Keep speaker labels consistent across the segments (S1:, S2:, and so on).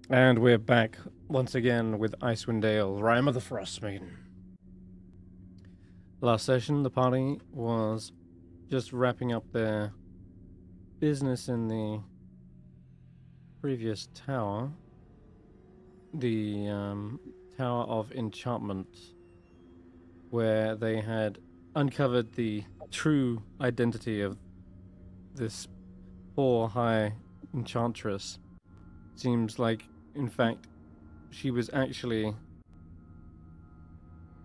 S1: And we're back once again with Icewindale, Rime of the Frostmaiden. Last session, the party was just wrapping up their business in the previous tower, the Tower of Enchantment, where they had uncovered the true identity of this poor high enchantress. Seems like, in fact, she was actually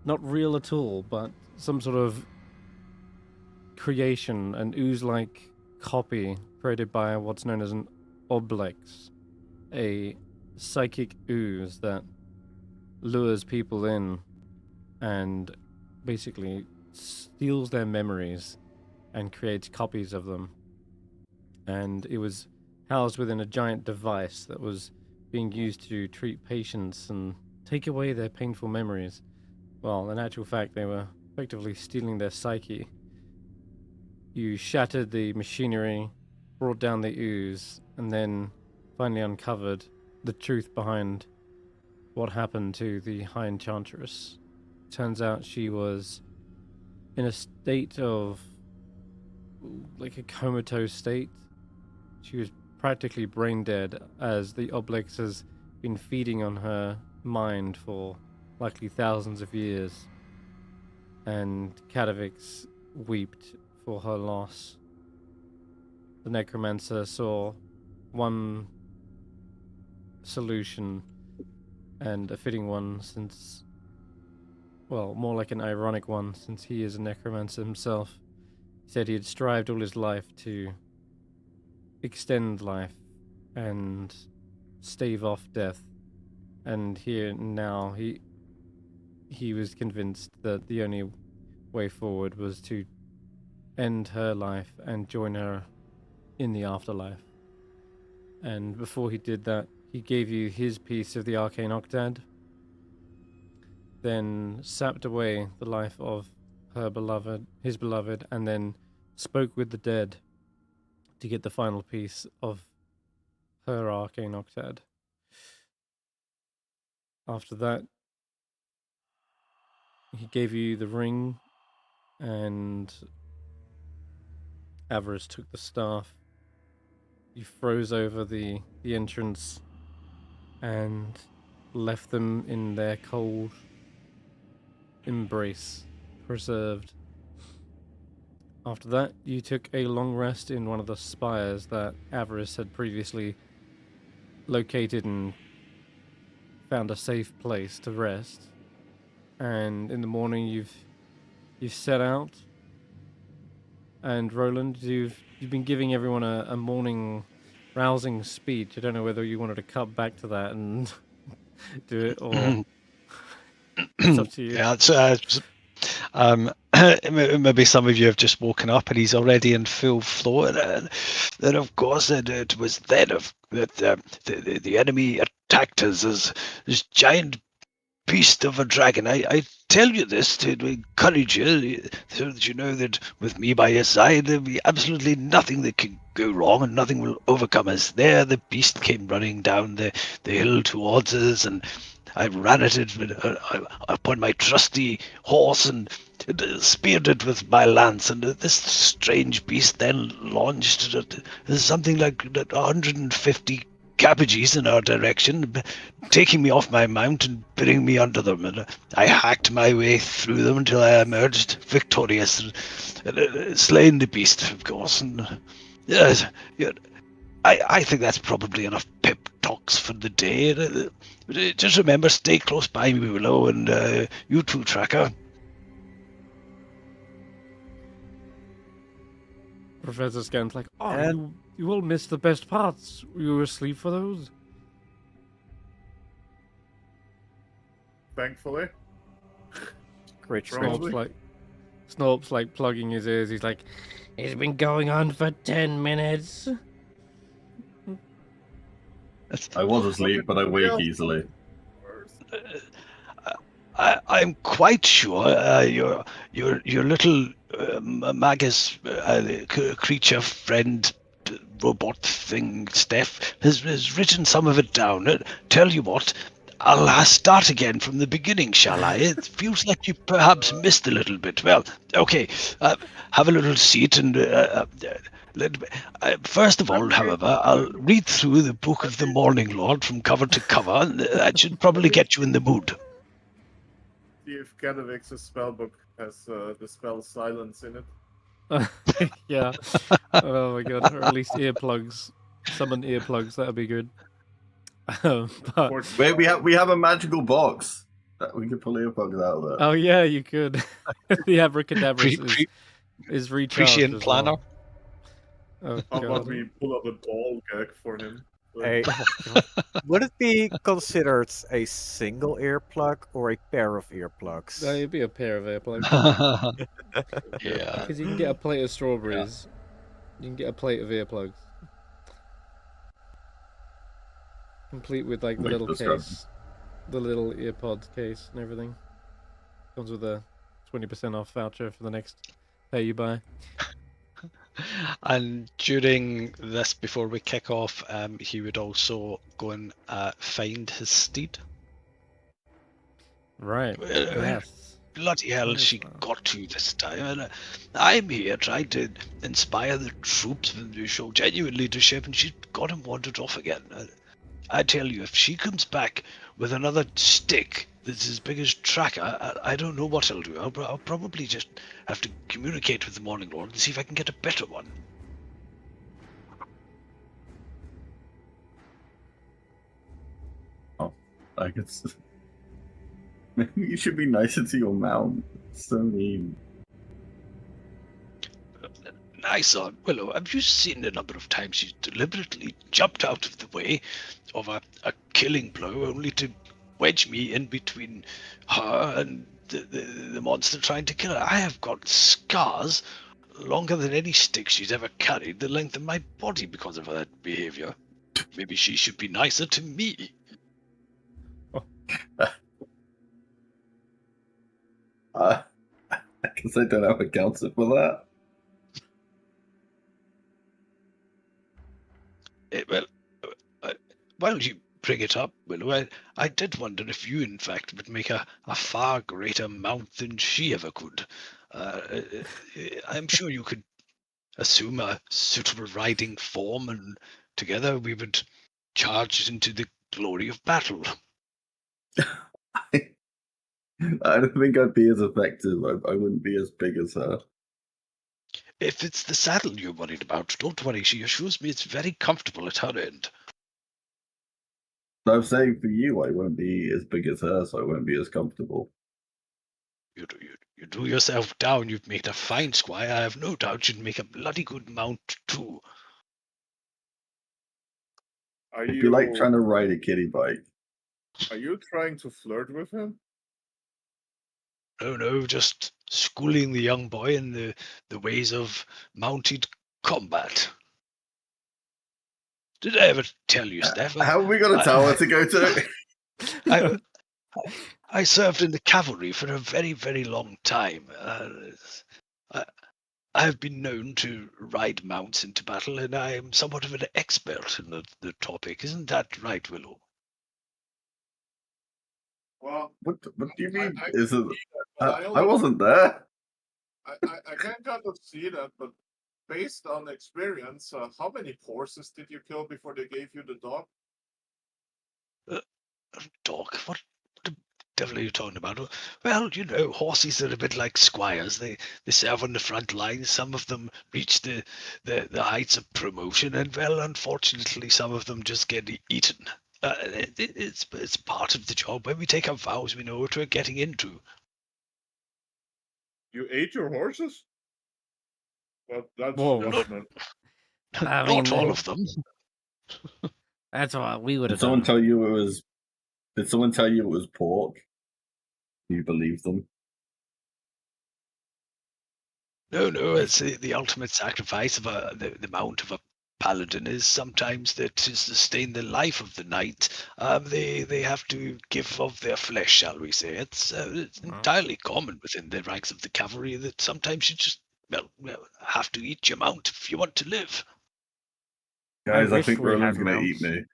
S1: not real at all, but some sort of creation, an ooze-like copy created by what's known as an oblex, a psychic ooze that lures people in and basically steals their memories and creates copies of them. And it was housed within a giant device that was being used to treat patients and take away their painful memories. Well, in actual fact, they were effectively stealing their psyche. You shattered the machinery, brought down the ooze, and then finally uncovered the truth behind what happened to the High Enchantress. Turns out she was in a state of, like, a comatose state. She was practically brain dead, as the Oblex has been feeding on her mind for likely thousands of years. And Kadavix wept for her loss. The Necromancer saw one solution, and a fitting one, since, well, more like an ironic one, since he is a Necromancer himself. He said he had strived all his life to extend life and stave off death, and here now he was convinced that the only way forward was to end her life and join her in the afterlife. And before he did that, he gave you his piece of the arcane octad, then sapped away the life of his beloved, and then spoke with the dead to get the final piece of her arcane octad. After that, he gave you the ring, and Avarice took the staff. You froze over the entrance and left them in their cold embrace, preserved. After that, you took a long rest in one of the spires that Avarice had previously located and found a safe place to rest. And in the morning, you've set out. And Roland, you've been giving everyone a morning rousing speech. I don't know whether you wanted to cut back to that and do it, or it's up to you.
S2: Yeah, maybe some of you have just woken up and he's already in full flow. And of course, it was then that the enemy attacked us as this giant beast of a dragon. I tell you this to encourage you, so that you know that with me by your side, there'll be absolutely nothing that can go wrong, and nothing will overcome us. There, the beast came running down the hill towards us, and I ran at it upon my trusty horse and speared it with my lance, and this strange beast then launched something like 150 cabbages in our direction, taking me off my mount and putting me under them. And I hacked my way through them until I emerged victorious, and slain the beast, of course. And yes, I think that's probably enough pep talks for the day. Just remember, stay close by me, Willow, and you too, Tracker.
S1: Professor Scan's like, oh,
S3: And
S1: you all missed the best parts. You were asleep for those?
S4: Thankfully.
S3: great
S4: Strangely.
S1: Snorp's like plugging his ears. He's like, it's been going on for 10 minutes.
S5: I was asleep, but I wake easily.
S2: I'm quite sure your little magus creature friend robot thing, Stef, has written some of it down. Tell you what, I'll start again from the beginning, shall I? It feels like you perhaps missed a little bit. Well, okay, have a little seat and... first of all, however, I'll read through the Book of the Morning Lord from cover to cover, and that should probably get you in the mood.
S4: See if Kadovix's spellbook has the spell silence in it.
S1: Yeah. Oh my god. Or at least earplugs. Summon earplugs. That'd be good. But
S5: Wait, we have a magical box that we could pull earplugs out of there.
S1: oh yeah, you could. The abracadabra is recharged.
S2: Prescient
S1: as
S2: planner.
S1: well. Oh
S4: How about
S1: god.
S4: we pull up a ball gag for him?
S3: Hey, would it be considered a single earplug or a pair of earplugs?
S1: No, it'd be a pair of earplugs.
S2: Yeah.
S1: Because you can get a plate of strawberries. You can get a plate of earplugs. Complete with like the
S5: Like
S1: little
S5: this
S1: case. The little earpods case and everything. Comes with a 20% off voucher for the next pay you buy.
S2: And during this, before we kick off, he would also go and find his steed.
S1: Right. Yes.
S2: Bloody hell,
S1: Yes,
S2: she
S1: sir.
S2: got to this time. And I'm here trying to inspire the troops and to show genuine leadership, and she got him wandered off again. I tell you, if she comes back with another stick that's as big as Tracker, I don't know what I'll do. I'll probably just have to communicate with the Morning Lord and see if I can get a better one.
S5: I guess maybe you should be nicer to your mount. It's so mean.
S2: Nicer, Willow, have you seen the number of times she's deliberately jumped out of the way of a killing blow only to wedge me in between her and the monster trying to kill her? I have got scars longer than any stick she's ever carried, the length of my body because of her behavior. Maybe she should be nicer to me.
S5: I guess I don't have a counter for that.
S2: Well, why don't you bring it up, Willow? I did wonder if you, in fact, would make a far greater mount than she ever could. I'm sure you could assume a suitable riding form, and together we would charge into the glory of battle.
S5: I don't think I'd be as effective. I wouldn't be as big as her.
S2: If it's the saddle you're worried about, don't worry. She assures me it's very comfortable at her end.
S5: I'm saying for you, I wouldn't be as big as her, so I wouldn't be as comfortable.
S2: You do yourself down. You've made a fine squire. I have no doubt you'd make a bloody good mount too.
S5: It'd be like trying to ride a kiddie bike.
S4: Are you trying to flirt with him?
S2: No, just schooling the young boy in the ways of mounted combat. Did I ever tell you, Stef?
S5: How have we got a tower to go to?
S2: I served in the cavalry for a very, very long time. I have been known to ride mounts into battle, and I am somewhat of an expert in the topic. Isn't that right, Willow?
S4: Well,
S5: What do you mean?
S4: I
S5: wasn't there.
S4: I can kind of see that, but based on experience, how many horses did you kill before they gave you the dog?
S2: Dog? What the devil are you talking about? Well, you know, horses are a bit like squires. They serve on the front lines. Some of them reach the heights of promotion, and well, unfortunately, some of them just get eaten. It's part of the job. When we take our vows, we know what we're getting into.
S4: You ate your horses? Well, that's
S1: Whoa.
S4: definite.
S1: I mean,
S2: Not all of them.
S1: That's what we would
S5: Did
S1: have
S5: someone
S1: done.
S5: tell you it was? Did someone tell you it was pork? You believe them?
S2: No, it's the ultimate sacrifice of the mount of a paladin is sometimes that to sustain the life of the knight, they have to give of their flesh, shall we say. It's entirely common within the ranks of the cavalry that sometimes you just well have to eat your mount if you want to live.
S5: Guys, I
S3: wish
S5: think
S3: we
S5: Roland's
S3: had
S5: gonna eat
S3: mounts.
S5: me.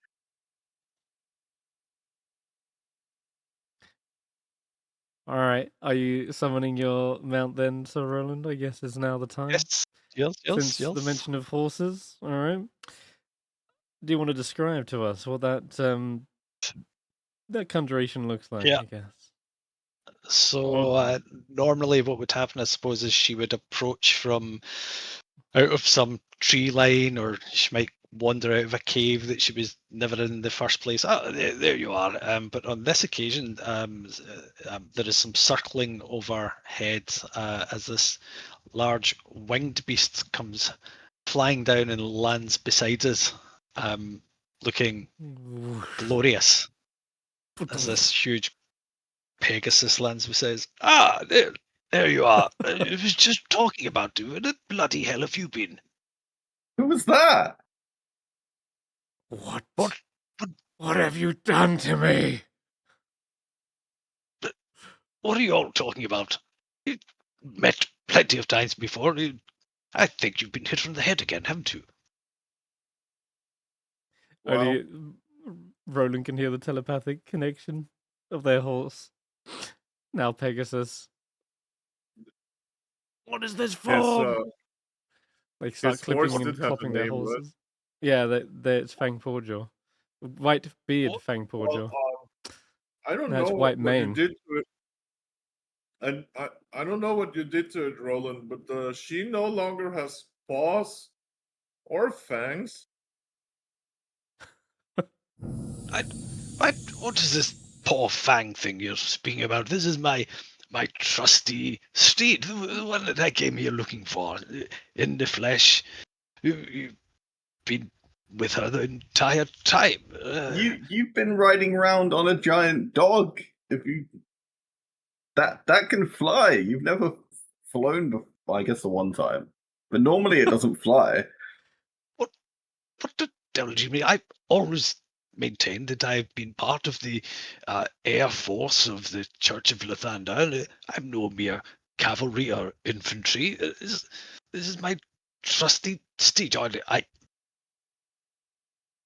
S1: All right, are you summoning your mount then, Sir Roland? I guess is now the time.
S2: Yes.
S1: Since the mention of horses, all right. Do you want to describe to us what that conjuration looks like?
S2: Yeah.
S1: I guess.
S2: So normally what would happen, I suppose, is she would approach from out of some tree line, or she might wander out of a cave that she was never in the first place. Oh, there you are. But on this occasion, there is some circling overhead as this large winged beast comes flying down and lands beside us, looking glorious as this huge Pegasus lands beside us. Ah, there you are. I was just talking about you. Where the bloody hell have you been?
S5: Who was that?
S1: What?
S2: What?
S1: What have you done to me?
S2: What are you all talking about? You've met plenty of times before. I think you've been hit from the head again, haven't you?
S4: Well,
S1: Only Roland can hear the telepathic connection of their horse. Now Pegasus. What is this
S4: his,
S1: form? They start
S4: his horse
S1: clipping
S4: did
S1: and
S4: have a
S1: clopping their
S4: name, right?
S1: horses. Yeah, it's Fang Pawjaw. White beard
S2: What?
S1: Fang
S4: Well,
S1: Pawjaw.
S4: I don't
S1: No, it's
S4: know
S1: white
S4: what you
S1: mane.
S4: did to it. And I don't know what you did to it, Roland, but she no longer has paws or fangs.
S2: What is this paw fang thing you're speaking about? This is my trusty steed, the one that I came here looking for, in the flesh. You've been with her the entire time.
S5: You've been riding around on a giant dog. If you that can fly. You've never flown before. I guess the one time, but normally it doesn't fly.
S2: What the devil do you mean? I've always maintained that I've been part of the air force of the Church of Lathandale. I'm no mere cavalry or infantry. This is my trusty steed.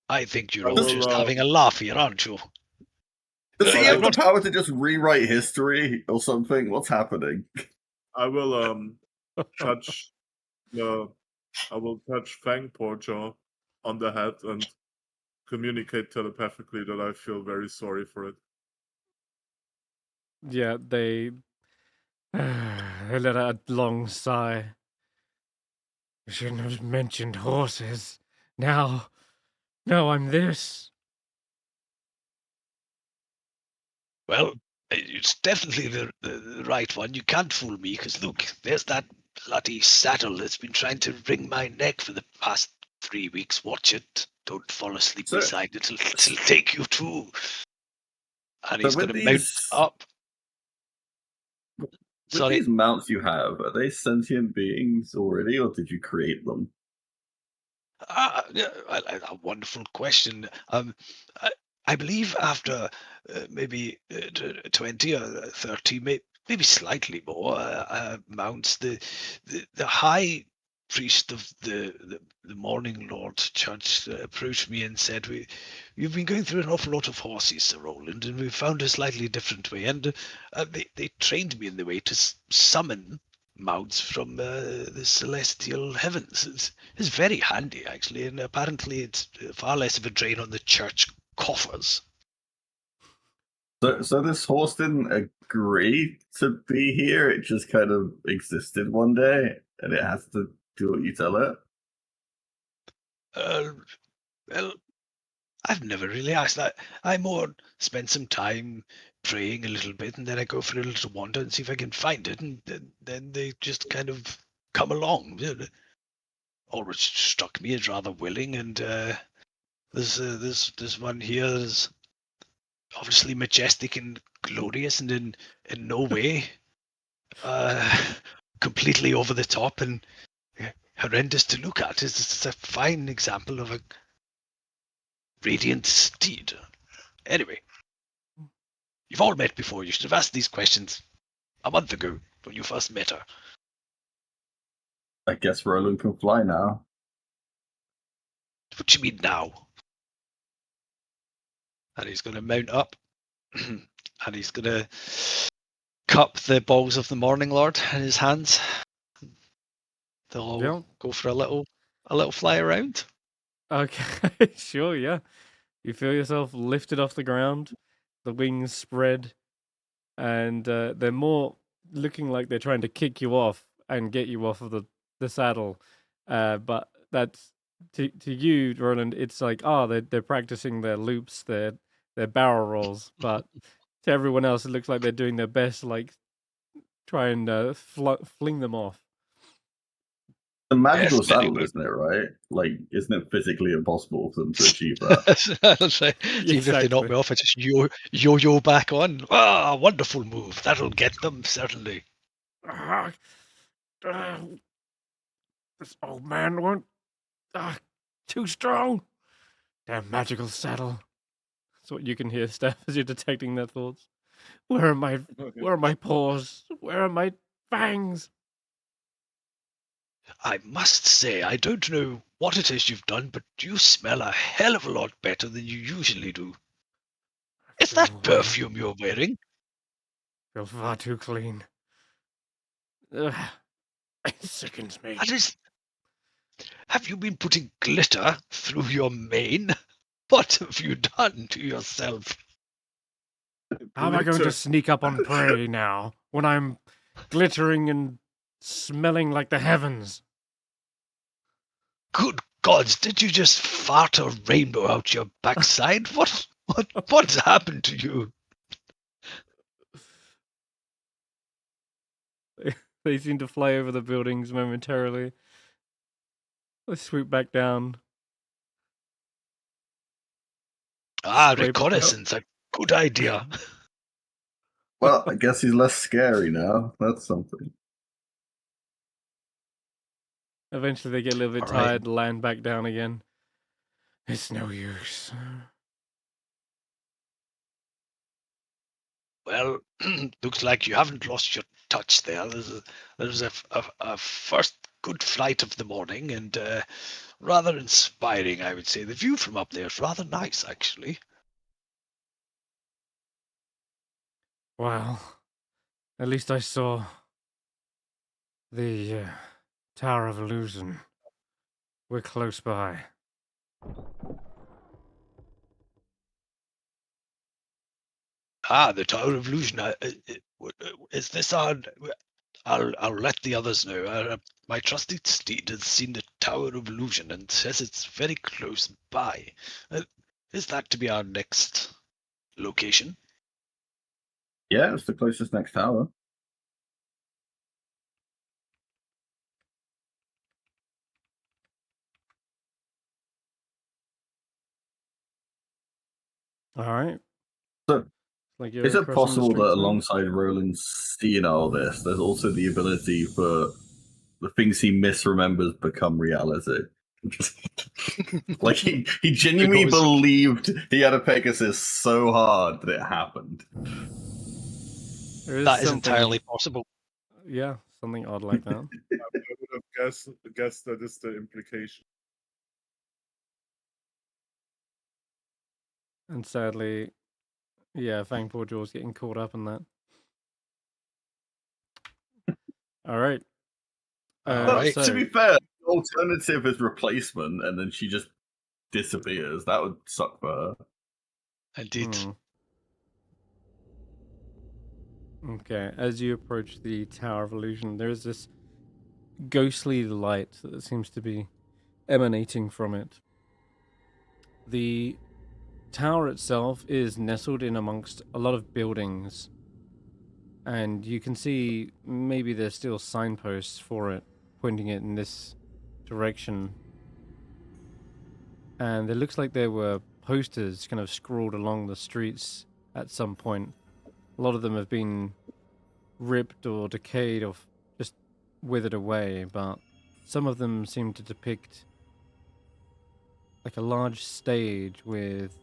S2: I think you're
S4: I
S2: all
S4: will,
S2: just having a laugh here, aren't you?
S5: Does he
S2: I'm
S5: have the
S2: not.
S5: power to just rewrite history or something? What's happening?
S4: I will touch I will touch Fang Porjaw on the head and communicate telepathically that I feel very sorry for it.
S1: Yeah, they let out a long sigh. You shouldn't have mentioned horses. Now I'm this.
S2: Well, it's definitely the right one. You can't fool me, because look, there's that bloody saddle that's been trying to wring my neck for the past 3 weeks. Watch it. Don't fall asleep
S5: So-
S2: beside it. It'll take you too. And
S5: So
S2: he's going
S5: with
S2: to mount up.
S5: with
S2: Sorry.
S5: these mounts you have, are they sentient beings already, or did you create them?
S2: Yeah, a wonderful question. I believe after maybe 20 or 30, maybe slightly more mounts, the high priest of the Morning Lord Church approached me and said, "You've been going through an awful lot of horses, Sir Roland, and we've found a slightly different way." And they trained me in the way to summon mounts from the celestial heavens. It's very handy, actually, and apparently it's far less of a drain on the church coffers.
S5: So this horse didn't agree to be here. It just kind of existed one day, and it has to do what you tell it.
S2: Well, I've never really asked that. I more spend some time praying a little bit, and then I go for a little wander and see if I can find it, and then they just kind of come along. Always struck me as rather willing, and there's one here that's obviously majestic and glorious, and in no way completely over the top and horrendous to look at. It's a fine example of a radiant steed. Anyway, you've all met before. You should have asked these questions a month ago when you first met her.
S5: I guess Roland can fly now.
S2: What do you mean now? And he's going to mount up, and he's going to cup the balls of the Morning Lord in his hands. They'll all
S1: Yeah.
S2: go for a little fly around.
S1: Okay, sure, yeah. You feel yourself lifted off the ground, the wings spread, and they're more looking like they're trying to kick you off and get you off of the saddle. But that's to you, Roland. It's like, oh, they're practicing their loops, their barrel rolls. But to everyone else, it looks like they're doing their best, to, like try and fling them off.
S5: The magical
S2: Yes, very
S5: saddle,
S2: good.
S5: isn't it? Right? Like, isn't it physically impossible for them to achieve that?
S2: I'll say, even if they knock
S1: Exactly.
S2: me off, I just yo back on. Ah, wonderful move. That'll get them, certainly.
S1: Ah, this old man won't. Too strong. Damn magical saddle. That's what you can hear, Steph, as you're detecting their thoughts. Where are my paws? Where are my fangs?
S2: I must say, I don't know what it is you've done, but you smell a hell of a lot better than you usually do. Is that perfume you're wearing?
S1: Feel far too clean. Ugh, it sickens me.
S2: Have you been putting glitter through your mane? What have you done to yourself?
S1: How am I going to
S4: Glitter.
S1: sneak up on prey now when I'm glittering and smelling like the heavens?
S2: Good gods, did you just fart a rainbow out your backside? What's happened to you?
S1: They seem to fly over the buildings momentarily. They swoop back down.
S2: Ah,
S1: Scrape-
S2: reconnaissance, a good idea.
S5: Well, I guess he's less scary now. That's something.
S1: Eventually they get a little bit
S2: All right.
S1: tired, land back down again. It's no use.
S2: Well, looks like you haven't lost your touch there. There's a first good flight of the morning, and rather inspiring, I would say. The view from up there is rather nice, actually.
S1: Well, at least I saw the Tower of Illusion. We're close by.
S2: Ah, the Tower of Illusion. Is this on? I'll let the others know. My trusted steed has seen the Tower of Illusion and says it's very close by. Is that to be our next location?
S5: Yeah, it's the closest next tower.
S1: All right.
S5: So,
S1: Like
S5: is
S1: you're
S5: it
S1: crossing the
S5: possible that
S1: streets now?
S5: alongside Roland seeing all this, there's also the ability for the things he misremembers become reality? Like he genuinely
S2: Because-
S5: believed he had a Pegasus so hard that it happened.
S1: There is
S2: That is
S1: something,
S2: entirely possible.
S1: yeah, something odd like that.
S4: I would have guessed that is the implication.
S1: And sadly, yeah, Fangpaw Jaw's getting caught up in that. All right.
S2: All right.
S5: To be fair, the alternative is replacement, and then she just disappears. That would suck for her.
S2: Indeed.
S1: Okay, as you approach the Tower of Illusion, there is this ghostly light that seems to be emanating from it. The tower itself is nestled in amongst a lot of buildings, and you can see maybe there's still signposts for it, pointing it in this direction. And it looks like there were posters kind of scrawled along the streets at some point. A lot of them have been ripped or decayed or just withered away, but some of them seem to depict like a large stage with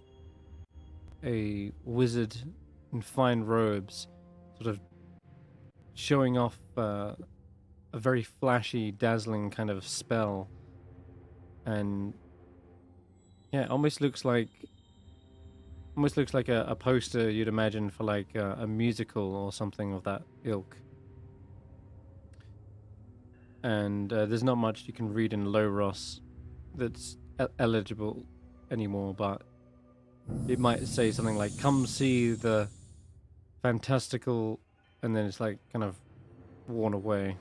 S1: a wizard in fine robes sort of showing off a very flashy, dazzling kind of spell, and Yeah, almost looks like a poster you'd imagine for like a musical or something of that ilk. And there's not much you can read in Low Ross that's eligible anymore, but it might say something like "Come see the fantastical," and then it's like kind of worn away.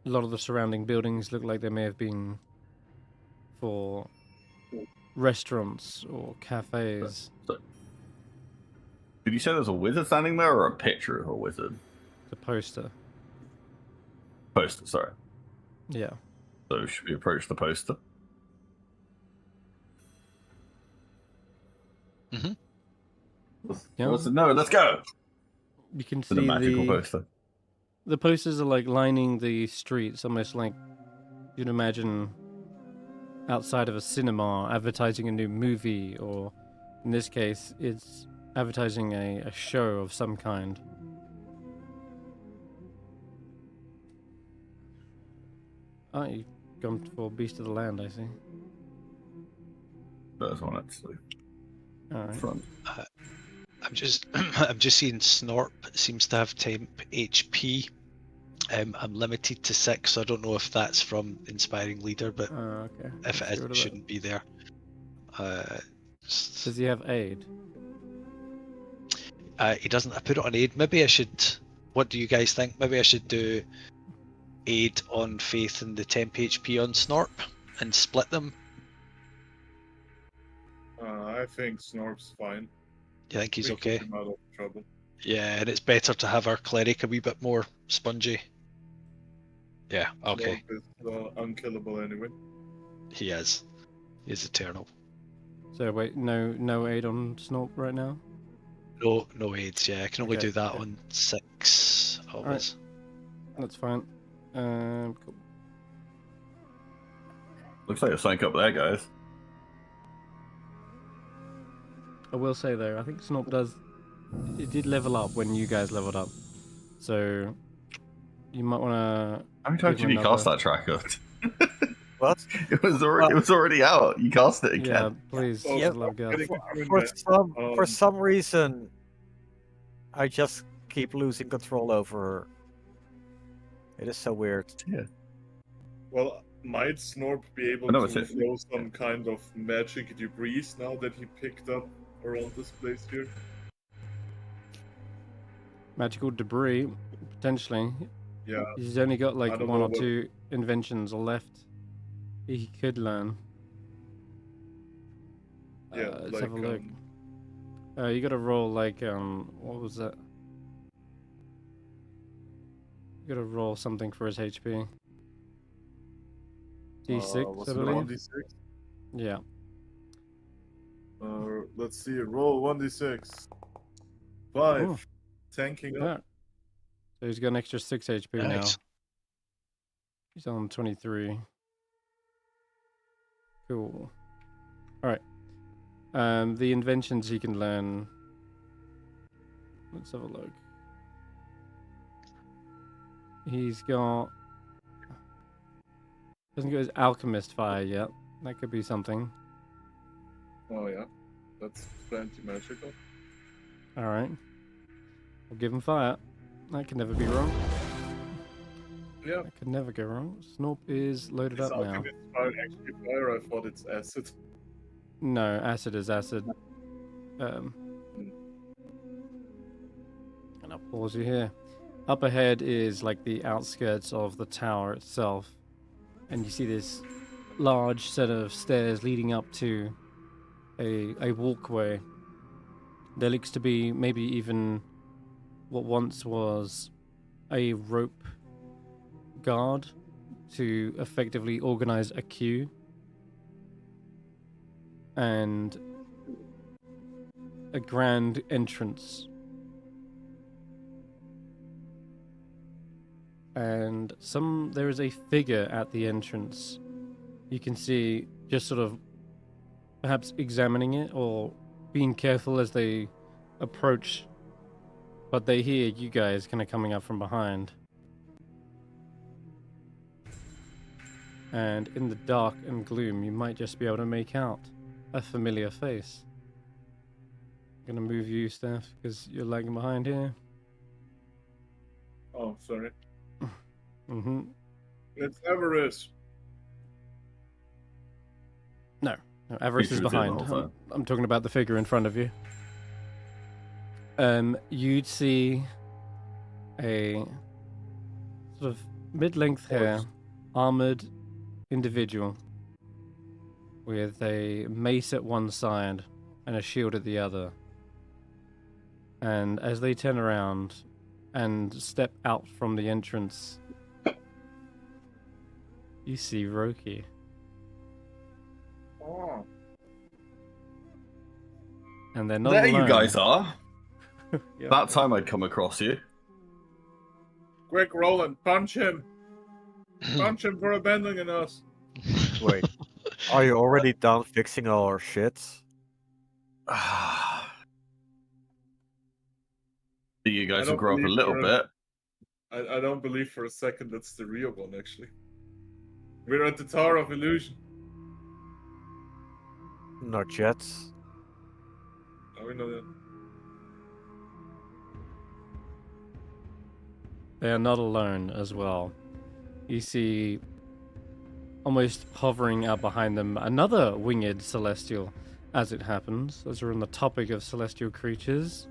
S1: A lot of the surrounding buildings look like they may have been for restaurants or cafes.
S5: So, did you say there's a wizard standing there or a picture of a wizard?
S1: The poster.
S5: Poster, sorry.
S1: Yeah.
S5: So should we approach the poster?
S2: Mm-hmm.
S1: Yeah.
S5: No, let's go!
S1: You can
S5: To the
S1: see
S5: magical poster.
S1: the posters are like lining the streets, almost like you'd imagine outside of a cinema advertising a new movie, or in this case, it's advertising a show of some kind. Oh, you've gone for Beast of the Land, I see.
S5: First one, actually.
S1: Alright.
S5: Front.
S2: I'm just I'm just seeing Snorp seems to have temp HP. I'm limited to 6, so I don't know if that's from Inspiring Leader, but
S1: Okay.
S2: if
S1: Let's
S2: it
S1: get rid
S2: is,
S1: of
S2: it shouldn't be there.
S1: Does he have aid?
S2: He doesn't. I put it on aid. Maybe I should. What do you guys think? Maybe I should do aid on Faith and the temp HP on Snorp and split them.
S4: I think Snorp's fine.
S2: You think he's
S4: We
S2: okay?
S4: keep him out of trouble.
S2: Yeah, and it's better to have our cleric a wee bit more spongy. Yeah, okay.
S4: Snorp is unkillable anyway.
S2: He is. He's eternal.
S1: So wait, no aid on Snorp right now?
S2: No aids, yeah. I can only
S1: Okay,
S2: do that
S1: yeah.
S2: on 6 of
S1: Alright.
S2: us.
S1: That's fine. Cool.
S5: Looks like a sign up there, guys.
S1: I will say though, I think Snorp it did level up when you guys leveled up. So you might wanna
S5: How many times
S1: give
S5: did
S1: him
S5: you cast
S1: another-
S5: that tracker?
S3: What?
S5: It was already out. You cast it again.
S1: Yeah, please,
S4: Oh,
S1: for the love of God.
S4: getting
S3: For
S4: back,
S3: for some reason, I just keep losing control over her. It is so weird.
S5: Yeah.
S4: Well, might Snorp be able
S5: No,
S4: to
S5: it's it.
S4: throw some kind of magic debris now that he picked up around this place here?
S1: Magical debris, potentially.
S4: Yeah.
S1: He's only got like
S4: I don't
S1: one
S4: know
S1: or
S4: what-
S1: two inventions left. He could learn.
S4: Yeah,
S1: Let's have a look. You gotta roll like what was that? You gotta roll something for his HP. D6,
S4: was
S1: I
S4: it
S1: believe.
S4: 1d6?
S1: Yeah.
S4: Let's see. Roll 1d6. 5.
S1: Oh.
S4: Tanking up.
S1: Yeah. So he's got an extra 6 HP now.
S2: Nice.
S1: He's on 23. Cool. Alright. The inventions he can learn. Let's have a look. He's got... Hasn't got his alchemist fire yet. That could be something.
S4: Oh, yeah. That's plenty magical.
S1: Alright. We'll give him fire. That can never be wrong.
S4: Yeah.
S1: That could never go wrong. Snorp is loaded
S4: Is
S1: up now.
S4: alchemist fire actually fire? I thought it's acid.
S1: No, acid is acid. And I'll pause you here. Up ahead is like the outskirts of the tower itself. And you see this large set of stairs leading up to a walkway. There looks to be maybe even what once was a rope guard to effectively organize a queue. And a grand entrance. And there is a figure at the entrance. You can see just sort of perhaps examining it or being careful as they approach but they hear you guys kind of coming up from behind. And in the dark and gloom, you might just be able to make out a familiar face. I'm gonna move you, Stef, because you're lagging behind here.
S4: Oh, sorry.
S1: Mm-hmm.
S4: It's Everest.
S1: No, Avarice is
S5: Creature was in the
S1: behind.
S5: whole time.
S1: I'm talking about the figure in front of you. You'd see a sort of mid-length hair, armored individual with a mace at one side and a shield at the other. And as they turn around and step out from the entrance, you see Roki.
S4: Oh.
S1: And they're not
S5: There
S1: alone.
S5: you guys are.
S1: Yep.
S5: That time I'd come across you.
S4: Quick, Roland, punch him. Punch him for abandoning us.
S3: Wait, are you already done fixing all our shit?
S5: You guys
S4: I
S5: will
S4: don't
S5: grow up a
S4: believe
S5: little
S4: you're-
S5: bit.
S4: I don't believe for a second that's the real one, actually. We're at the Tower of Illusion.
S3: Not yet.
S4: Oh, we know that.
S1: They are not alone as well. You see, almost hovering out behind them, another winged celestial, as it happens, as we're on the topic of celestial creatures.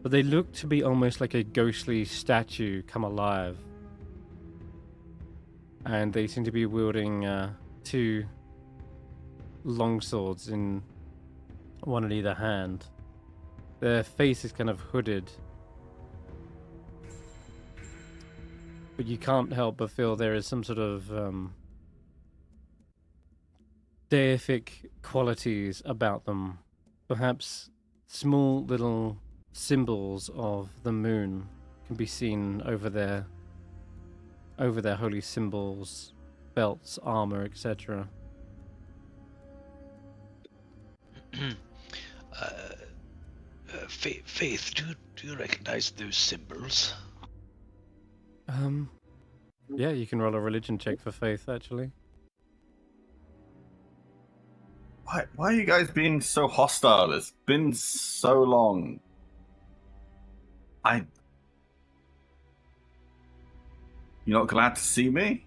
S1: But they look to be almost like a ghostly statue come alive. And they seem to be wielding two longswords in one in either hand. Their face is kind of hooded. But you can't help but feel there is some sort of deific qualities about them. Perhaps small little symbols of the moon can be seen over their holy symbols, belts, armor, etc.
S2: Faith, do you recognize those symbols?
S1: Yeah, you can roll a religion check for faith, actually.
S5: Why are you guys being so hostile? It's been so long. You're not glad to see me?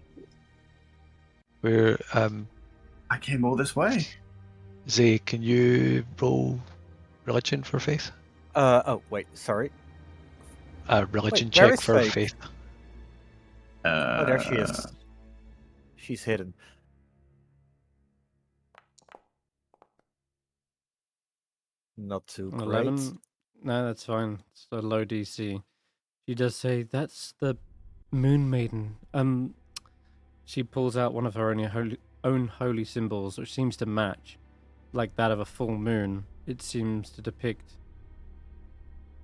S2: We're
S5: I came all this way.
S2: Zay, can you roll religion for Faith?
S3: Oh, wait, sorry.
S2: Religion
S3: Wait, where
S2: check
S3: is
S2: for
S3: Faith?
S2: Faith.
S3: Oh, there she is. She's hidden. Not too great.
S1: 11? No, that's fine. It's a low DC. She does say, that's the Moon Maiden. She pulls out one of her own holy symbols, which seems to match, like that of a full moon. It seems to depict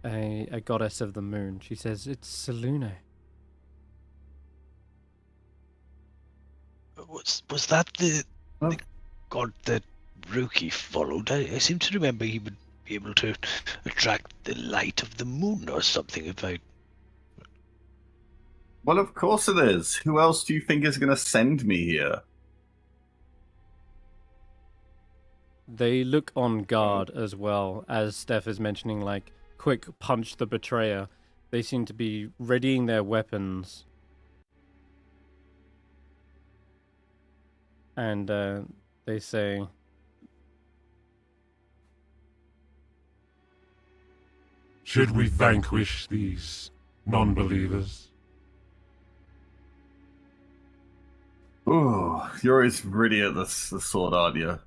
S1: a goddess of the moon. She says, it's Selune.
S2: Was that the
S5: Oh.
S2: god that Roki followed? I seem to remember he would be able to attract the light of the moon or something. If I
S5: Well, of course it is. Who else do you think is going to send me here?
S1: They look on guard as well, as Stef is mentioning, like, quick punch the betrayer. They seem to be readying their weapons. And they say,
S6: Should we vanquish these non-believers?
S5: Ooh, you're always really at the sword, aren't you?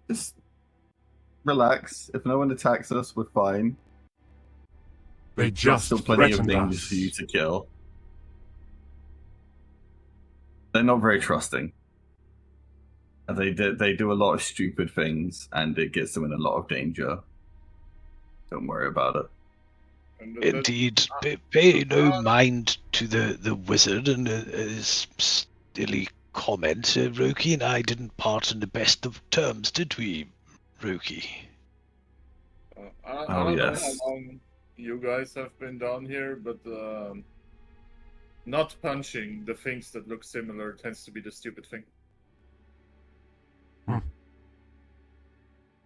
S5: Just relax. If no one attacks us, we're fine.
S6: They
S5: There's
S6: just
S5: still plenty of
S6: threatened
S5: things
S6: us.
S5: for you to kill. They're not very trusting. And they do a lot of stupid things, and it gets them in a lot of danger. Don't worry about it.
S4: And that-
S2: indeed pay no mind to the wizard and his silly comments. Roki and I didn't part in the best of terms, did we, Roki?
S4: I
S5: Oh,
S4: don't
S5: yes.
S4: know how long you guys have been down here, but not punching the things that look similar tends to be the stupid thing.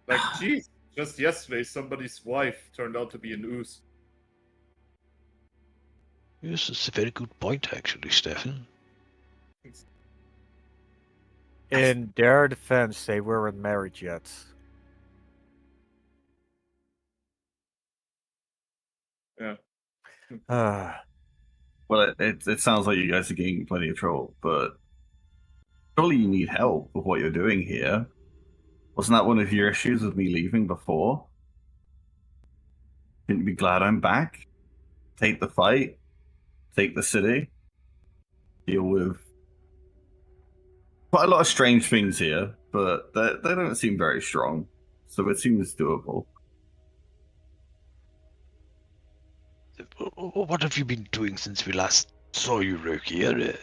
S4: Like, geez, just yesterday somebody's wife turned out to be an ooze.
S2: Yes, it's a very good point, actually, Stefan.
S3: In their defense, they weren't married yet.
S4: Yeah.
S5: Well, it sounds like you guys are getting plenty of trouble, but surely you need help with what you're doing here. Wasn't that one of your issues with me leaving before? Shouldn't you be glad I'm back? Take the fight, take the city, deal with quite a lot of strange things here, but they don't seem very strong, so it seems doable.
S2: What have you been doing since we last saw you, Rokier?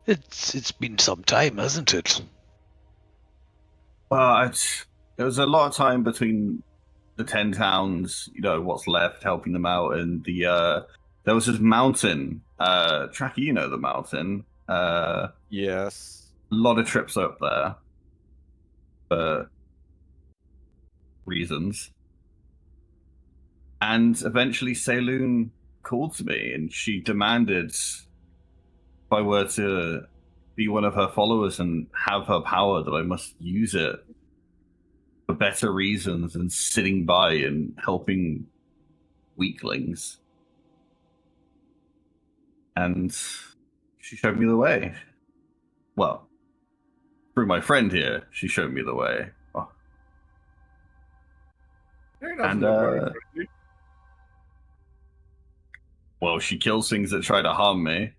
S2: It's been some time, hasn't it?
S5: Well, there was a lot of time between the 10 towns, what's left, helping them out, and there was this mountain. Tracky, you know the mountain.
S3: Yes.
S5: A lot of trips up there for reasons. And eventually Zaelong called to me and she demanded if I were to be one of her followers and have her power, that I must use it for better reasons than sitting by and helping weaklings. And she showed me the way. Well, through my friend here, she showed me the way. Oh. And well, she kills things that try to harm me.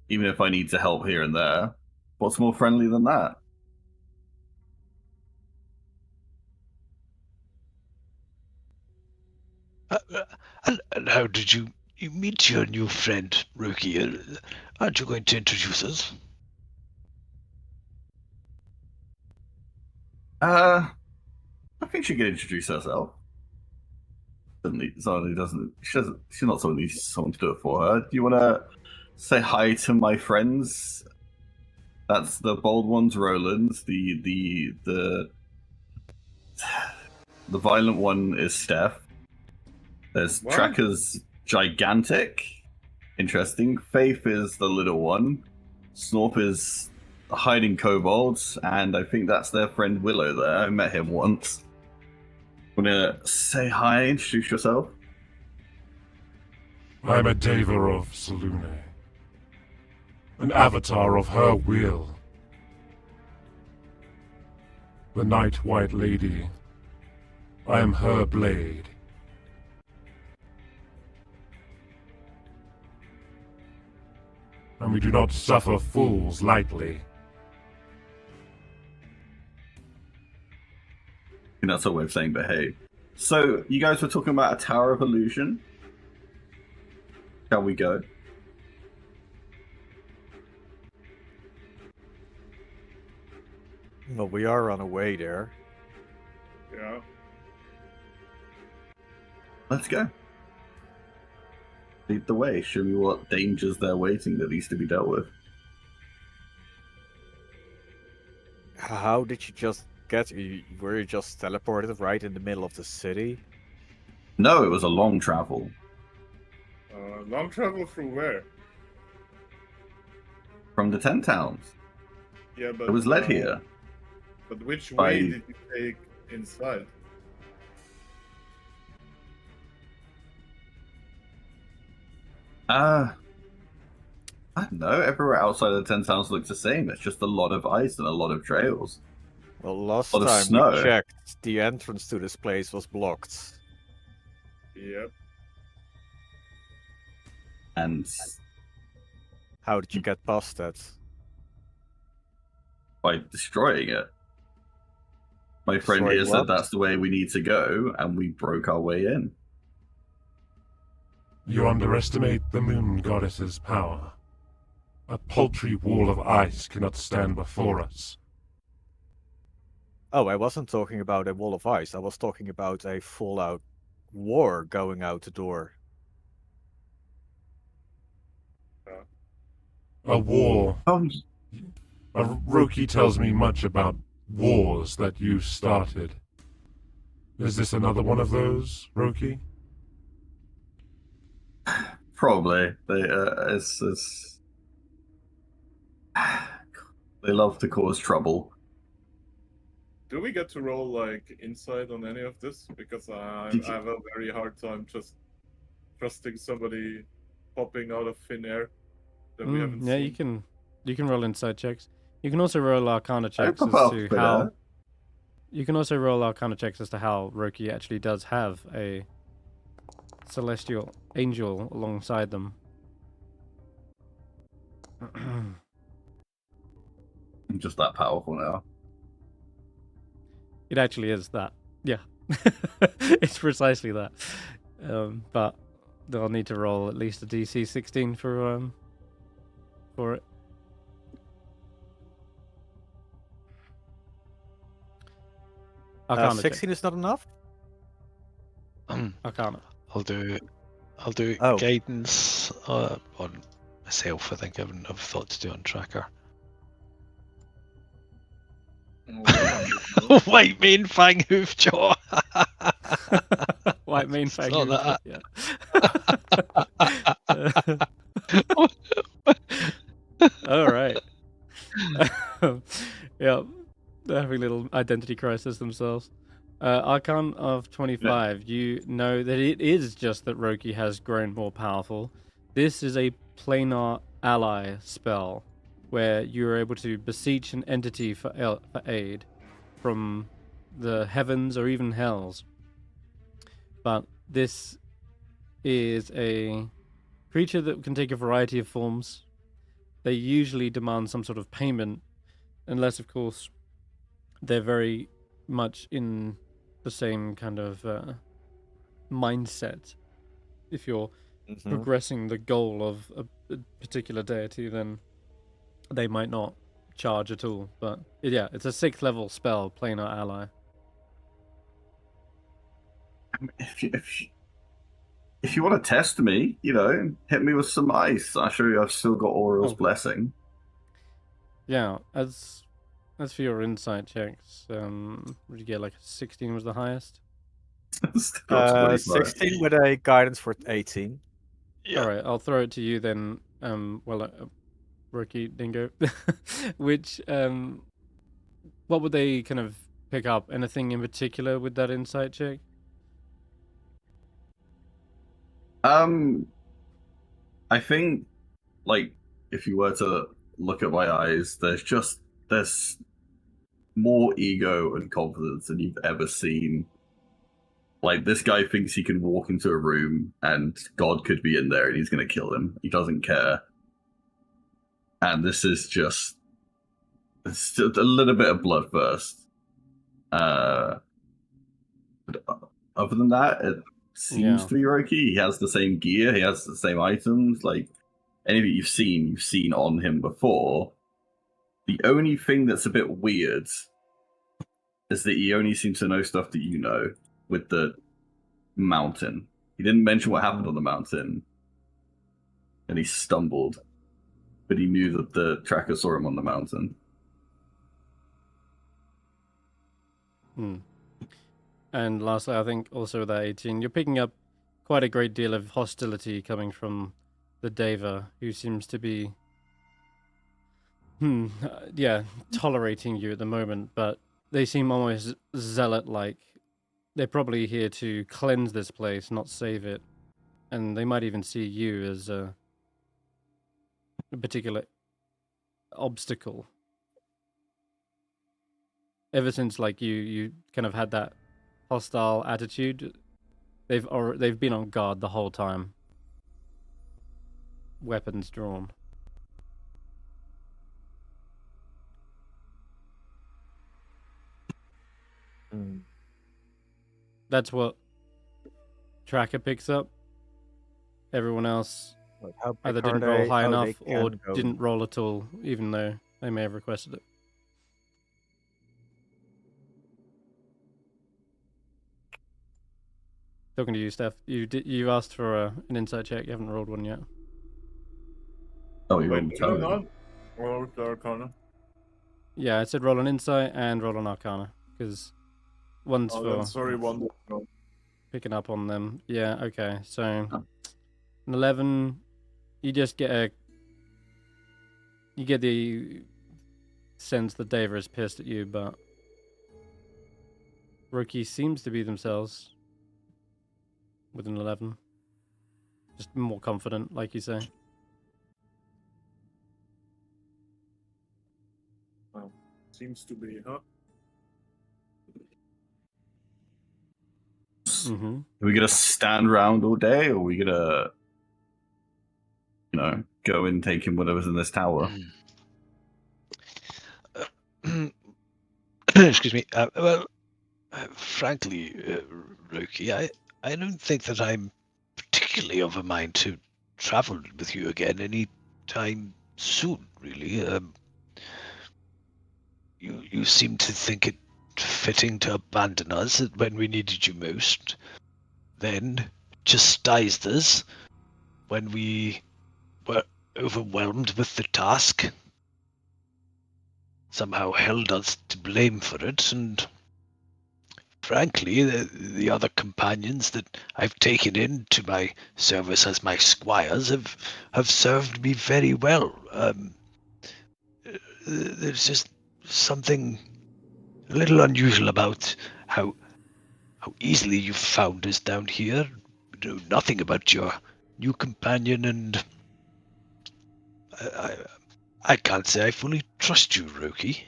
S5: Even if I need to help here and there. What's more friendly than that?
S2: And how did you meet your new friend, Rokier? Aren't you going to introduce us?
S5: I think she can introduce herself. She's not someone who needs someone to do it for her. Do you want to say hi to my friends? That's the bold ones, Roland. The violent one is Stef. There's
S4: What?
S5: Tracker's gigantic. Interesting. Faith is the little one. Snorp is the hiding kobolds, and I think that's their friend Willow there. I met him once. Wanna say hi, introduce yourself?
S6: I'm a Deva of Selune, an avatar of her will. The Night White Lady. I am her blade. And we do not suffer fools lightly.
S5: I think that's a way of saying behave. So, you guys were talking about a Tower of Illusion. Shall we go?
S3: Well, we are on our way there.
S4: Yeah.
S5: Let's go. Lead the way. Show me what dangers they're waiting that needs to be dealt with.
S3: How did you just get... Were you just teleported right in the middle of the city?
S5: No, it was a long travel.
S4: Long travel through where?
S5: From the 10 towns.
S4: Yeah, but
S5: I was led here.
S4: But which
S5: By-
S4: way did you take inside?
S5: I don't know. Everywhere outside of the 10 towns looks the same. It's just a lot of ice and a lot of trails.
S3: Well, last
S5: lot of
S3: time
S5: snow.
S3: we checked, the entrance to this place was blocked.
S4: Yep.
S5: And
S3: How did you get past that?
S5: by destroying it. My friend
S3: Destroying
S5: here said
S3: what?
S5: that's the way we need to go, and we broke our way in.
S6: You underestimate the moon goddess's power. A paltry wall of ice cannot stand before us.
S3: Oh, I wasn't talking about a wall of ice. I was talking about a fallout war going out the door.
S6: A war.
S5: Oh,
S6: Roki tells me much about wars that you started. Is this another one of those, Roki?
S5: probably. They love to cause trouble.
S4: Do we get to roll like insight on any of this? Because I have a very hard time just trusting somebody popping out of thin air that we haven't
S1: Yeah,
S4: seen.
S1: you can roll insight checks. You can also roll Arcana
S5: I
S1: checks
S5: pop
S1: as
S5: out
S1: to
S5: thin
S1: how.
S5: air.
S1: You can also roll Arcana checks as to how Roki actually does have a celestial angel alongside them.
S5: I'm just that powerful now.
S1: It actually is that. Yeah. It's precisely that. But they'll need to roll at least a DC 16 for it. Arcana
S3: 16 is not enough?
S1: Arcana.
S2: I'll do
S3: Oh.
S2: guidance on myself. I think I wouldn't have thought to do on tracker. White mane fang hoof jaw.
S1: White main
S2: It's
S1: fang.
S2: not
S1: Yeah. All right. Yeah, they're having a little identity crisis themselves. Archon of 25, you know that it is just that Roki has grown more powerful. This is a planar ally spell where you're able to beseech an entity for aid from the heavens or even hells. But this is a creature that can take a variety of forms. They usually demand some sort of payment, unless, of course, they're very much in the same kind of mindset. If you're progressing the goal of a particular deity, then they might not charge at all. But yeah, it's a 6th level spell, planar ally.
S5: If you want to test me, hit me with some ice. I'll show you I've still got Aurel's blessing.
S1: Yeah, as for your insight checks, would you get like a 16 was the highest?
S3: 16 with a guidance for 18.
S2: Yeah.
S1: All right, I'll throw it to you then. Rookie Dingo. Which what would they kind of pick up? Anything in particular with that insight check?
S5: I think, like, if you were to look at my eyes, there's more ego and confidence than you've ever seen. Like, this guy thinks he can walk into a room and God could be in there and he's going to kill him. He doesn't care. And this is just a little bit of bloodthirst. But other than that, it seems to be Roki. He has the same gear. He has the same items. Like, anything you've seen on him before. The only thing that's a bit weird is that he only seems to know stuff that you know with the mountain. He didn't mention what happened on the mountain, and he stumbled, but he knew that the tracker saw him on the mountain.
S1: And lastly, I think also with that 18, you're picking up quite a great deal of hostility coming from the Deva, who seems to be tolerating you at the moment, but they seem almost zealot-like. They're probably here to cleanse this place, not save it. And they might even see you as a particular obstacle. Ever since like you kind of had that hostile attitude, they've been on guard the whole time. Weapons drawn. That's what Tracker picks up. Everyone else either didn't roll high enough or didn't roll at all, even though they may have requested it. Talking to you, Stef. You asked for an insight check. You haven't rolled one yet.
S5: Oh, you
S4: Wait,
S5: rolled
S4: did I
S5: tell
S4: not? Or the Arcana?
S1: Yeah, I said roll an insight and roll an arcana because one's
S4: Oh,
S1: for
S4: then sorry, one. No.
S1: picking up on them. Yeah, okay. So
S5: Oh.
S1: an 11, you just get the sense that Dava is pissed at you, but Rookie seems to be themselves with an 11. Just more confident, like you say.
S4: Well, seems to be, huh?
S1: Mm-hmm.
S5: Are we gonna stand around all day, or are we gonna, go and take in whatever's in this tower?
S2: Excuse me. Frankly, Loki, I don't think that I'm particularly of a mind to travel with you again any time soon, really. You seem to think it fitting to abandon us when we needed you most, then chastised us when we were overwhelmed with the task, somehow held us to blame for it, and frankly, the other companions that I've taken into my service as my squires have served me very well. There's just something a little unusual about how easily you've found us down here. We know nothing about your new companion, and I can't say I fully trust you, Roki.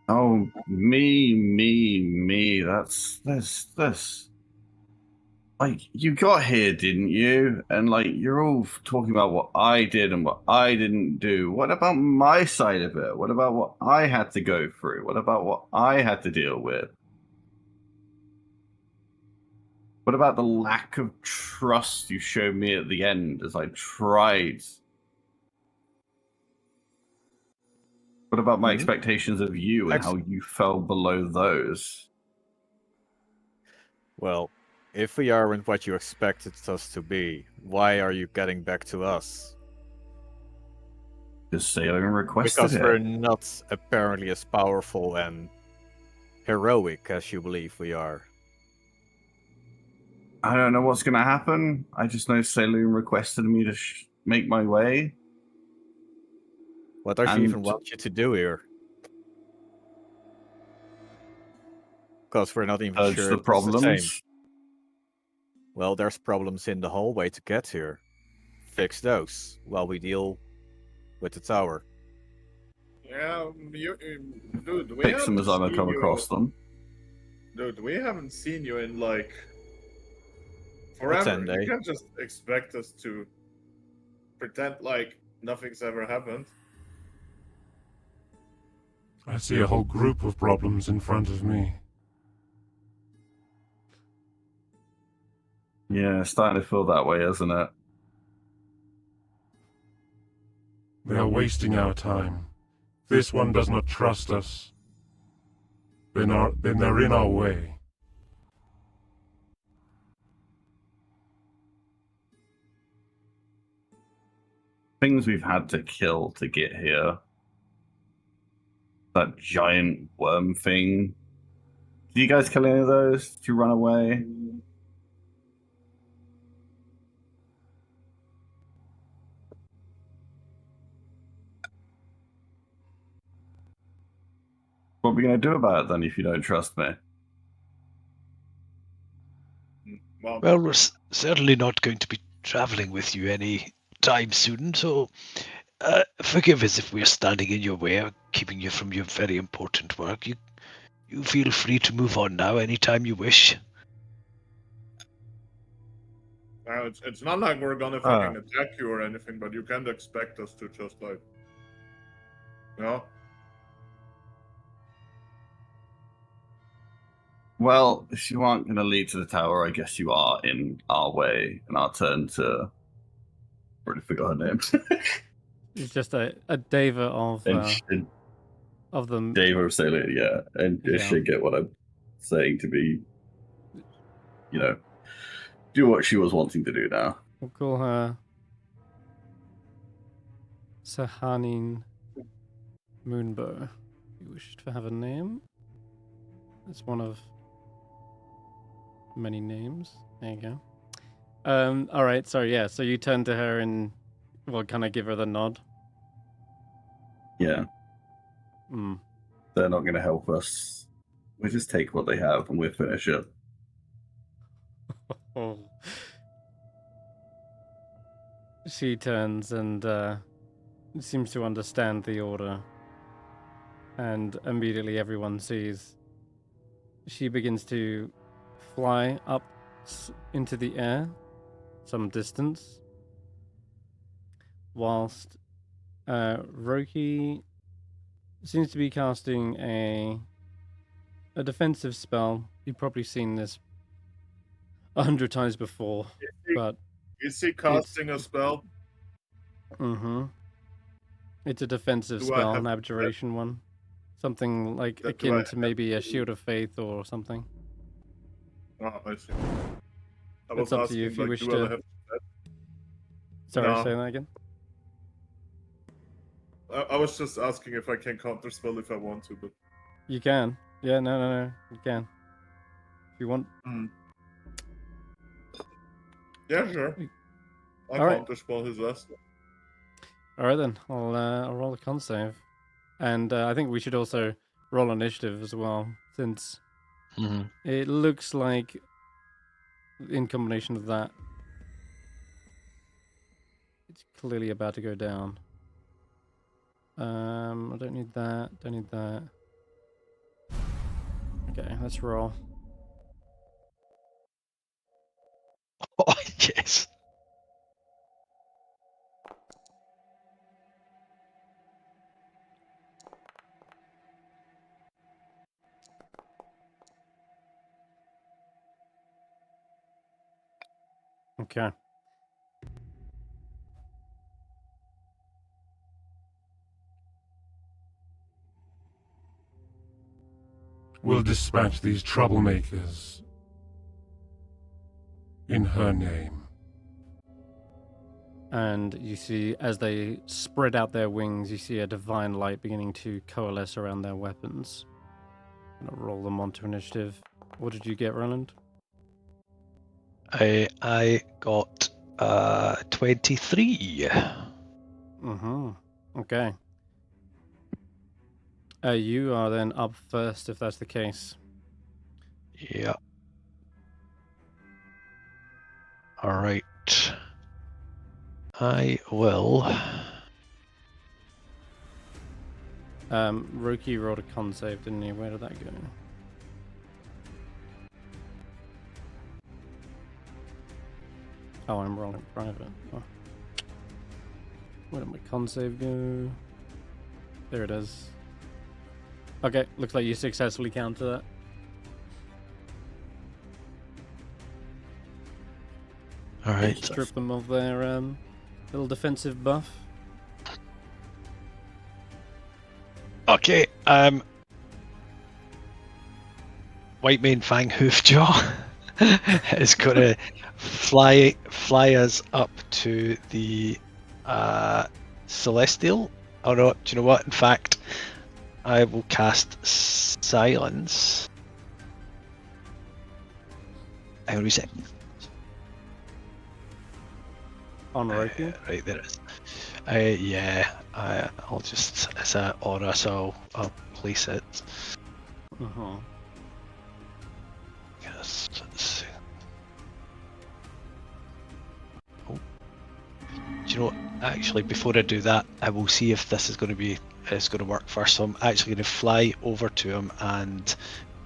S5: Oh, me. That's this. Like, you got here, didn't you? And like, you're all talking about what I did and what I didn't do. What about my side of it? What about what I had to go through? What about what I had to deal with? What about the lack of trust you showed me at the end as I tried? What about my expectations of you and how you fell below those?
S3: Well, if we aren't what you expected us to be, why are you getting back to us?
S5: Because Zaelong requested
S3: Because we're
S5: it.
S3: not apparently as powerful and heroic as you believe we are.
S5: I don't know what's going to happen. I just know Zaelong requested me to make my way.
S3: What does she even
S5: And-
S3: want you to do here? Because we're not even
S5: Purge
S3: sure
S5: the
S3: if that's the same.
S5: problems.
S3: Well, there's problems in the hallway to get here. Fix those while we deal with the tower.
S4: Yeah, dude, we
S5: Fix them
S4: haven't
S5: as I
S4: seen
S5: come
S4: you.
S5: across them.
S4: Dude, we haven't seen you in like forever. You can't just expect us to pretend like nothing's ever happened.
S6: I see a whole group of problems in front of me.
S5: Yeah, it's starting to feel that way, isn't it?
S6: They are wasting our time. This one does not trust us. Then they're in our way.
S5: Things we've had to kill to get here. That giant worm thing. Did you guys kill any of those? Did you run away? What are we going to do about it then if you don't trust me?
S2: Well, we're certainly not going to be traveling with you any time soon, so forgive us if we're standing in your way or keeping you from your very important work. You feel free to move on now anytime you wish.
S4: Now, it's not like we're gonna fucking attack you or anything, but you can't expect us to just like, you know?
S5: Well, if you aren't going to lead to the tower, I guess you are in our way, and our turn to. Already forgot her name.
S1: It's just a Dava of them.
S5: Dave of Salem, yeah. And
S1: Yeah.
S5: should get what I'm saying to be, do what she was wanting to do now.
S1: We'll call her Sahanin Moonbow. You wish to have a name? It's one of many names. There you go. All right. Sorry. Yeah. So you turn to her and, well, kind of give her the nod.
S5: Yeah,
S1: Mm.
S5: they're not going to help us. We just take what they have and we'll finish it.
S1: Oh. She turns and seems to understand the order. And immediately everyone sees she begins to fly up into the air some distance, whilst Roki seems to be casting a defensive spell. You've probably seen this 100 times before, but
S4: Is he casting a spell?
S1: It's a defensive
S4: Do I
S1: spell,
S4: have
S1: an abjuration one. Something like
S4: Do I
S1: akin
S4: have
S1: to maybe a shield of faith or something.
S4: Oh, I see. I
S1: It's
S4: was
S1: up to
S4: asking,
S1: you if you
S4: like,
S1: wish
S4: do
S1: to.
S4: I have
S1: Sorry,
S4: No.
S1: say that again.
S4: I was just asking if I can counterspell if I want to, but
S1: You can. Yeah, no, you can. If you want.
S4: yeah, sure. I'll
S1: All right.
S4: counterspell his last one.
S1: All right then. I'll roll a con save, and I think we should also roll initiative as well, since it looks like in combination of that, it's clearly about to go down. I don't need that. Don't need that. Okay, let's roll.
S2: Oh, yes.
S1: Okay.
S6: We'll dispatch these troublemakers in her name.
S1: And you see, as they spread out their wings, you see a divine light beginning to coalesce around their weapons. I'm gonna roll them onto initiative. What did you get, Roland?
S2: I got 23.
S1: Okay. You are then up first, if that's the case.
S2: Yeah. All right. I will.
S1: Roki rolled a con save, didn't he? Where did that go? Oh, I'm rolling private. Oh. Where did my con save go? There it is. Okay, looks like you successfully counter that.
S2: All right.
S1: Strip them of their little defensive buff.
S2: Okay. White Mane Fang Hoofjaw is gonna fly us up to the Celestial. Oh no! Do you know what? In fact, I will cast Silence. Hang on a second.
S1: On Roki?
S2: Right there it is. Yeah, I'll just, it's an aura, so I'll place it. Yes, let's see. Oh. Do you know what? Actually, before I do that, I will see if this is going to work first. So I'm actually going to fly over to him, and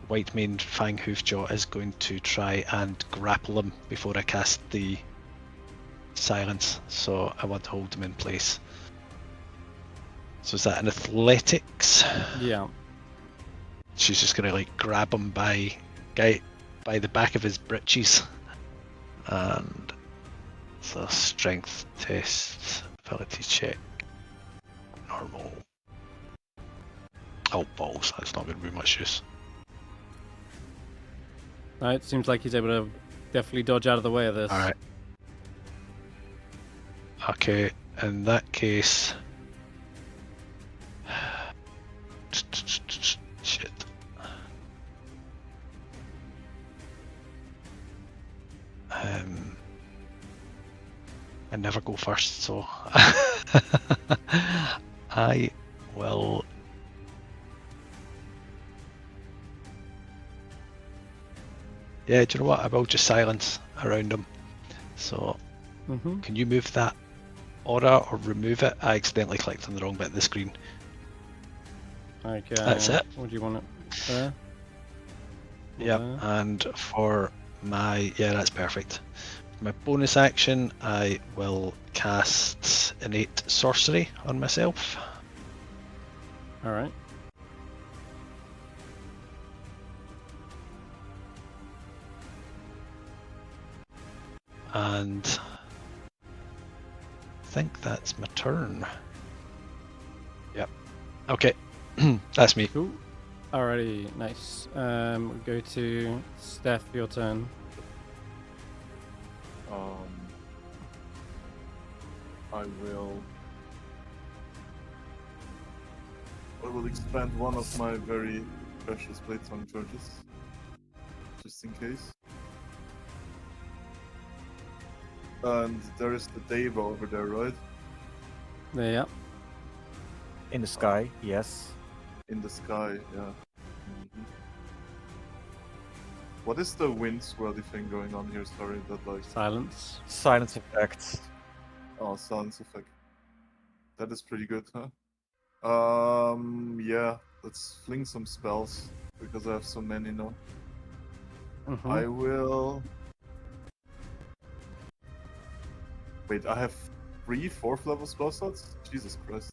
S2: White Mane Fang Hoofjaw is going to try and grapple him before I cast the Silence, so I want to hold him in place. So is that an athletics?
S1: Yeah.
S2: She's just gonna like grab him by the back of his britches, and it's a strength test, ability check, normal. Oh balls, that's not gonna be much use.
S1: It seems like he's able to definitely dodge out of the way of this.
S2: All right. Okay, in that case. Shit. I never go first, so I will. Yeah, do you know what? I will just silence around him. So, can you move that aura or remove it? I accidentally clicked on the wrong bit of the screen.
S1: Okay.
S2: That's it.
S1: What do you want it there?
S2: Yep,
S1: There?
S2: and for my, yeah, that's perfect. My bonus action, I will cast Innate Sorcery on myself.
S1: All right.
S2: And I think that's my turn. Yep. Okay, that's me.
S1: Cool. Alrighty, nice. We'll go to Stef, your turn.
S4: I will expand one of my very precious blade song charges, just in case. And there is the Deva over there, right?
S1: There, yeah.
S3: In the sky, yes.
S4: In the sky, yeah. What is the wind swirly thing going on here? Sorry, that like
S1: Silence.
S3: Silence effects.
S4: oh, silence effect. That is pretty good, huh? Yeah. Let's fling some spells because I have so many now. I will. Wait, I have 3 4th level spell slots? Jesus Christ.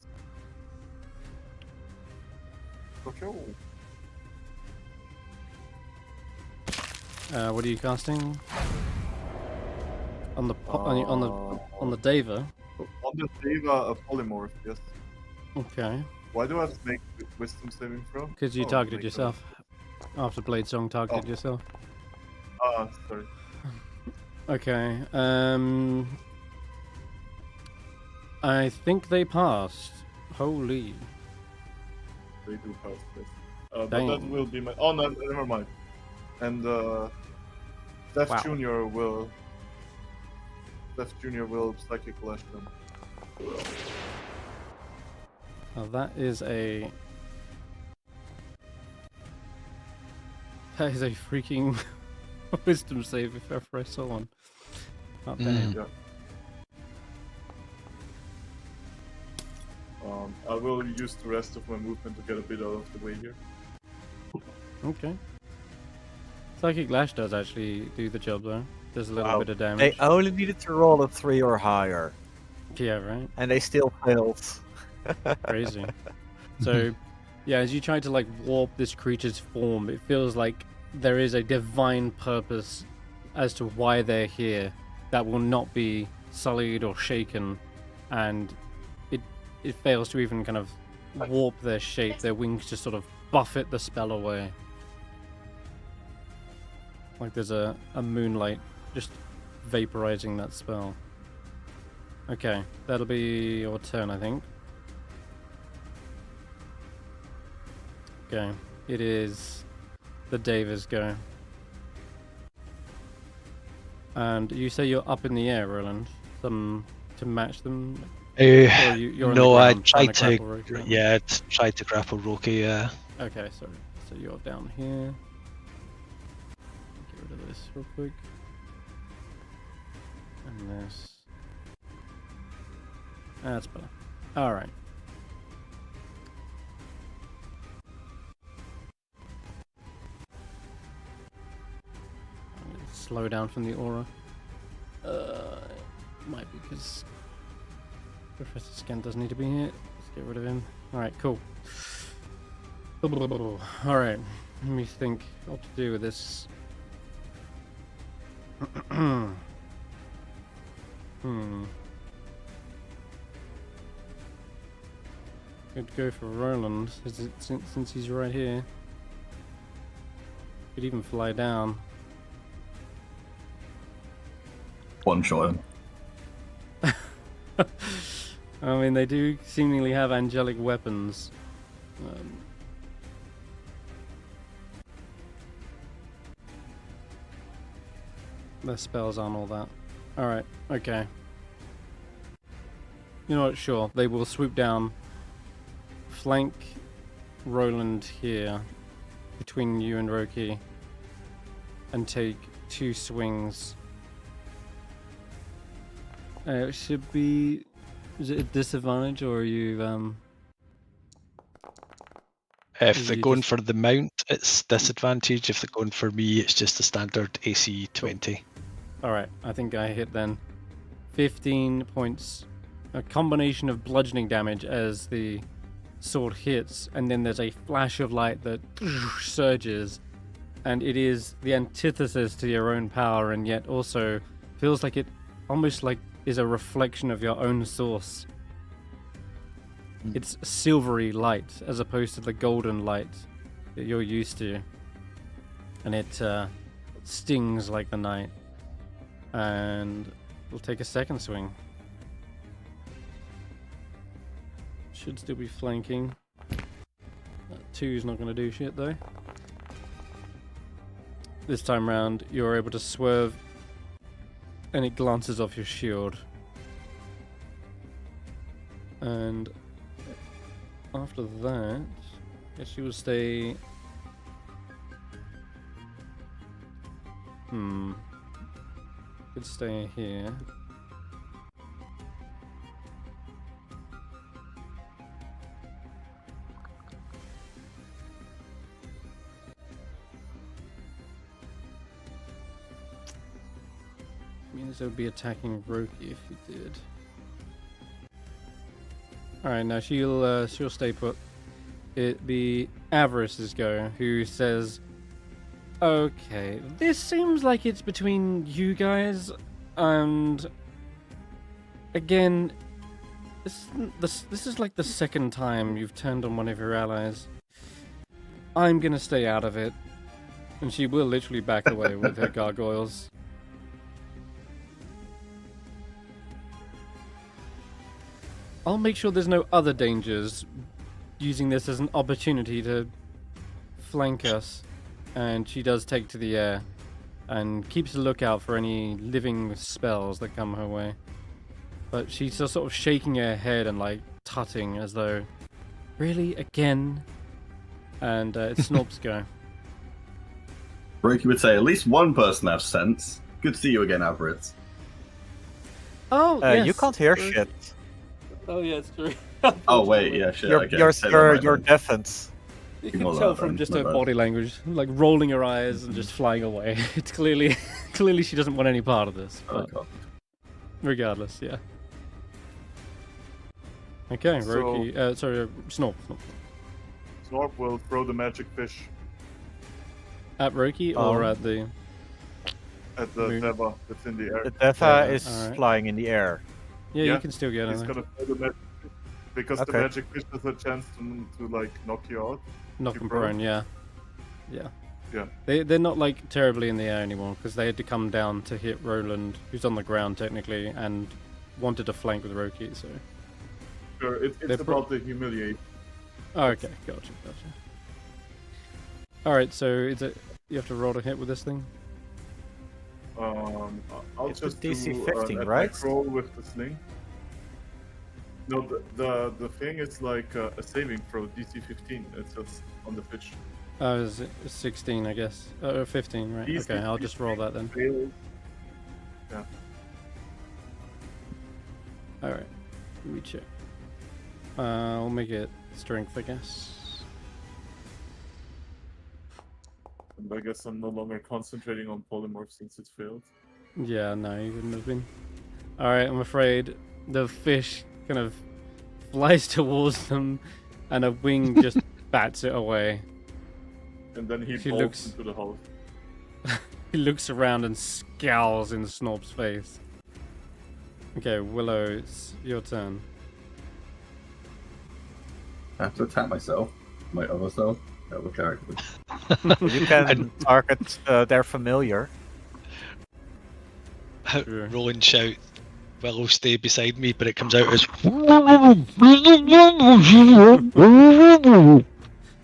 S4: Okay.
S1: What are you casting? On the on the Deva.
S4: On the Deva, a polymorph, yes.
S1: Okay.
S4: Why do I have to make wisdom saving throw?
S1: Because you
S4: Oh,
S1: targeted
S4: make
S1: yourself. After Blade Song targeted
S4: Oh.
S1: yourself.
S4: Sorry.
S1: Okay. I think they passed. Holy.
S4: They do pass this. But
S1: Dang.
S4: that will be my. Oh no, never mind. And Stef
S1: Wow.
S4: Junior will. Stef Junior will psychic lash them.
S1: Now that is a. That is a freaking wisdom save if ever I saw one. Not bad.
S4: Yeah. I will use the rest of my movement to get a bit out of the way here.
S1: Okay. Psychic Lash does actually do the job though. Does a little
S3: Wow.
S1: bit of damage.
S3: They only needed to roll a 3 or higher,
S1: Yeah, right.
S3: and they still failed.
S1: Crazy. So, yeah, as you try to like warp this creature's form, it feels like there is a divine purpose as to why they're here that will not be sullied or shaken, and it fails to even kind of warp their shape. Their wings just sort of buffet the spell away. Like there's a moonlight just vaporizing that spell. Okay, that'll be your turn, I think. Okay, it is the Davis go. And you say you're up in the air, Roland, to match them? Or you're on
S2: No,
S1: the
S2: I
S1: ground trying
S2: tried to.
S1: grapple Roki?
S2: Yeah, tried to grapple Roki. Yeah.
S1: Okay, sorry. So you're down here. Get rid of this real quick. And this. That's better. Alright. I'm going to slow down from the aura. Might be because Professor Scan does need to be here. Let's get rid of him. Alright, cool. Alright, let me think what to do with this. Could go for Roland, since he's right here. Could even fly down.
S5: one-shot him.
S1: I mean, they do seemingly have angelic weapons. Their spells aren't all that. Alright, okay. You know what, sure. They will swoop down, flank Roland here, between you and Roki, and take 2 swings. It should be... Is it a disadvantage, or are you,
S2: If they're
S1: you
S2: going
S1: just-
S2: for the mount, it's disadvantage. If they're going for me, it's just a standard AC 20.
S1: Alright, I think I hit then. 15 points. A combination of bludgeoning damage as the sword hits, and then there's a flash of light that surges, and it is the antithesis to your own power, and yet also feels like it almost like is a reflection of your own source. It's silvery light as opposed to the golden light that you're used to, and it stings like the night. And we'll take a second swing. Should still be flanking. 2's not going to do shit though. This time round, you're able to swerve, and it glances off your shield. And after that, I guess you will stay. Could stay here. Means it would be attacking Roki if you did. Alright, now she'll stay put. It be Avarice's go, who says, okay, this seems like it's between you guys, and again, this is like the second time you've turned on one of your allies. I'm gonna stay out of it, and she will literally back away with her gargoyles. I'll make sure there's no other dangers, using this as an opportunity to flank us. And she does take to the air and keeps a lookout for any living spells that come her way. But she's just sort of shaking her head and like tutting as though, really, again? And it's Snorp's go.
S5: Roki would say, at least one person has sense. Good to see you again, Avarice.
S1: Oh, yes.
S3: You can't hear shit.
S1: Oh yeah, it's true.
S5: Oh wait, yeah, shit.
S3: Your
S5: okay,
S3: your
S5: say that right
S3: your
S5: then.
S3: defense.
S1: You can
S5: Ignore
S1: tell
S5: that
S1: from
S5: then,
S1: just
S5: my
S1: her
S5: bad.
S1: body language, like rolling her eyes and just flying away. It's clearly she doesn't want any part of this.
S5: Oh,
S1: But
S5: God.
S1: regardless, yeah. Okay,
S4: So-
S1: Roki. Sorry, Snorp.
S4: Snorp will throw the magic fish
S1: At Roki or at the?
S4: at the
S1: Moon.
S4: Deva that's in the air.
S3: The Deva
S1: Yeah,
S3: is
S1: alright.
S3: flying in the air.
S1: Yeah,
S4: Yeah,
S1: you can still get
S4: He's
S1: it.
S4: gonna throw the magic fish because the
S3: Okay.
S4: magic fish has a chance to like knock you out.
S1: Knock
S4: you
S1: them
S4: prone.
S1: prone. Yeah. Yeah.
S4: Yeah.
S1: They're not like terribly in the air anymore because they had to come down to hit Roland, who's on the ground technically, and wanted to flank with Roki. So.
S4: Sure, it's
S1: They're pro-
S4: about the humiliate.
S1: Oh, okay, gotcha. All right, so is it you have to roll to hit with this thing?
S4: I'll
S3: It's
S4: just
S3: a DC
S4: do
S3: 15,
S4: an
S3: right?
S4: attack roll with the sling. No, the thing is like a saving throw, DC 15. It's just on the fish.
S1: Oh, is it 16, I guess? Or 15, right?
S4: DC
S1: Okay, I'll just roll that then.
S4: Fail. Yeah.
S1: All right, let me check. I'll make it strength, I guess.
S4: And I guess I'm no longer concentrating on polymorph since it failed.
S1: Yeah, no, you wouldn't have been. All right, I'm afraid the fish kind of flies towards them, and a wing just bats it away.
S4: And then he
S1: She
S4: bolts
S1: looks-
S4: into the house.
S1: He looks around and scowls in Snorp's face. Okay, Willow, it's your turn.
S5: I have to attack myself. My other self. Other character.
S3: You can target their familiar.
S1: Sure.
S2: Roland shout, Willow, stay beside me, but it comes out as.
S5: I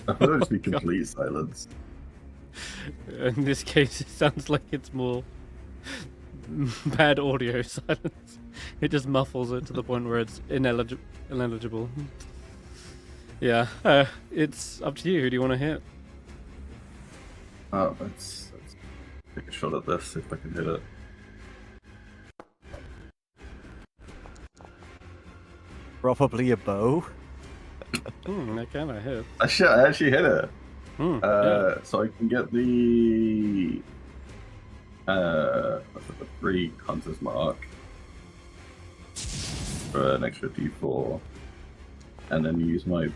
S5: thought it would just be complete silence.
S1: In this case, it sounds like it's more bad audio silence. It just muffles it to the point where it's ineligible. Yeah, it's up to you. Who do you want to hit?
S5: Oh, let's take a shot at this, see if I can hit it.
S3: Probably a bow.
S1: That kind of hit.
S5: I actually hit it.
S1: Yeah.
S5: So I can get the 3 Hunter's Mark for an extra D4, and then use my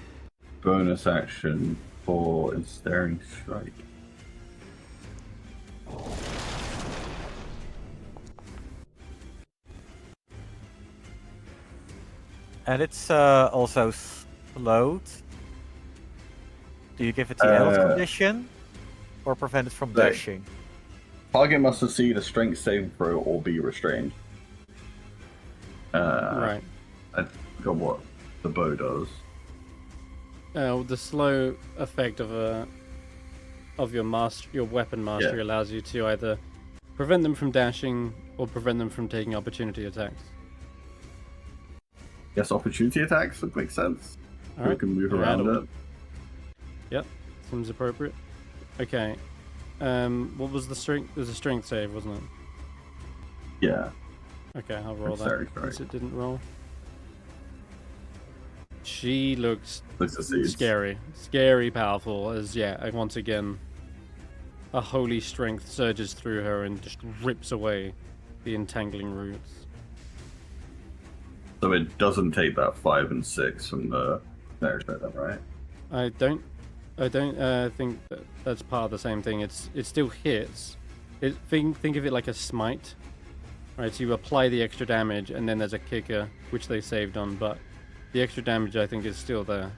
S5: bonus action for Ensnaring Strike.
S3: And it's also slowed. Do you give it the health condition? Or prevent it from
S5: Like-
S3: dashing?
S5: Target must succeed a strength saving throw or be restrained.
S1: Right.
S5: I forgot what the bow does.
S1: The slow effect of your weapon mastery allows you to either prevent them from dashing or prevent them from taking opportunity attacks.
S5: Yes, opportunity attacks would make sense.
S1: All
S5: We
S1: right.
S5: can move
S1: Yeah,
S5: around
S1: that'll-
S5: it.
S1: Yep, seems appropriate. Okay. What was the strength? It was a strength save, wasn't it?
S5: Yeah.
S1: Okay, I'll roll
S5: Sorry,
S1: that.
S5: sorry.
S1: Since it didn't roll. She looks
S5: Succeeds.
S1: scary powerful. As once again, a holy strength surges through her and just rips away the entangling roots.
S5: So it doesn't take that 5 and 6 from the marriage then, right?
S1: I don't think that's part of the same thing. It still hits. Think of it like a smite, right? So you apply the extra damage, and then there's a kicker which they saved on, but the extra damage I think is still there.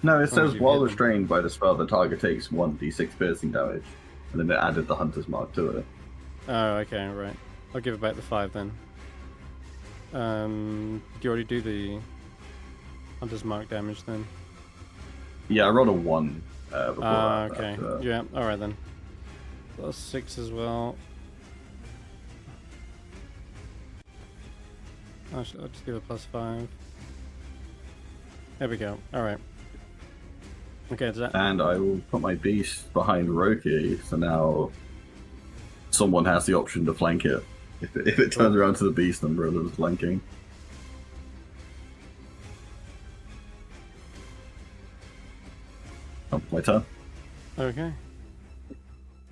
S5: No, it
S1: As long as
S5: says
S1: you
S5: while
S1: hit them.
S5: restrained by the spell, the target takes 1d6 piercing damage, and then it added the Hunter's Mark to it.
S1: Oh, okay, right. I'll give it back the 5 then. Did you already do the Hunter's Mark damage then?
S5: Yeah, I rolled a 1 before that.
S1: Okay.
S5: after-
S1: Yeah, alright then. Plus 6 as well. I'll just give it plus 5. There we go. Alright. Okay, is that...
S5: And I will put my beast behind Roki, so now someone has the option to flank it. If it turns around to the beast, then Roland's flanking. Oh, my turn.
S1: Okay.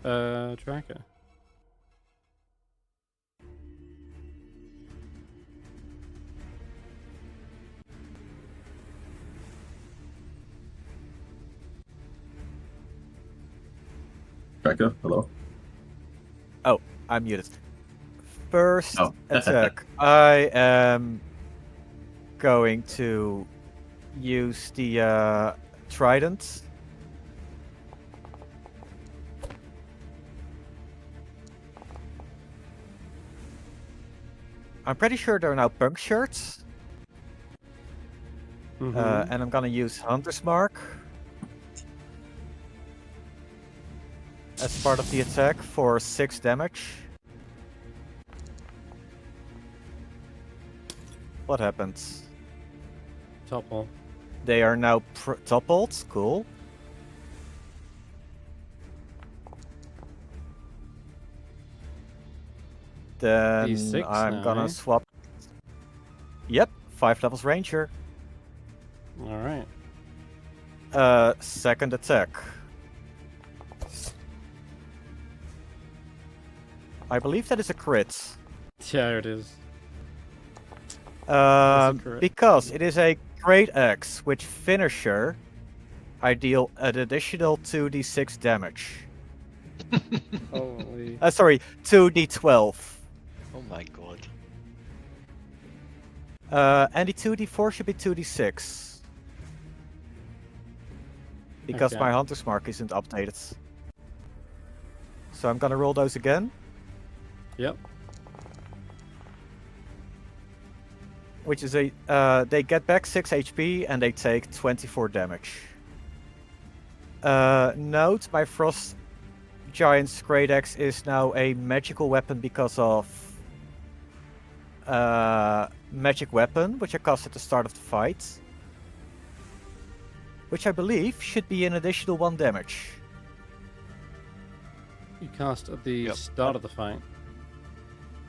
S1: Tracker.
S5: Tracker, hello?
S3: Oh, I'm muted. First
S5: Oh.
S3: attack. I am going to use the trident. I'm pretty sure they're now punctured.
S1: Mhm.
S3: And I'm gonna use Hunter's Mark as part of the attack for 6 damage. What happens?
S1: Topple.
S3: They are now toppled. Cool. Then
S1: D6
S3: I'm
S1: now,
S3: gonna
S1: eh?
S3: swap. Yep, 5 levels ranger.
S1: Alright.
S3: Second attack. I believe that is a crit.
S1: Yeah, it is. crit.
S3: Because it is a great axe, which finisher, I deal an additional 2d6 damage.
S1: Holy.
S3: Sorry, 2d12.
S2: Oh my god.
S3: And the 2d4 should be 2d6. Because
S1: Okay.
S3: my Hunter's Mark isn't updated. So I'm gonna roll those again.
S1: Yep.
S3: which is a they get back 6 HP and they take 24 damage. Note, my Frost Giant's Great Axe is now a magical weapon because of magic weapon, which I cast at the start of the fight, which I believe should be an additional 1 damage.
S1: You cast at the start of the fight.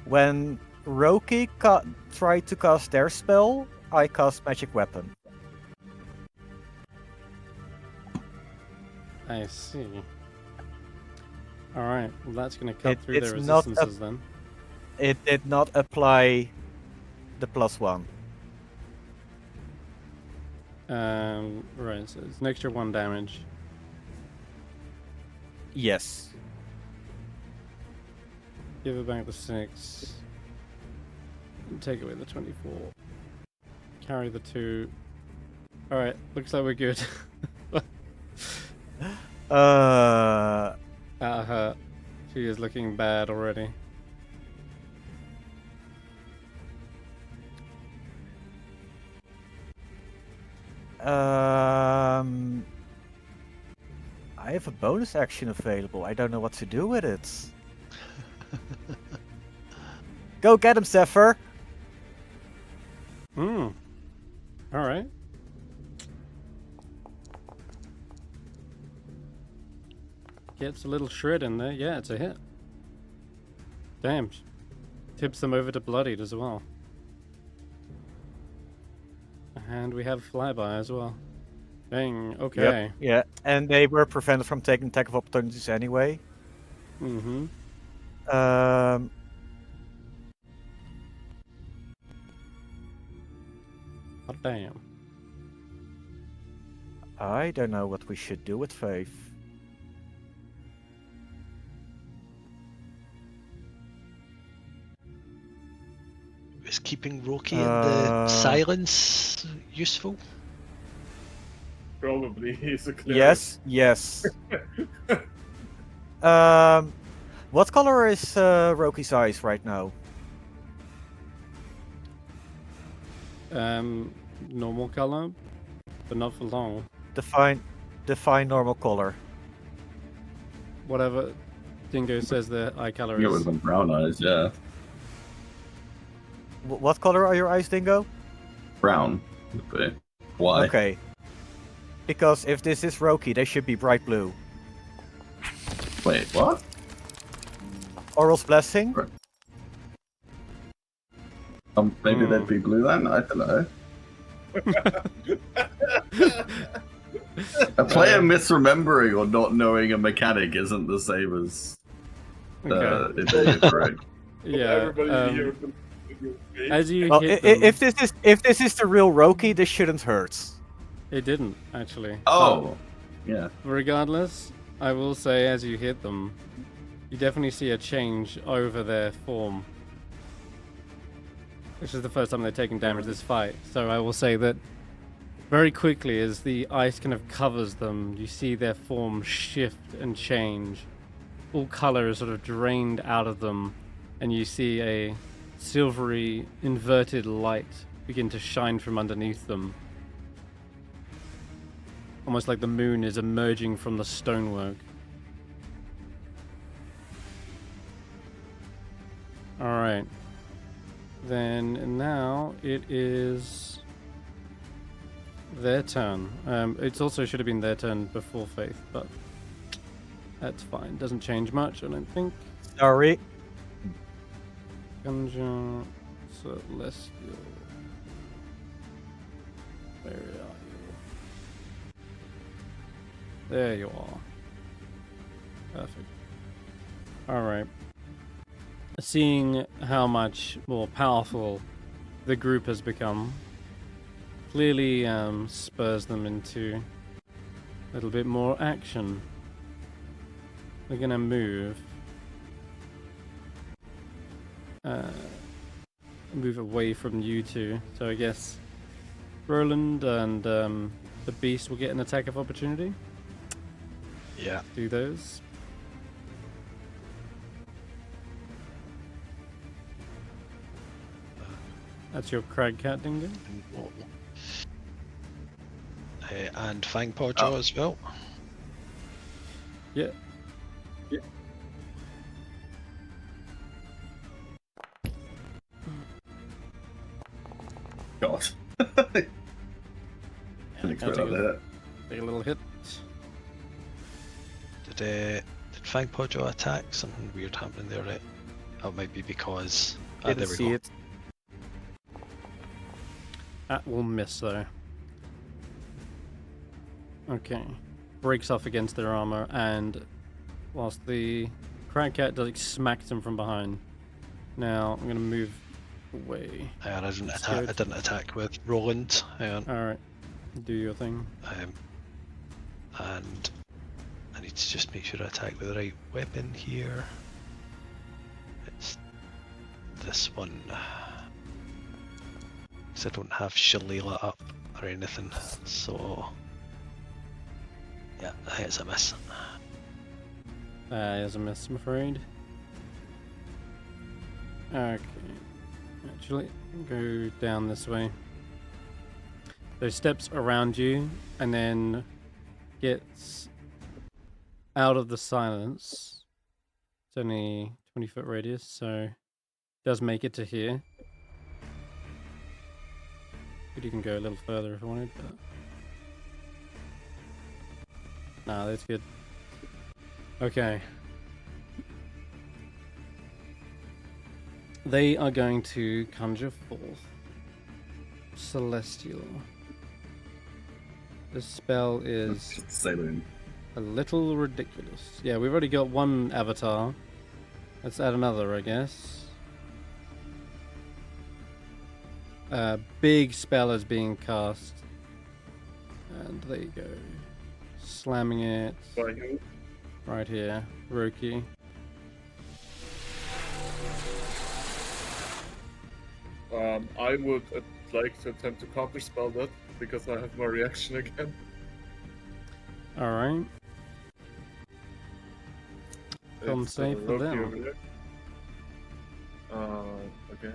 S3: When Roki tried to cast their spell, I cast magic weapon.
S1: I see. Alright, well that's going to cut through
S3: it's
S1: their
S3: not
S1: resistances then.
S3: It did not apply the +1.
S1: Right, so it's an extra 1 damage.
S3: Yes.
S1: Give it back the 6. Take away the 24. Carry the 2. Alright, looks like we're good. That hurt. She is looking bad already.
S3: I have a bonus action available. I don't know what to do with it. Go get him, Zephyr!
S1: Alright. Gets a little shred in there. Yeah, it's a hit. Damn. Tips them over to bloodied as well. And we have flyby as well. Dang, okay.
S3: Yep, yeah, and they were prevented from taking attack of opportunities anyway.
S1: Mm-hmm.
S3: Oh,
S1: damn.
S3: I don't know what we should do with Faith.
S2: Is keeping Roki in the silence useful?
S4: Probably he's a cleric.
S3: Yes. What color is Roki's eyes right now?
S1: Normal color, but not for long.
S3: Define normal color.
S1: Whatever Dingo says the eye color
S5: It would
S1: is.
S5: have been brown eyes, yeah.
S3: What color are your eyes, Dingo?
S5: Brown would be. Why?
S3: Okay. Because if this is Roki, they should be bright blue.
S5: Wait, what?
S3: Oral's Blessing?
S5: Maybe they'd be blue then? I don't know. A player misremembering or not knowing a mechanic isn't the same as
S1: Okay.
S5: if they're correct.
S1: Yeah.
S4: Everybody here.
S1: As you
S3: Well,
S1: hit them,
S3: if this is the real Roki, this shouldn't hurt.
S1: it didn't actually.
S5: Oh, yeah.
S1: But regardless, I will say as you hit them, you definitely see a change over their form. Which is the first time they've taken damage this fight. So I will say that very quickly as the ice kind of covers them, you see their form shift and change. All color is sort of drained out of them, and you see a silvery inverted light begin to shine from underneath them. Almost like the moon is emerging from the stonework. Alright. Then now it is their turn. It also should have been their turn before Faith, but that's fine. Doesn't change much, I don't think.
S3: Sorry.
S1: Gungeon Celestial. Where are you? There you are. Perfect. Alright. Seeing how much more powerful the group has become, clearly spurs them into a little bit more action. They're gonna move. Move away from you two. So I guess Roland and the Beast will get an attack of opportunity.
S2: Yeah.
S1: Do those. That's your crag cat, Dingo.
S2: And Fangpaw as well.
S1: Yeah.
S5: God. Didn't expect
S1: take
S5: that.
S1: Take a little hit.
S2: Did Fangpaw attack? Something weird happening there, right? That might be because... there
S3: Didn't
S2: we
S3: see
S2: go.
S3: it.
S1: That will miss though. Okay. Breaks off against their armor, and whilst the crag cat does, smacks him from behind. Now I'm gonna move away.
S2: Hang on, I didn't attack with Roland. Hang on.
S1: Alright. Do your thing.
S2: And I need to just make sure I attack with the right weapon here. It's this one. Because I don't have Shillelagh up or anything, so yeah, it's a miss.
S1: Is a miss, I'm afraid. Okay. Actually, go down this way. Those steps around you, and then gets out of the silence. It's only 20-foot radius, so does make it to here. Could even go a little further if I wanted, but nah, that's good. Okay. They are going to conjure forth Celestial. This spell is
S5: Zaelong.
S1: a little ridiculous. Yeah, we've already got one avatar. Let's add another, I guess. Big spell is being cast. And there you go. Slamming it.
S4: By who?
S1: Right here. Roki.
S4: I would like to attempt to counterspell that because I have my reaction again.
S1: Alright. Come
S4: It's,
S1: save for
S4: Loki
S1: them.
S4: over there. Okay.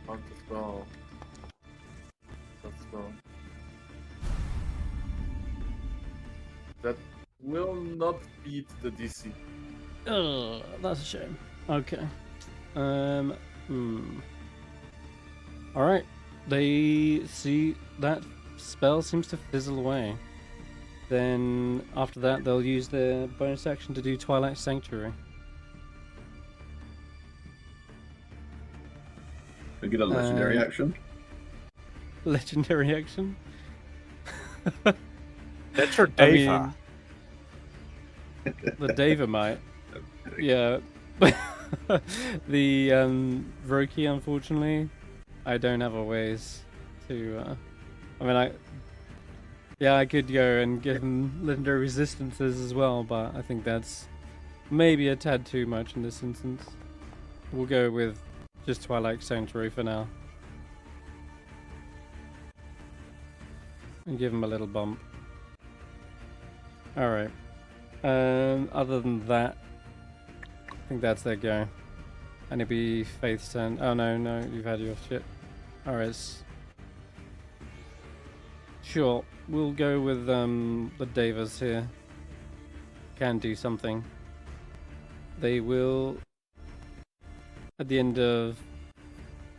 S4: Counterspell. Let's go. That will not beat the DC.
S1: Ugh, that's a shame. Okay. Alright. They see that spell seems to fizzle away. Then after that they'll use their bonus action to do Twilight Sanctuary.
S5: We get a legendary action.
S1: Legendary action?
S3: That's your
S1: I
S3: Deva.
S1: mean, the Deva might. Yeah. The Roki, unfortunately, I don't have a ways to I mean I could go and give him legendary resistances as well, but I think that's maybe a tad too much in this instance. We'll go with just Twilight Sanctuary for now. And give him a little bump. Alright. Other than that, I think that's their go. And it'd be Faith's turn. Oh no, you've had your shit. Alright. Sure, we'll go with the Devas here. Can do something. They will, at the end of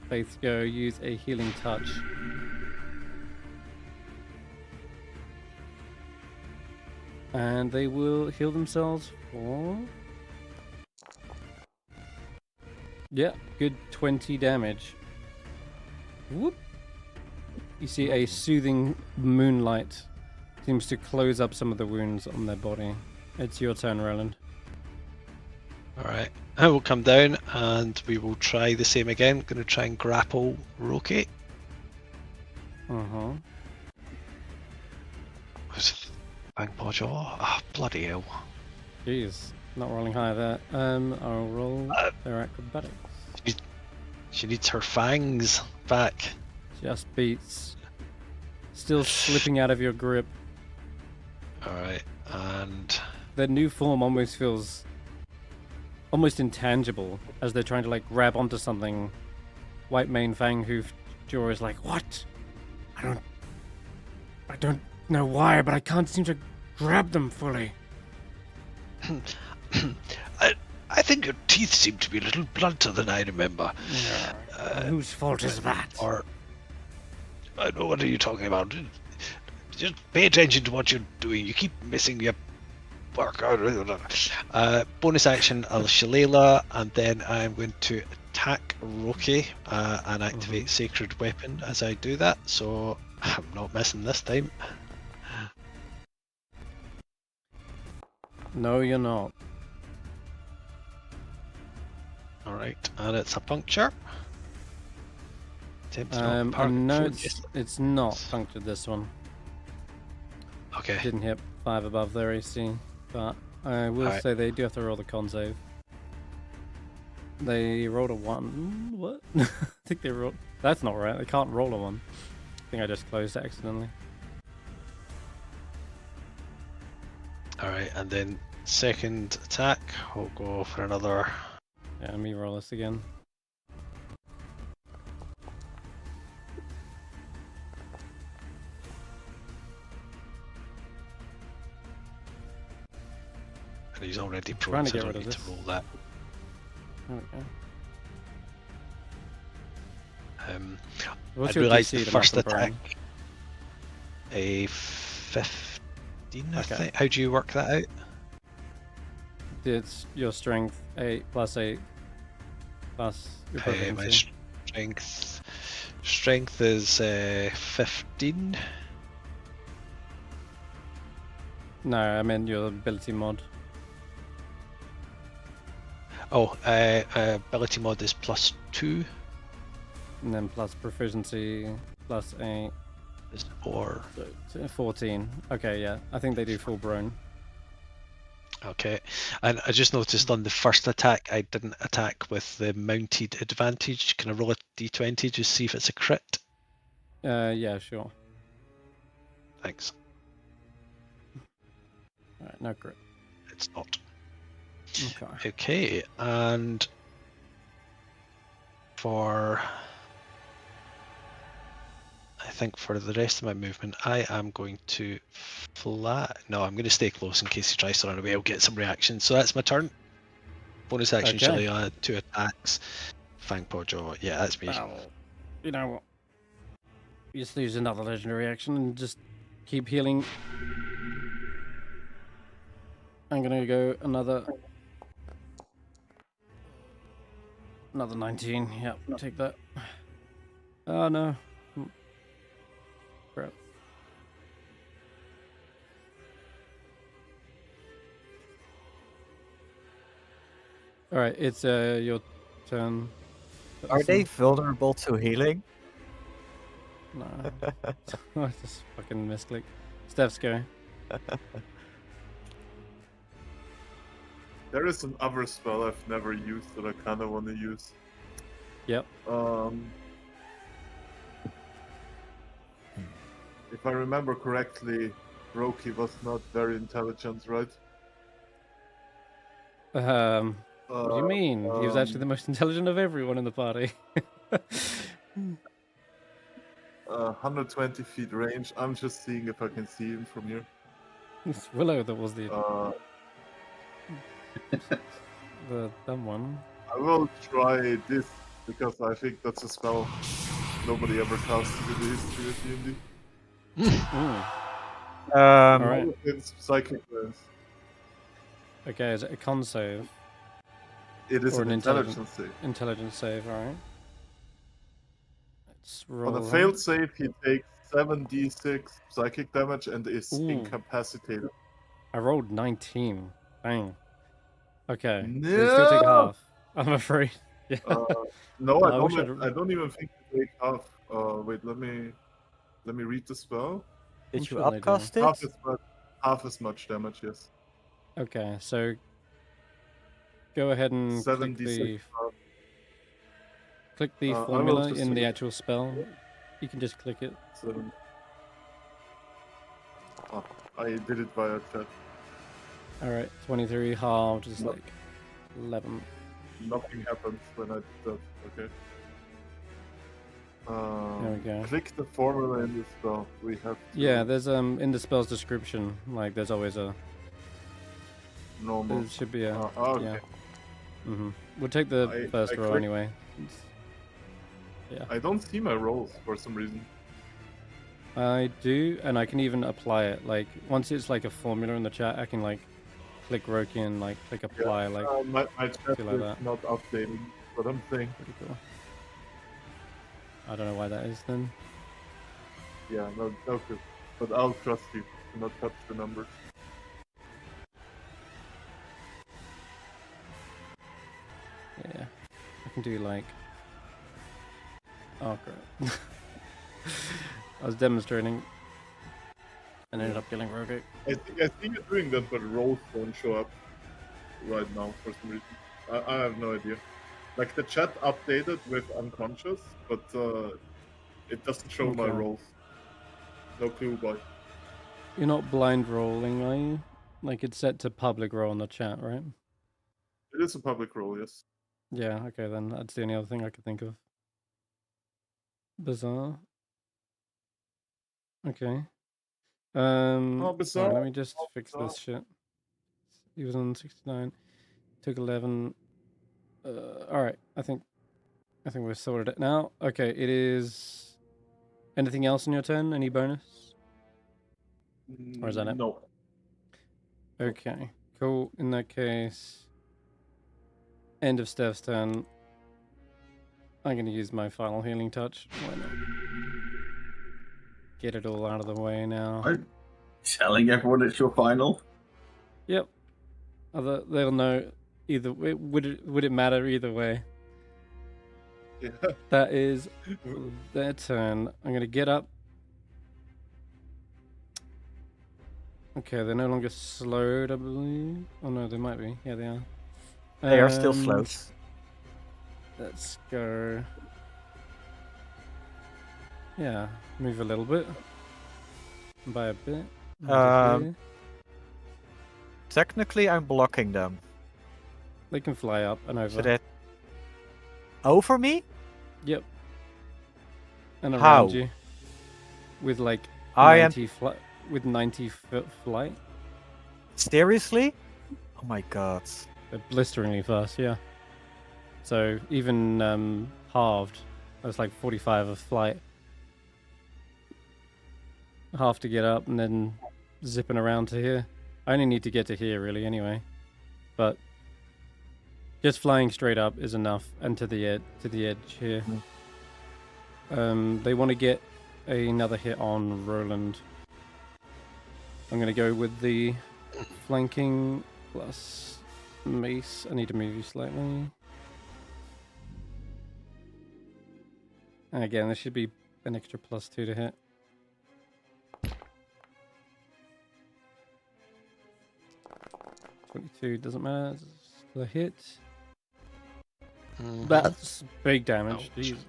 S1: Faith's go, use a healing touch. And they will heal themselves for... yeah, good 20 damage. Whoop! You see a soothing moonlight seems to close up some of the wounds on their body. It's your turn, Roland.
S2: Alright, I will come down and we will try the same again. Going to try and grapple Roki.
S1: Uh-huh.
S2: Fangpaw jaw. Ah, bloody hell.
S1: Jeez, not rolling high there. I'll roll their acrobatics.
S2: She needs her fangs back.
S1: Just beats. Still slipping out of your grip.
S2: Alright, and...
S1: Their new form almost feels almost intangible as they're trying to like grab onto something. White Mane Fang hoof jaw is like, what? I don't know why, but I can't seem to grab them fully.
S2: I think your teeth seem to be a little blunter than I remember.
S1: Whose fault is that?
S2: Or, I know, what are you talking about? Just pay attention to what you're doing. You keep missing your work. Bonus action, I'll Shillelagh, and then I'm going to attack Roki and activate Sacred Weapon as I do that. So I'm not missing this time.
S1: No, you're not.
S2: Alright, and it's a puncture.
S1: No, it's not punctured this one.
S2: Okay.
S1: Didn't hit 5 above their AC, but I will say they do have to roll the con save. They rolled a 1. What? I think they rolled. That's not right. They can't roll a 1. I think I just closed it accidentally.
S2: Alright, and then second attack, we'll go for another.
S1: Yeah, let me roll this again.
S2: And he's already
S1: Trying
S2: prone,
S1: to
S2: so I
S1: get rid
S2: don't
S1: of
S2: need
S1: this.
S2: to roll that.
S1: There we go.
S2: I
S1: What's your
S2: realised
S1: DC
S2: the
S1: to
S2: first
S1: knock them
S2: attack,
S1: prone?
S2: a 15, I
S1: Okay.
S2: think. How do you work that out?
S1: It's your strength 8 plus 8 plus your
S2: My
S1: proficiency.
S2: strength is 15.
S1: No, I meant your ability mod.
S2: Oh, ability mod is +2.
S1: And then plus proficiency plus 8.
S2: Or
S1: So 14. Okay, yeah. I think they do full blown.
S2: okay, and I just noticed on the first attack I didn't attack with the mounted advantage. Can I roll a d20 just see if it's a crit?
S1: Yeah, sure.
S2: Thanks.
S1: Alright, no crit.
S2: It's not.
S1: Okay.
S2: Okay, and for I think for the rest of my movement, I am going to No, I'm going to stay close in case he tries to run away. I'll get some reaction. So that's my turn. Bonus action,
S1: Okay.
S2: Shillelagh, 2 attacks. Fang Jaw. Yeah, that's me.
S1: Well, you know what? Just use another legendary action and just keep healing. I'm gonna go another 19. Yep, take that. Oh no. Crap. Alright, it's your turn.
S3: Are they vulnerable to healing?
S1: No. I just fucking misclick. Stef's go.
S4: There is another spell I've never used that I kind of want to use.
S1: Yep.
S4: If I remember correctly, Roki was not very intelligent, right?
S1: What do you mean? He was actually the most intelligent of everyone in the party.
S4: 120 feet range. I'm just seeing if I can see him from here.
S1: It's Willow that was the
S4: Uh,
S1: dumb one.
S4: I will try this because I think that's a spell nobody ever casted in the history of D&D.
S1: Alright.
S4: It's psychic lens.
S1: Okay, is it a con save?
S4: It is
S1: Or
S4: an
S1: an
S4: intelligence save.
S1: Intelligence save, alright. Let's roll.
S4: On a failed save, he takes 7d6 psychic damage and is
S1: Ooh.
S4: incapacitated.
S1: I rolled 19. Bang. Okay.
S4: No!
S1: So you still take half. I'm afraid. Yeah.
S4: No,
S1: I wish
S4: I don't even think you take half. Wait, let me read the spell.
S1: I'm
S3: Did you
S1: sure they do.
S3: upcast it?
S4: Half as much damage, yes.
S1: Okay, so go ahead and click
S4: 7d6.
S1: the
S4: I will
S1: formula
S4: just
S1: in the
S4: look.
S1: actual spell. You can just click it.
S4: 7. Oh, I did it via chat.
S1: Alright, 23 halved is
S4: No.
S1: like 11.
S4: Nothing happens when I do that. Okay.
S1: There we go.
S4: Click the formula in the spell. We have to
S1: Yeah, there's in the spell's description, like there's always a
S4: normal.
S1: there should be a
S4: Okay.
S1: yeah. We'll take the first roll
S4: clicked-
S1: anyway.
S4: I don't see my rolls for some reason.
S1: I do, and I can even apply it. Like once it's like a formula in the chat, I can like click Roki and like click apply. Like
S4: My chat
S1: like
S4: is
S1: that.
S4: not updating, but I'm saying.
S1: pretty cool. I don't know why that is then.
S4: Yeah, no good. But I'll trust you to not touch the numbers.
S1: Yeah, I can do like. Oh great. I was demonstrating and ended up killing Roki.
S4: I think you're doing that, but rolls don't show up right now for some reason. I have no idea. Like the chat updated with unconscious, but it doesn't show my
S1: Okay.
S4: rolls. No clue why.
S1: You're not blind rolling, are you? Like it's set to public roll in the chat, right?
S4: It is a public roll, yes.
S1: Yeah, okay, then that's the only other thing I could think of. Bizarre. Okay. Alright,
S4: bizarre.
S1: let me just fix this shit. He was on 69. Took 11. Alright, I think we've sorted it now. Okay, it is anything else in your turn? Any bonus? Or is that it?
S4: No.
S1: Okay, cool. In that case, end of Stef's turn. I'm going to use my final healing touch. Why not? Get it all out of the way now.
S5: I'm telling everyone it's your final.
S1: Yep. They'll know either way. Would it matter either way?
S4: Yeah.
S1: That is their turn. I'm going to get up. Okay, they're no longer slowed, I believe. Oh no, they might be. Yeah, they are.
S3: They are still slowed.
S1: Let's go. Yeah, move a little bit. By a bit.
S3: Technically, I'm blocking them.
S1: They can fly up and over.
S3: So that over me?
S1: Yep. And around
S3: How?
S1: you. With like
S3: I am
S1: 90 with 90-foot flight.
S3: seriously? Oh my god.
S1: They're blisteringly fast, yeah. So even halved. That's like 45 of flight. Half to get up and then zipping around to here. I only need to get to here really anyway. But just flying straight up is enough, and to the edge here. They want to get another hit on Roland. I'm going to go with the flanking plus mace. I need to move you slightly. And again, there should be an extra +2 to hit. $22 doesn't matter. It's the hit. That's big damage.
S2: Ouch.
S1: Jesus.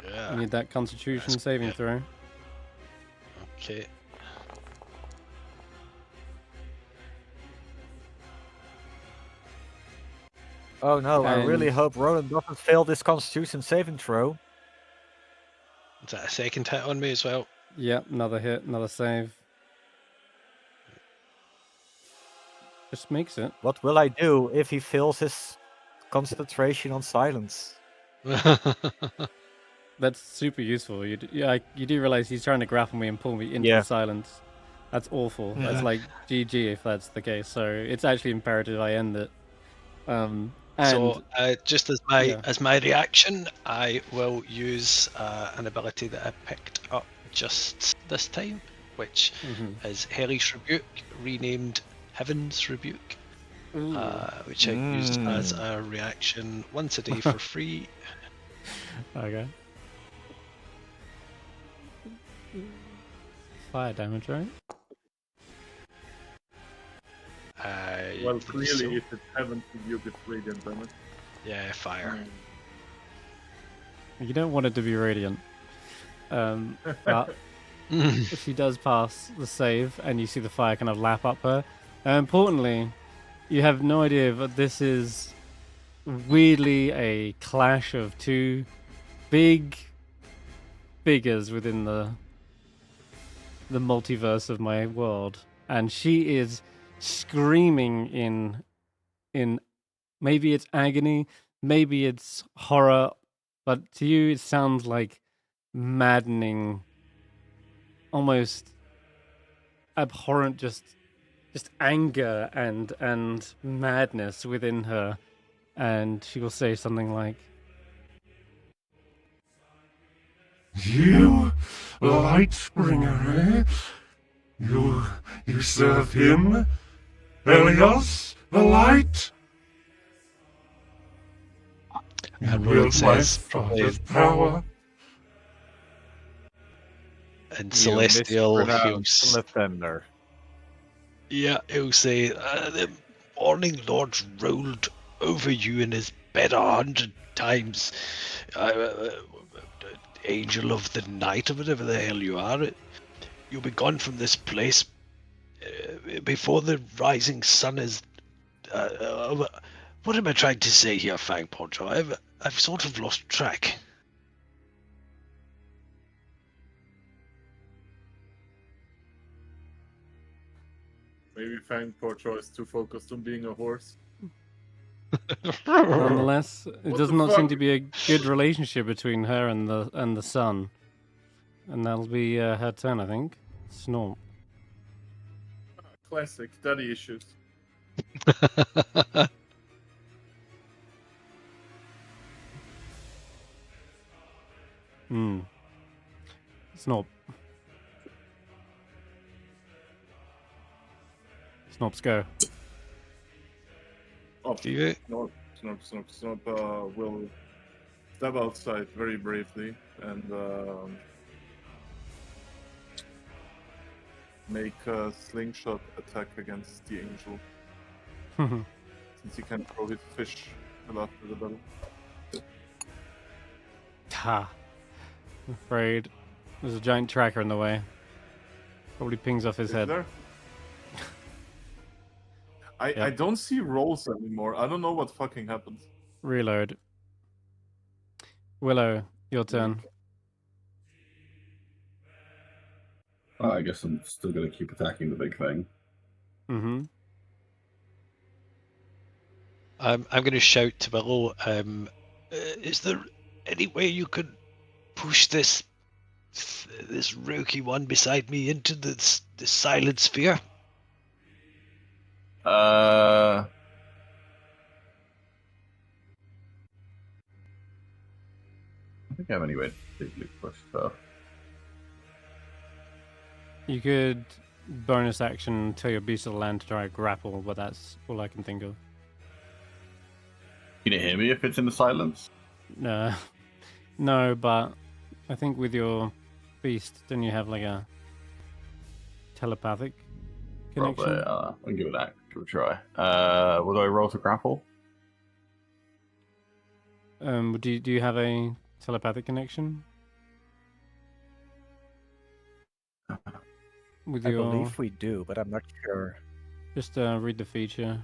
S2: Yeah.
S1: You need that Constitution
S2: That's
S1: saving
S2: good.
S1: throw.
S2: Okay.
S3: Oh no, I really
S1: And-
S3: hope Roland doesn't fail this Constitution saving throw.
S2: Is that a second hit on me as well?
S1: Yep, another hit, another save. Just makes it.
S3: What will I do if he fails his concentration on silence?
S1: That's super useful. You do realize he's trying to grapple me and pull me into
S3: Yeah.
S1: the silence. That's awful.
S2: Yeah.
S1: That's like GG if that's the case. So it's actually imperative I end it. And
S2: So just as my
S1: yeah.
S2: as my reaction, I will use an ability that I picked up just this time, which
S1: Mhm.
S2: is Hellish Rebuke, renamed Heaven's Rebuke,
S1: Ooh.
S2: which I use as a reaction once a day for free.
S1: Okay. Fire damage, right?
S4: Well,
S2: think
S4: clearly,
S2: so.
S4: if it's heaven to you, it's radiant damage.
S2: Yeah, fire.
S1: You don't want it to be radiant. But she does pass the save, and you see the fire kind of lap up her. Importantly, you have no idea, but this is weirdly a clash of two big figures within the multiverse of my world, and she is screaming in maybe it's agony, maybe it's horror, but to you it sounds like maddening, almost abhorrent, just anger and madness within her. And she will say something like,
S6: You, Lightbringer, eh? You serve him? Helios, the light? You
S2: And
S6: wield
S2: Roland
S6: my
S2: says,
S6: father's power?
S2: and
S3: You
S2: Celestial,
S3: mispronounced Latender.
S2: he'll say, the morning lord rolled over you in his bed 100 times. Angel of the night, or whatever the hell you are. You'll be gone from this place before the rising sun is. What am I trying to say here, Fangporter? I've sort of lost track.
S4: Maybe Fangporter is too focused on being a horse.
S1: nonetheless, it
S4: What
S1: does
S4: the
S1: not seem
S4: fuck?
S1: to be a good relationship between her and the sun. And that'll be her turn, I think. Snort.
S4: Classic daddy issues.
S1: Snort. Snorps go.
S4: Oh,
S2: Do you?
S4: Snop will step outside very bravely and make a slingshot attack against the angel, since he can throw his fish till after the battle.
S1: Ha. I'm afraid there's a giant tracker in the way. Probably pings off his
S4: Is
S1: head.
S4: there? I
S1: Yep.
S4: don't see rolls anymore. I don't know what fucking happened.
S1: Reload. Willow, your turn.
S5: I guess I'm still going to keep attacking the big thing.
S1: Mm-hmm.
S2: I'm going to shout to Willow. Is there any way you could push this rookie one beside me into the silent sphere?
S5: I think I have any way to particularly push stuff.
S1: You could bonus action tell your beast of the land to try to grapple, but that's all I can think of.
S5: Can you hear me if it's in the silence?
S1: No, but I think with your beast, don't you have like a telepathic connection?
S5: Probably. I'll give it that a try. Will I roll to grapple?
S1: Do you have a telepathic connection? With
S3: I
S1: your
S3: believe we do, but I'm not sure.
S1: just read the feature.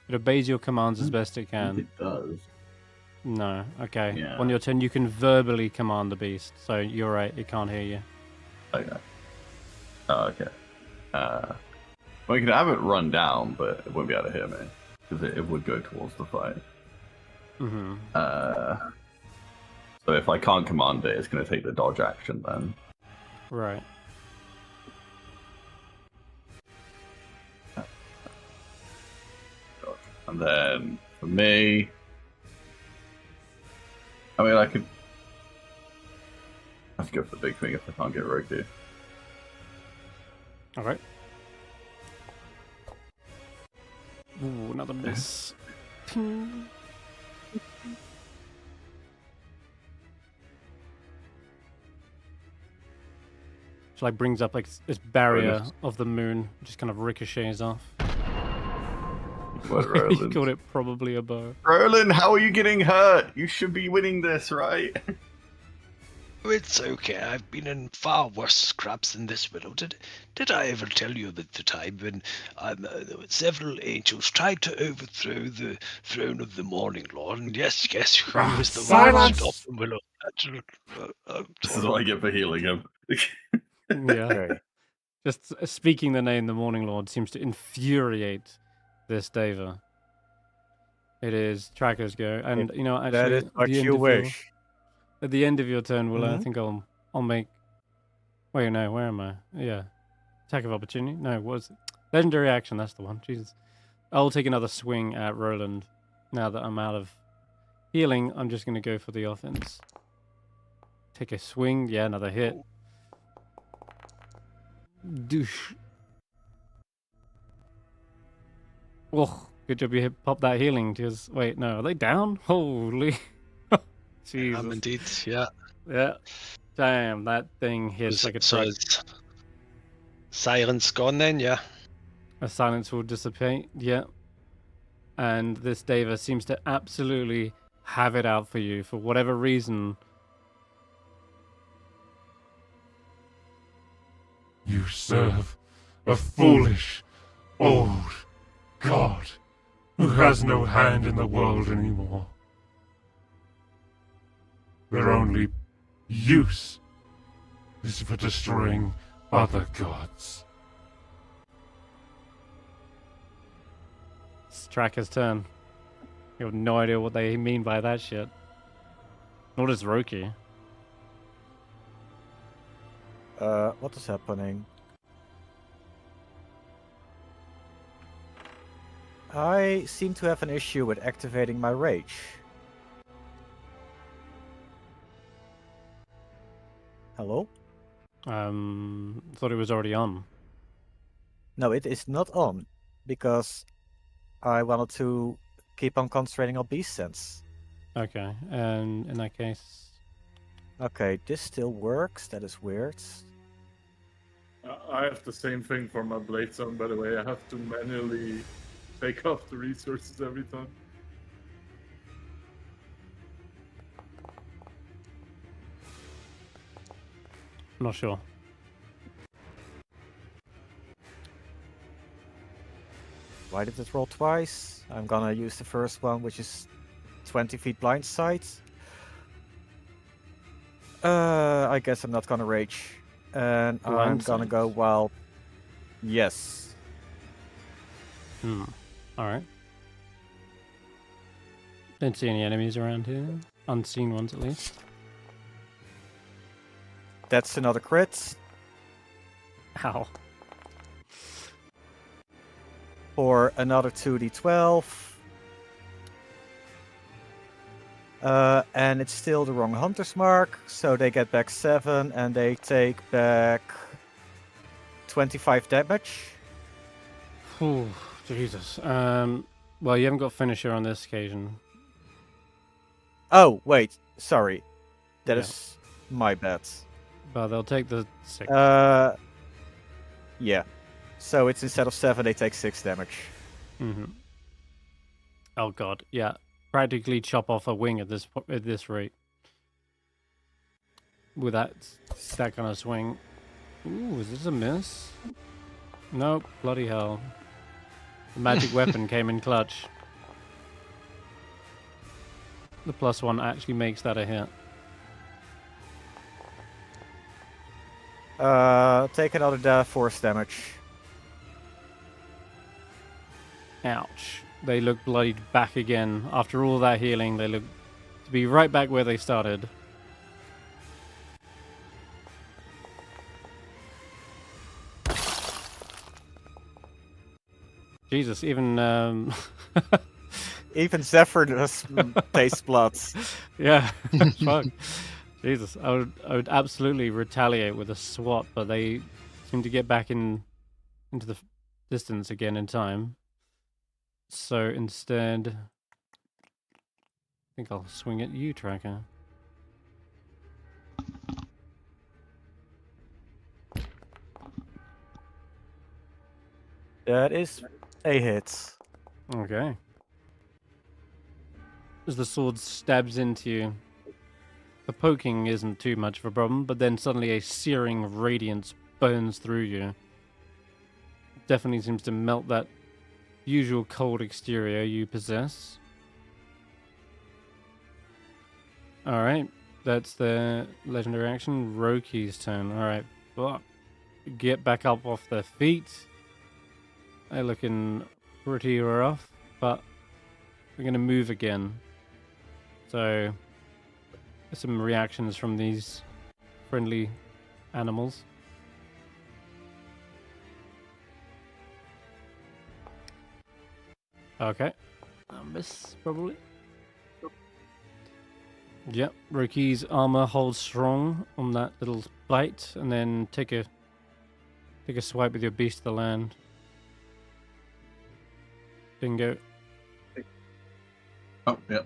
S1: It obeys your commands as best it
S5: I think
S1: can.
S5: it does.
S1: No, okay.
S5: Yeah.
S1: On your turn, you can verbally command the beast. So you're right, it can't hear you.
S5: Okay. Oh, okay. Well, you can have it run down, but it won't be able to hear me because it would go towards the fight.
S1: Mm-hmm.
S5: So if I can't command it, it's going to take the dodge action then.
S1: Right.
S5: And then for me, I mean, I could. Let's go for the big thing if I can't get rogue here.
S1: All right. Ooh, another miss. Ping. Which like brings up like this barrier
S5: Bonus.
S1: of the moon, just kind of ricochets off.
S5: What,
S1: You
S5: Roland?
S1: called it probably a bow.
S5: Roland, how are you getting hurt? You should be winning this, right?
S2: Oh, it's okay. I've been in far worse scraps than this, Willow. Did I ever tell you that the time when several angels tried to overthrow the throne of the Morning Lord? And yes, who was the one who
S6: Silence!
S2: stopped them, Willow?
S5: This is what I get for healing him.
S1: Yeah.
S3: Okay.
S1: Just speaking the name, the Morning Lord, seems to infuriate this Deva. It is Tracker's go, and you know, actually,
S3: That is what you wish.
S1: At the end of your turn, Willow, I
S3: Mhm.
S1: think I'll make. Wait, no, where am I? Yeah, attack of opportunity. No, what was it? Legendary action? That's the one. Jesus, I'll take another swing at Roland. Now that I'm out of healing, I'm just gonna go for the offense. Take a swing. Yeah, another hit. Douche. Oh, good job you popped that healing. Just wait, no, are they down? Holy, Jesus.
S2: Indeed, yeah.
S1: Yeah. Damn, that thing hits like a
S2: So
S1: truck.
S2: is silence gone then? Yeah.
S1: A silence will dissipate. Yeah. And this Deva seems to absolutely have it out for you for whatever reason.
S6: You serve a foolish, old god who has no hand in the world anymore. Their only use is for destroying other gods.
S1: It's Tracker's turn. You have no idea what they mean by that shit. Nor does Roki.
S3: What is happening? I seem to have an issue with activating my rage. Hello?
S1: Thought it was already on.
S3: No, it is not on, because I wanted to keep on concentrating on beast sense.
S1: Okay, and in that case,
S3: Okay, this still works. That is weird.
S4: I have the same thing for my blade zone, by the way. I have to manually take off the resources every time.
S1: I'm not sure.
S3: Why did it roll twice? I'm gonna use the first one, which is 20 feet blind sight. I guess I'm not gonna rage. And I'm
S1: Blind
S3: gonna
S1: sight?
S3: go wild. Yes.
S1: Alright. Don't see any enemies around here. Unseen ones, at least.
S3: That's another crit.
S1: Ow.
S3: For another 2d12. And it's still the wrong hunter's mark, so they get back 7 and they take back 25 damage.
S1: Ooh, Jesus. Well, you haven't got finisher on this occasion.
S3: Oh, wait, sorry. That
S1: Yeah.
S3: is my bad.
S1: But they'll take the 6.
S3: Yeah. So it's instead of 7, they take 6 damage.
S1: Mm-hmm. Oh god, yeah. Practically chop off a wing at this rate. With that kind of swing. Ooh, is this a miss? Nope, bloody hell. The magic weapon came in clutch. The +1 actually makes that a hit.
S3: Take another force damage.
S1: Ouch. They look bloodied back again. After all that healing, they look to be right back where they started. Jesus, even
S3: Even Zephyr does taste blood.
S1: yeah, fuck. Jesus, I would absolutely retaliate with a swat, but they seem to get back into the distance again in time. So instead, I think I'll swing at you, Tracker.
S3: That is a hit.
S1: Okay. As the sword stabs into you, the poking isn't too much of a problem, but then suddenly a searing radiance burns through you. Definitely seems to melt that usual cold exterior you possess. Alright, that's the legendary action. Roki's turn. Alright, well, get back up off their feet. They're looking pretty rough, but we're going to move again. So, some reactions from these friendly animals. Okay. Miss, probably. Yep, Roki's armor holds strong on that little bite, and then take a swipe with your beast of the land. Dingo.
S5: Oh, yeah.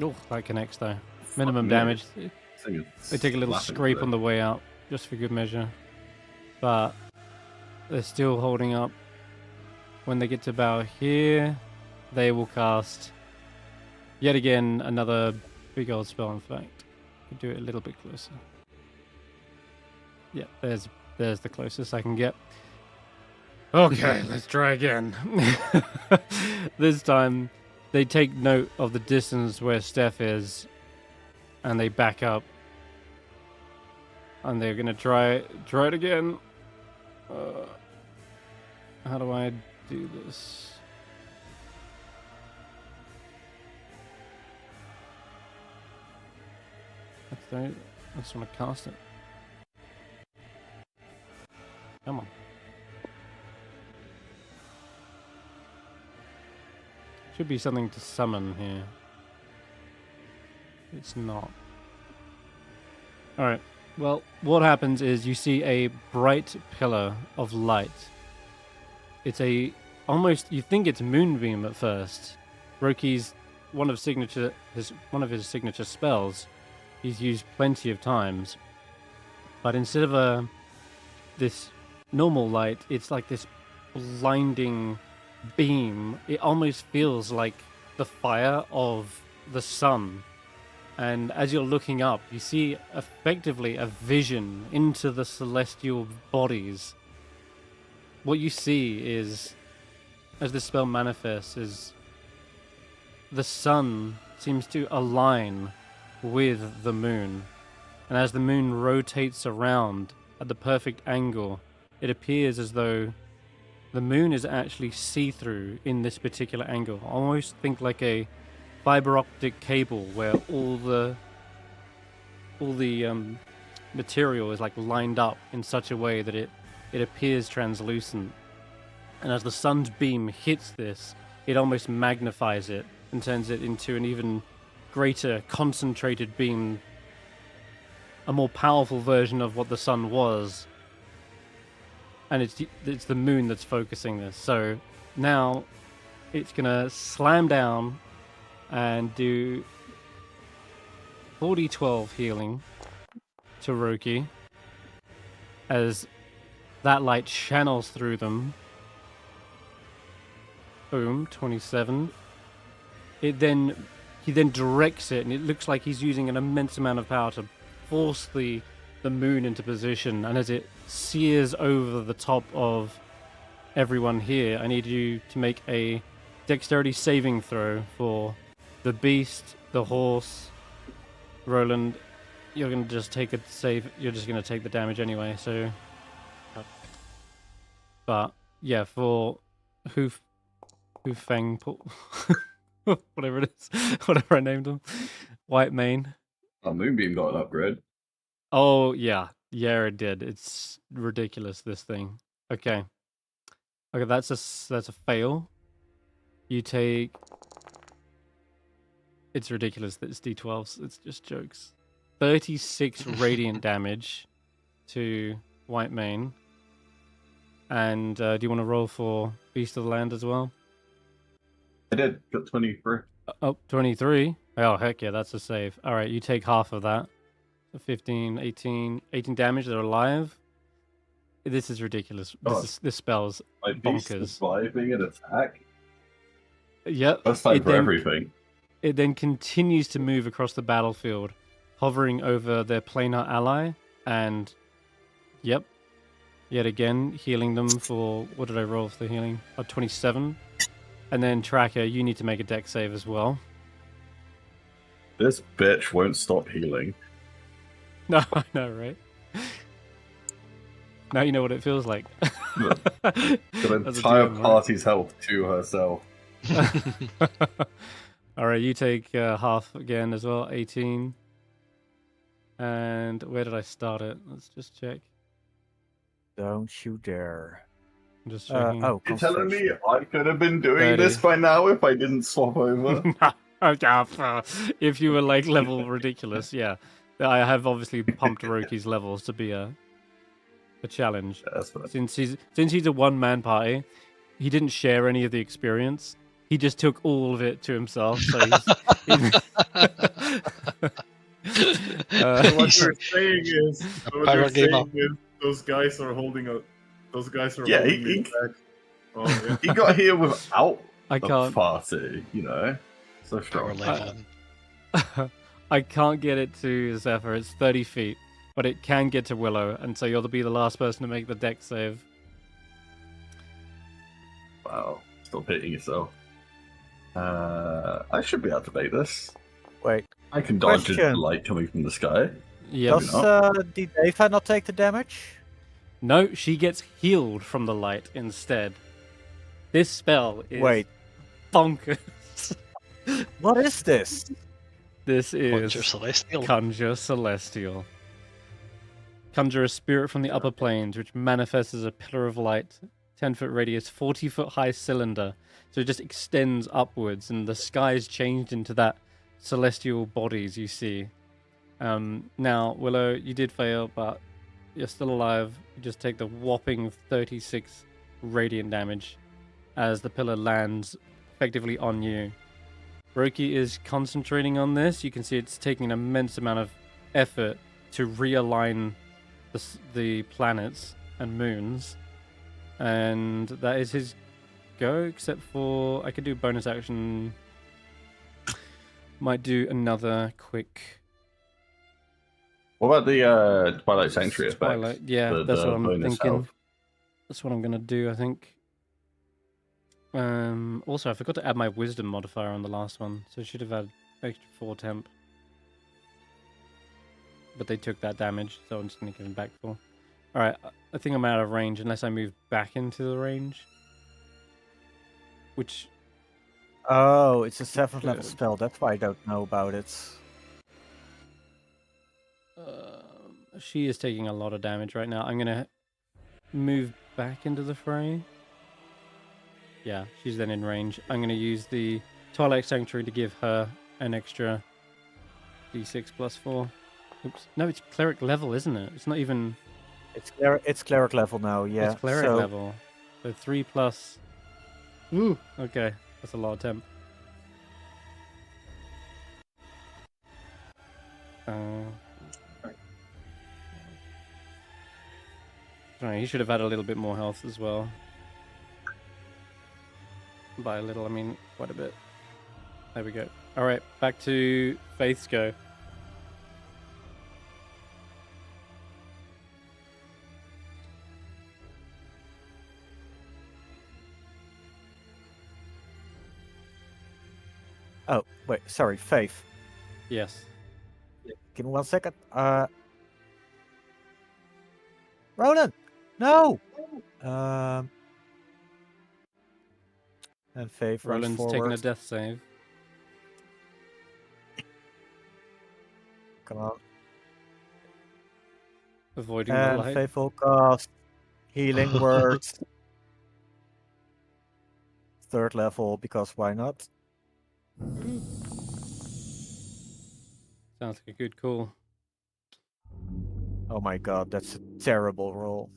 S1: Oh, that connects though. Minimum
S5: Yeah.
S1: damage. They take a little scrape on the way out, just for good measure. But they're still holding up. When they get to about here, they will cast yet again another big old spell. In fact, could do it a little bit closer. Yeah, there's the closest I can get. Okay, let's try again. This time, they take note of the distance where Stef is, and they back up. And they're gonna try it again. How do I do this? I just want to cast it. Come on. Should be something to summon here. It's not. Alright. Well, what happens is you see a bright pillar of light. It's a almost, you think it's Moonbeam at first. Roki's one of his signature spells. He's used plenty of times. But instead of this normal light, it's like this blinding beam. It almost feels like the fire of the sun. And as you're looking up, you see effectively a vision into the celestial bodies. What you see is, as this spell manifests, is the sun seems to align with the moon. And as the moon rotates around at the perfect angle, it appears as though the moon is actually see-through in this particular angle. Almost think like a fiber optic cable where all the material is like lined up in such a way that it appears translucent. And as the sun's beam hits this, it almost magnifies it and turns it into an even greater concentrated beam, a more powerful version of what the sun was. And it's the moon that's focusing this. So now it's gonna slam down and do 4d12 healing to Roki as that light channels through them. Boom, 27. He then directs it, and it looks like he's using an immense amount of power to force the moon into position. And as it sears over the top of everyone here, I need you to make a dexterity saving throw for the beast, the horse. Roland, you're going to just take a save. You're just going to take the damage anyway, so... But, yeah, for Fang, whatever it is, whatever I named him, White Mane.
S5: Oh, Moonbeam got an upgrade.
S1: Oh, yeah, it did. It's ridiculous, this thing. Okay, that's a fail. You take... It's ridiculous that it's D12s. It's just jokes. 36 radiant damage to White Mane. And do you want to roll for Beast of the Land as well?
S5: I did. Got 23.
S1: Oh, 23. Oh, heck yeah, that's a save. All right, you take half of that. So 15, 18 damage. They're alive. This is ridiculous. This spell's
S5: My beast
S1: bonkers.
S5: surviving an attack?
S1: Yep.
S5: First time for everything.
S1: It then continues to move across the battlefield, hovering over their planar ally, and yep, yet again healing them for what did I roll for the healing? 27. And then Tracker, you need to make a dex save as well.
S5: This bitch won't stop healing.
S1: No, I know, right? Now you know what it feels like.
S5: The
S1: As a
S5: entire
S1: DM, right?
S5: party's health to herself.
S1: All right, you take half again as well, 18. And where did I start it? Let's just check.
S3: Don't you dare.
S1: I'm just checking.
S3: Oh,
S5: You're telling me
S3: concentration.
S5: I could have been doing
S1: 30.
S5: this by now if I didn't swap over?
S1: If you were like level ridiculous, yeah. I have obviously pumped Roki's levels to be a challenge.
S5: Yeah, that's fine.
S1: Since he's a one-man party, he didn't share any of the experience. He just took all of it to himself. So he's
S4: So what you're saying is,
S2: Paragamer.
S4: those guys are holding a. Those guys are
S5: Yeah,
S4: holding me back. Oh, yeah.
S5: He got here without
S1: I
S5: the
S1: can't.
S5: party, you know? So
S2: Power
S5: strong.
S2: leveling.
S1: I can't get it to Zephyr. It's 30 feet, but it can get to Willow, and so you'll be the last person to make the dex save.
S5: Wow. Stop hitting yourself. I should be able to make this.
S3: Wait,
S5: I can dodge the
S3: Question.
S5: light coming from the sky.
S1: Yeah.
S3: does Steivei not take the damage?
S1: No, she gets healed from the light instead. This spell is
S3: Wait,
S1: bonkers.
S3: what is this?
S1: This is
S2: Conjure Celestial.
S1: Conjure Celestial. Conjure a spirit from the upper planes, which manifests as a pillar of light, 10-foot radius, 40-foot high cylinder. So it just extends upwards, and the sky is changed into that celestial bodies you see. Now, Willow, you did fail, but you're still alive. You just take the whopping 36 radiant damage as the pillar lands effectively on you. Roki is concentrating on this. You can see it's taking an immense amount of effort to realign the planets and moons. And that is his go, except for I could do bonus action. Might do another quick
S5: What about the Twilight Sanctuary effect?
S1: Twilight. Yeah,
S5: The-
S1: that's
S5: the
S1: what I'm
S5: bonus
S1: thinking.
S5: health?
S1: That's what I'm gonna do, I think. Also, I forgot to add my wisdom modifier on the last one, so I should have had extra 4 temp. But they took that damage, so I'm just gonna give them back 4. Alright, I think I'm out of range unless I move back into the range. Which,
S3: Oh, it's a 7th level
S1: Good.
S3: spell. That's why I don't know about it.
S1: she is taking a lot of damage right now. I'm gonna move back into the fray. Yeah, she's then in range. I'm gonna use the Twilight Sanctuary to give her an extra d6 plus 4. Oops. No, it's cleric level, isn't it? It's not even...
S3: It's cleric level now, yeah.
S1: It's cleric
S3: so,
S1: level. So 3 plus... Ooh, okay. That's a lot of temp. Sorry, he should have had a little bit more health as well. By a little, I mean quite a bit. There we go. Alright, back to Faith's go.
S3: Oh, wait, sorry, Faith.
S1: Yes.
S3: Give me 1 second. Roland! No! And Faith runs
S1: Roland's
S3: forward.
S1: taking a death save.
S3: Come on.
S1: Avoiding the
S3: And
S1: light.
S3: Faith will cast Healing Words. 3rd level, because why not?
S1: Sounds like a good call.
S3: Oh my god, that's a terrible roll.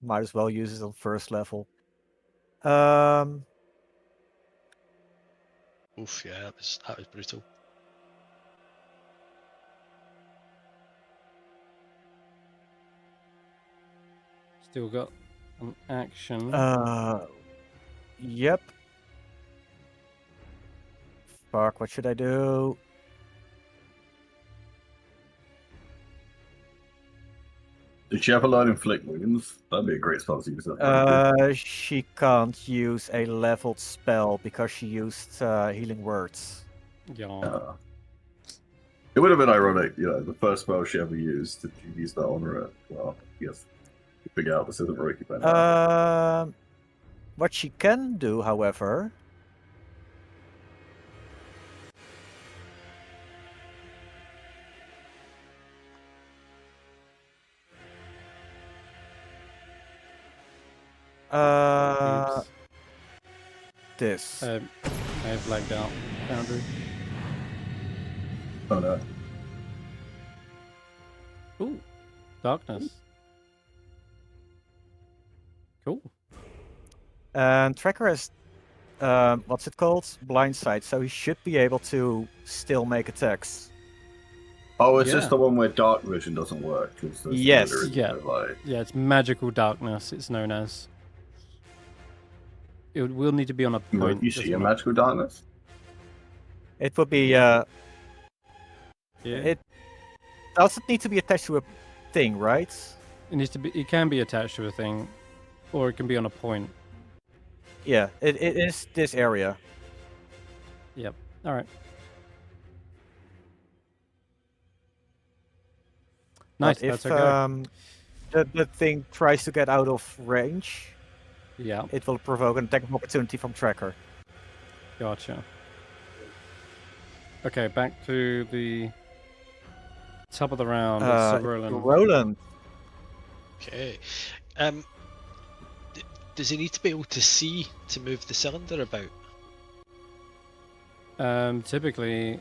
S3: Might as well use it on 1st level.
S2: Oof, yeah, that was brutal.
S1: Still got an action.
S3: Yep. Fuck, what should I do?
S5: Did she ever learn inflict wounds? That'd be a great spell to use. That
S3: She can't use a leveled spell because she used healing words.
S1: Yeah.
S5: It would have been ironic, the first spell she ever used. Did she use that on her? Well, yes. You figure out this isn't Roki by now.
S3: What she can do, however,
S1: Oops.
S3: this.
S1: I have blacked out. Foundry.
S5: Oh no.
S1: Ooh. Darkness. Cool.
S3: And Tracker has, what's it called? Blind sight, so he should be able to still make attacks.
S5: Oh, it's
S1: Yeah.
S5: just the one where dark vision doesn't work.
S3: Yes.
S1: Yeah.
S5: Light.
S1: Yeah, it's magical darkness, it's known as. It will need to be on a point.
S5: You see
S1: doesn't
S5: a
S1: it?
S5: magical darkness?
S3: It would be,
S1: Yeah.
S3: it doesn't need to be attached to a thing, right?
S1: It needs to be. It can be attached to a thing, or it can be on a point.
S3: Yeah, it is this area.
S1: Yep. All right. Nice.
S3: But if
S1: That's okay.
S3: the thing tries to get out of range,
S1: Yeah.
S3: it will provoke an attack of opportunity from Tracker.
S1: Gotcha. Okay, back to the top of the round. It's Roland.
S3: Roland.
S2: Okay. Does he need to be able to see to move the cylinder about?
S1: Typically,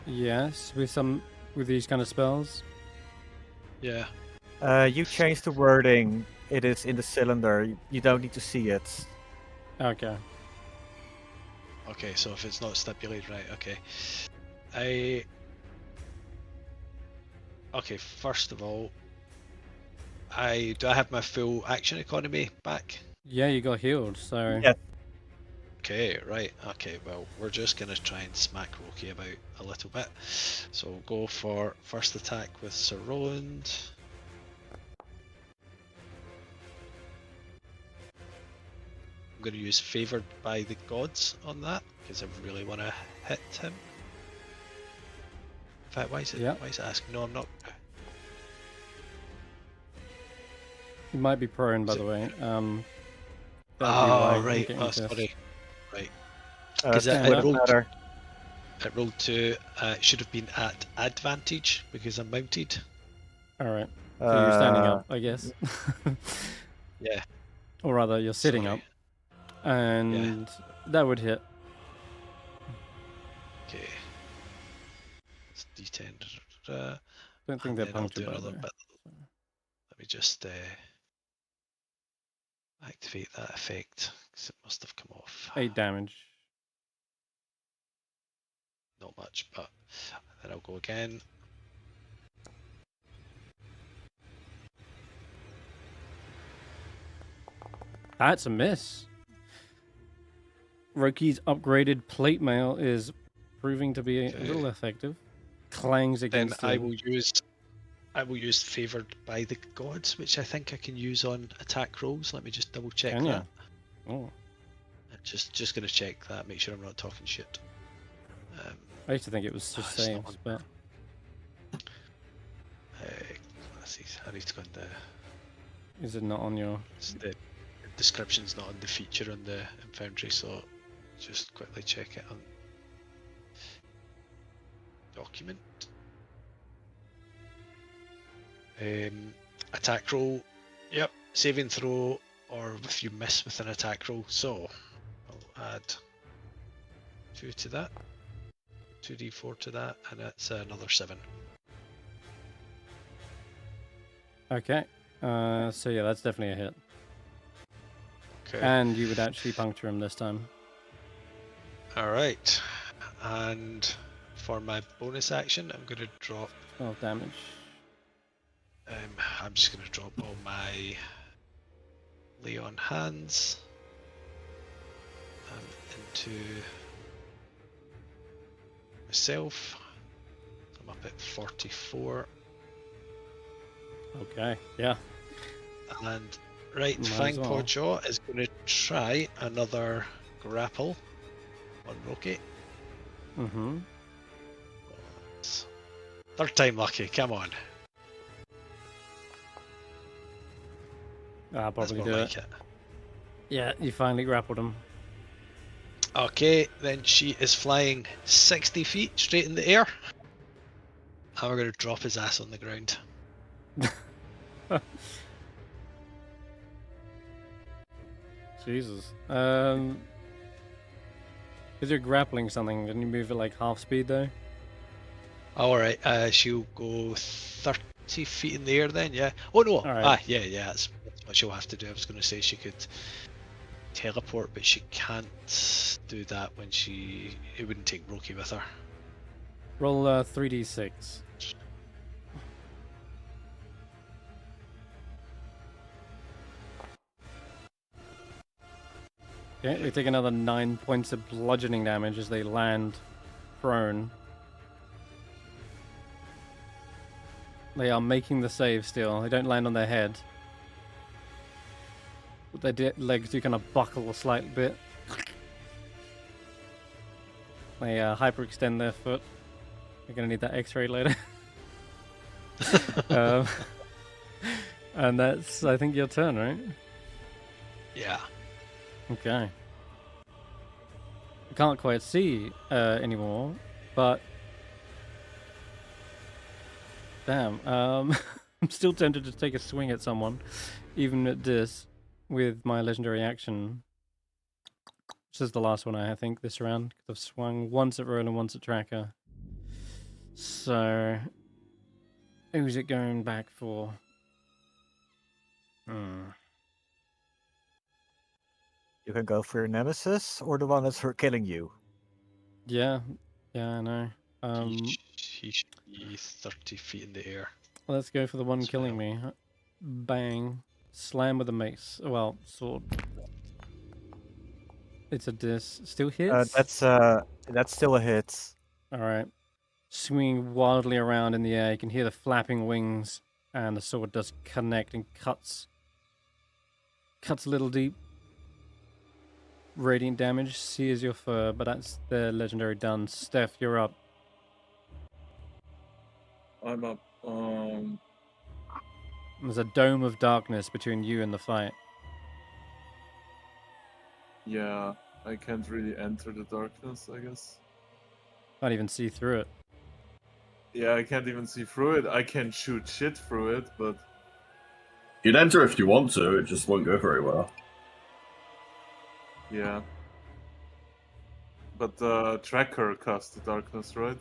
S1: yes. With these kind of spells.
S2: Yeah.
S3: You change the wording. It is in the cylinder. You don't need to see it.
S1: Okay.
S2: Okay, so if it's not stipulated, right? Okay. Okay. First of all, do I have my full action economy back?
S1: Yeah, you got healed. So.
S3: Yeah.
S2: Okay, right. Okay, well, we're just gonna try and smack Roki about a little bit. So we'll go for first attack with Sir Roland. I'm gonna use Favoured by the Gods on that because I really want to hit him. In fact, why is it asking? No, I'm not.
S1: You might be prone, by the way.
S2: Right. Oh, sorry. Right. Because it rolled to. It should have been at advantage because I'm mounted.
S1: All right. So you're standing up, I guess.
S2: Yeah.
S1: Or rather, you're sitting up, and that would hit.
S2: Okay. It's D10.
S1: Don't think they're punctured by the way.
S2: Let me just activate that effect because it must have come off.
S1: 8 damage.
S2: Not much, but then I'll go again.
S1: That's a miss. Roki's upgraded plate mail is proving to be a little effective. Clangs against.
S2: Then I will use Favoured by the Gods, which I think I can use on attack rolls. Let me just double check that.
S1: Oh.
S2: Just gonna check that, make sure I'm not talking shit.
S1: I used to think it was just saves, but
S2: let's see. I need to go on the.
S1: Is it not on your?
S2: The description's not on the feature on the Foundry, so just quickly check it on document. Attack roll. Yep. Saving throw, or if you miss with an attack roll. So I'll add 2 to that, 2d4 to that, and that's another 7.
S1: Okay. So yeah, that's definitely a hit.
S2: Okay.
S1: And you would actually puncture him this time.
S2: Alright. And for my bonus action, I'm going to drop
S1: 12 damage.
S2: I'm just going to drop all my lay on hands. into myself. I'm up at 44.
S1: Okay, yeah.
S2: And right,
S1: Might as
S2: Fang
S1: well.
S2: Jaw is going to try another grapple on Rocky.
S1: Mm-hmm.
S2: Third time lucky, come on.
S1: I'll
S2: That's
S1: probably
S2: more
S1: do
S2: like
S1: it.
S2: it.
S1: Yeah, you finally grappled him.
S2: Okay, then she is flying 60 feet straight in the air. And we're going to drop his ass on the ground.
S1: Jesus. Because you're grappling something, didn't you move at like half speed though?
S2: Alright, she'll go 30 feet in the air then, yeah. Oh no!
S1: Alright.
S2: Yeah, that's what she'll have to do. I was going to say she could teleport, but she can't do that when it wouldn't take Roki with her.
S1: Roll 3d6. Okay, they take another 9 points of bludgeoning damage as they land prone. They are making the save still. They don't land on their head. But their legs do kind of buckle a slight bit. They hyperextend their foot. They're going to need that x-ray later. And that's, I think, your turn, right?
S2: Yeah.
S1: Okay. I can't quite see anymore, but damn, I'm still tempted to take a swing at someone, even at this, with my legendary action. This is the last one I think this round. I've swung once at Roland, once at Tracker. So, who's it going back for?
S3: You can go for your nemesis or the one that's killing you.
S1: Yeah, I know.
S2: He should be 30 feet in the air.
S1: Let's go for the one killing me. Bang. Slam with a mace. Well, sword. It's a dis. Still hits?
S3: That's still a hit.
S1: Alright. Swinging wildly around in the air. You can hear the flapping wings. And the sword does connect and cuts. Cuts a little deep. Radiant damage. Sears your fur. But that's the legendary done. Stef, you're up.
S4: I'm up.
S1: There's a dome of darkness between you and the fight.
S4: Yeah, I can't really enter the darkness, I guess.
S1: Can't even see through it.
S4: Yeah, I can't even see through it. I can shoot shit through it, but
S5: You'd enter if you want to, it just won't go very well.
S4: yeah. But Tracker cast the darkness, right?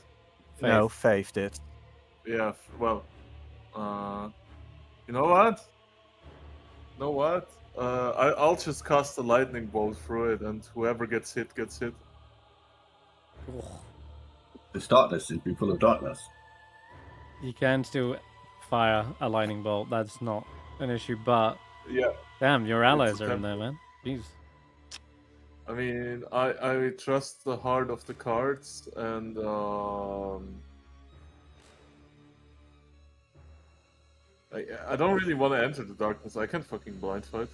S3: No, Faith did.
S4: Yeah, well, you know what? I'll just cast a lightning bolt through it, and whoever gets hit, gets hit.
S5: This darkness seems to be full of darkness.
S1: You can still fire a lightning bolt. That's not an issue, but
S4: Yeah.
S1: damn, your allies are in there, man. Jeez.
S4: I mean, I trust the heart of the cards, and I don't really want to enter the darkness. I can't fucking blind fight.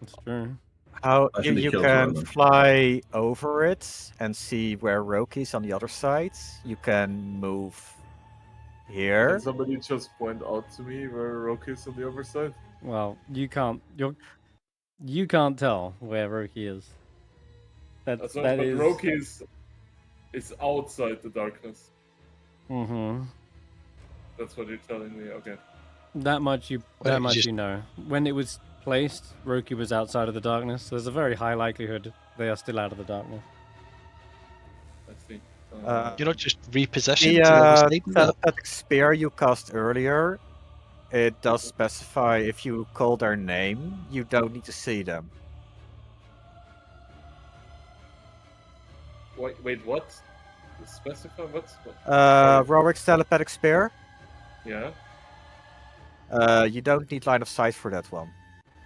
S1: That's true.
S3: How
S5: I should've
S3: you
S5: killed
S3: can
S5: Roland.
S3: fly over it and see where Roki's on the other side. You can move here.
S4: Can somebody just point out to me where Roki is on the other side?
S1: Well, you can't tell where Roki is. That
S4: But
S1: is.
S4: Roki is outside the darkness.
S1: Mm-hmm.
S4: That's what you're telling me. Okay.
S1: That much you know. When it was placed, Roki was outside of the darkness. So there's a very high likelihood they are still out of the darkness.
S4: I see.
S2: You're not just repositioned
S3: The
S2: to the other side?
S3: telepathic spear you cast earlier, it does specify if you call their name, you don't need to see them.
S4: Wait, what? Specify what?
S3: Robert's telepathic spear,
S4: Yeah.
S3: you don't need line of sight for that one.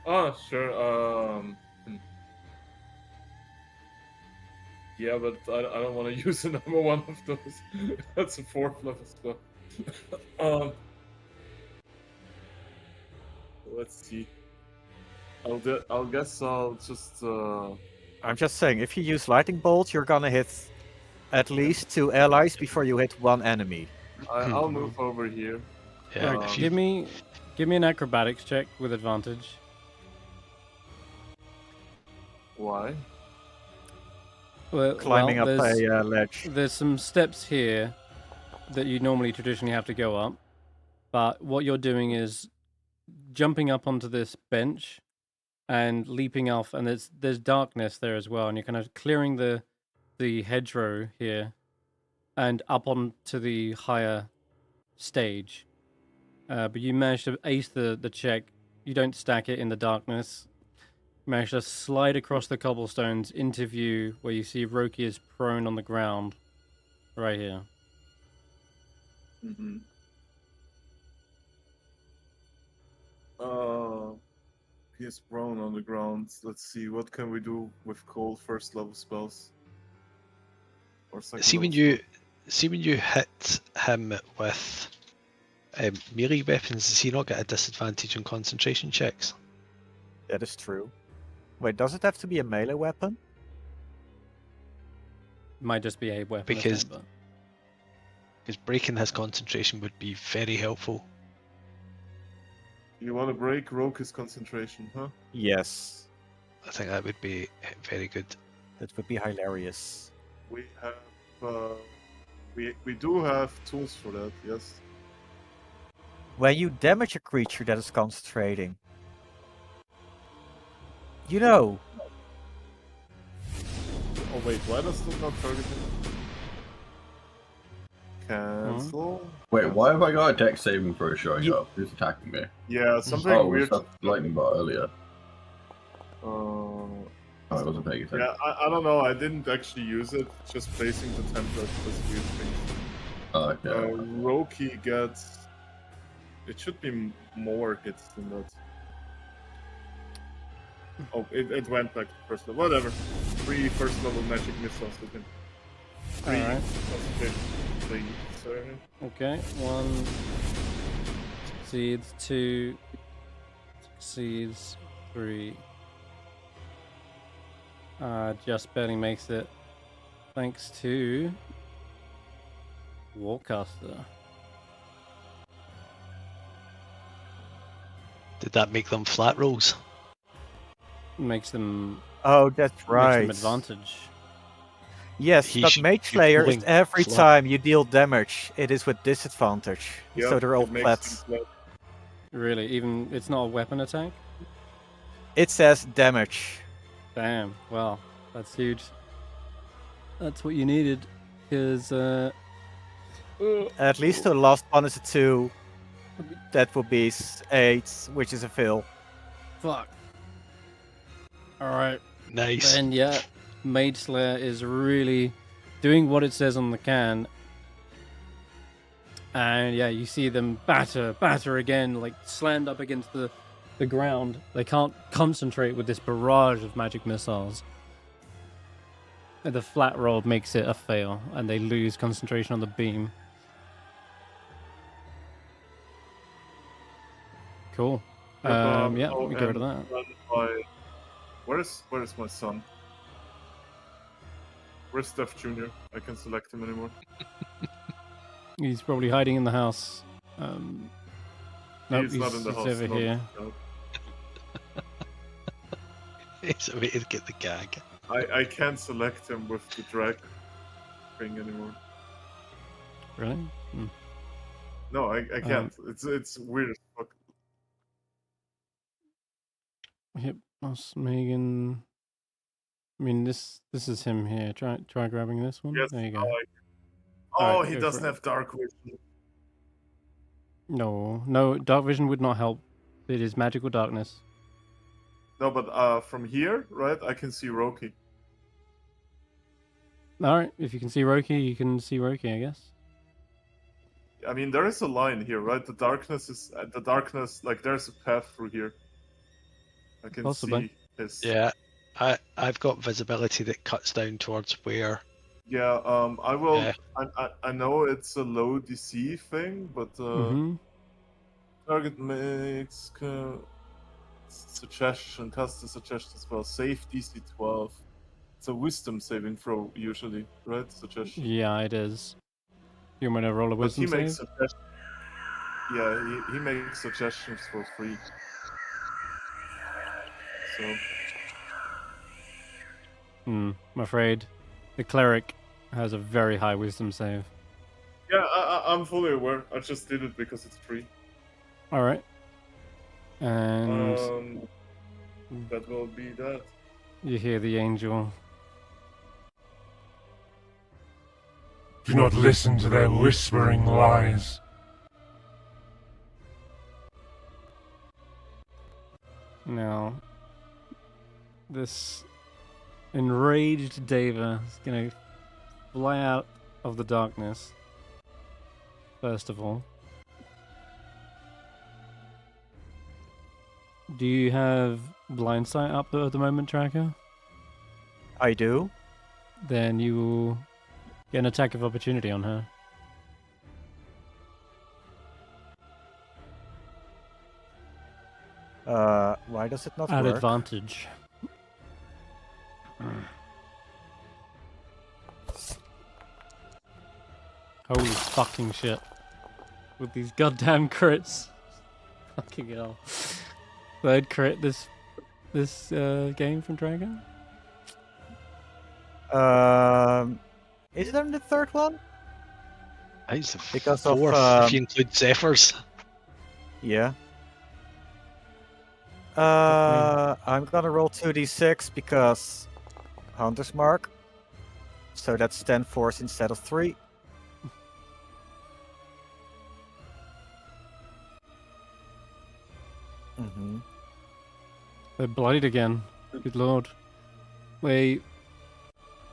S4: Oh, sure. Yeah, but I don't want to use another one of those. That's a 4th level spell. Let's see. I'll guess I'll just.
S3: I'm just saying, if you use lightning bolt, you're gonna hit at least 2 allies before you hit 1 enemy.
S4: I'll move over here.
S2: Yeah,
S1: Alright,
S2: if
S1: give
S2: you,
S1: me an acrobatics check with advantage.
S4: Why?
S3: Climbing up
S1: there's,
S3: a ledge.
S1: there's some steps here that you normally traditionally have to go up, but what you're doing is jumping up onto this bench and leaping off, and there's darkness there as well, and you're kind of clearing the hedgerow here and up onto the higher stage. But you managed to ace the check. You don't stack it in the darkness. You managed to slide across the cobblestones into view where you see Roki is prone on the ground right here.
S4: Mm-hmm. He's prone on the ground. Let's see, what can we do with cold 1st level spells? Or second
S2: see when
S4: level
S2: you
S4: spells?
S2: hit him with melee weapons, does he not get a disadvantage on concentration checks?
S3: That is true. Wait, does it have to be a melee weapon?
S1: Might just be a weapon
S2: Because-
S1: attack, but
S2: Because breaking his concentration would be very helpful.
S4: You want to break Roki's concentration, huh?
S3: Yes.
S2: I think that would be very good.
S3: That would be hilarious.
S4: We have. We do have tools for that, yes.
S3: When you damage a creature that is concentrating, you know,
S4: Oh wait, why does it not target him? Cancel.
S5: Wait, why have I got a dex saving throw showing up? Who's attacking me?
S4: Yeah, something
S5: Oh,
S4: weird.
S5: was that lightning bolt earlier?
S4: Uh,
S5: Oh, I wasn't paying attention.
S4: yeah, I don't know. I didn't actually use it. Just placing the template does weird things.
S5: Oh, okay.
S4: Roki gets. It should be more hits than that. Oh, it went back to 1st level. Whatever. 3 1st level magic missiles with him. 3
S1: Alright.
S4: concentration. Sorry.
S1: okay. 1 succeeds, 2 succeeds, 3. Just barely makes it. Thanks to Warcaster.
S2: Did that make them flat rolls?
S1: Makes them
S3: oh, that's
S1: makes
S3: right.
S1: them advantage.
S3: Yes,
S2: He
S3: but
S2: should
S3: Mage
S2: be
S3: Slayer is
S2: rolling
S3: every
S2: flat.
S3: time you deal damage, it is with disadvantage.
S4: Yeah,
S3: So they're all
S4: it makes
S3: flats.
S4: him flat.
S1: Really, even it's not a weapon attack?
S3: It says damage.
S1: Damn. Well, that's huge. That's what you needed, because
S3: At least the last one is a 2. That would be 8, which is a fail.
S1: fuck. All right.
S2: Nice.
S1: Then yeah, Mage Slayer is really doing what it says on the can. And yeah, you see them batter again, like slammed up against the ground. They can't concentrate with this barrage of magic missiles. And the flat roll makes it a fail, and they lose concentration on the beam. Cool. Yeah, we get rid of that.
S4: run by- Where's my son? Where's Stef Jr.? I can select him anymore.
S1: He's probably hiding in the house. Nope,
S4: He's not in the house.
S1: over
S4: no,
S1: here.
S4: no.
S2: It's a way to get the gag.
S4: I can't select him with the drag thing anymore.
S1: Really? Hmm.
S4: No, I can't. It's weird as fuck.
S1: Hip boss Megan. I mean, this is him here. Try grabbing this one.
S4: Yes,
S1: There you
S4: now
S1: go.
S4: Oh,
S1: Alright,
S4: he
S1: go
S4: doesn't
S1: for it.
S4: have dark vision.
S1: No, dark vision would not help. It is magical darkness.
S4: No, but from here, right, I can see Roki.
S1: All right, if you can see Roki, you can see Roki, I guess.
S4: I mean, there is a line here, right? The darkness, like there's a path through here. I can
S1: Possibly.
S4: see his.
S2: Yeah, I've got visibility that cuts down towards where.
S4: Yeah, I will.
S2: Yeah.
S4: I know it's a low DC thing, but
S1: Mm-hmm.
S4: target makes suggestion, cast a suggestion spell, save DC 12. It's a wisdom saving throw usually, right? Suggestion.
S1: Yeah, it is. You want me to roll a
S4: But he
S1: wisdom
S4: makes
S1: save?
S4: suggestions. Yeah, he makes suggestions for free. So
S1: I'm afraid the cleric has a very high wisdom save.
S4: yeah, I'm fully aware. I just did it because it's free.
S1: All right. And
S4: That will be that.
S1: you hear the angel.
S6: Do not listen to their whispering lies.
S1: Now, this enraged Deva is going to fly out of the darkness, first of all. Do you have blind sight up at the moment, Tracker?
S3: I do.
S1: Then you will get an attack of opportunity on her.
S3: Why does it not
S1: At
S3: work?
S1: advantage. Holy fucking shit. With these goddamn crits. Fucking hell. Third crit this game from Dragon?
S3: Is there the third one?
S2: I think it's the
S3: Because of,
S2: fourth, if you include Zephyrs.
S3: Yeah. I'm gonna roll 2d6 because Hunter's Mark. So that's 10 force instead of 3. Mm-hmm.
S1: They're bloodied again. Good lord. They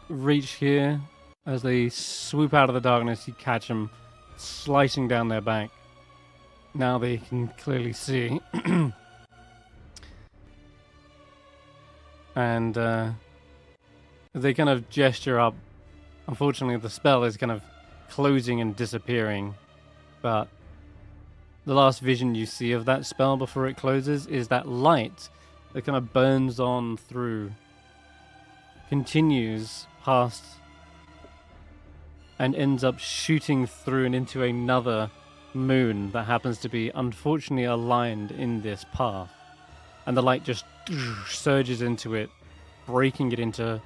S1: reach here. As they swoop out of the darkness, you catch them slicing down their back. Now they can clearly see. And they kind of gesture up. Unfortunately, the spell is kind of closing and disappearing. But the last vision you see of that spell before it closes is that light that kind of burns on through, continues past, and ends up shooting through and into another moon that happens to be unfortunately aligned in this path. And the light just surges into it, breaking it into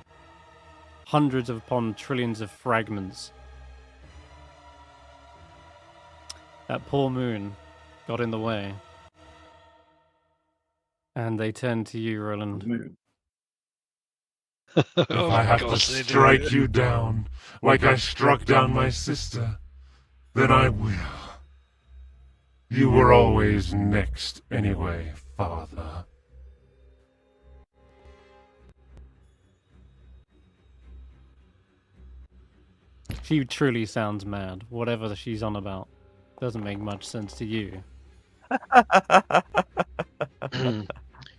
S1: hundreds upon trillions of fragments. That poor moon got in the way. And they turn to you, Roland.
S6: If I have to strike you down, like I struck down my sister, then I will. You were always next anyway, father.
S1: She truly sounds mad. Whatever she's on about doesn't make much sense to you.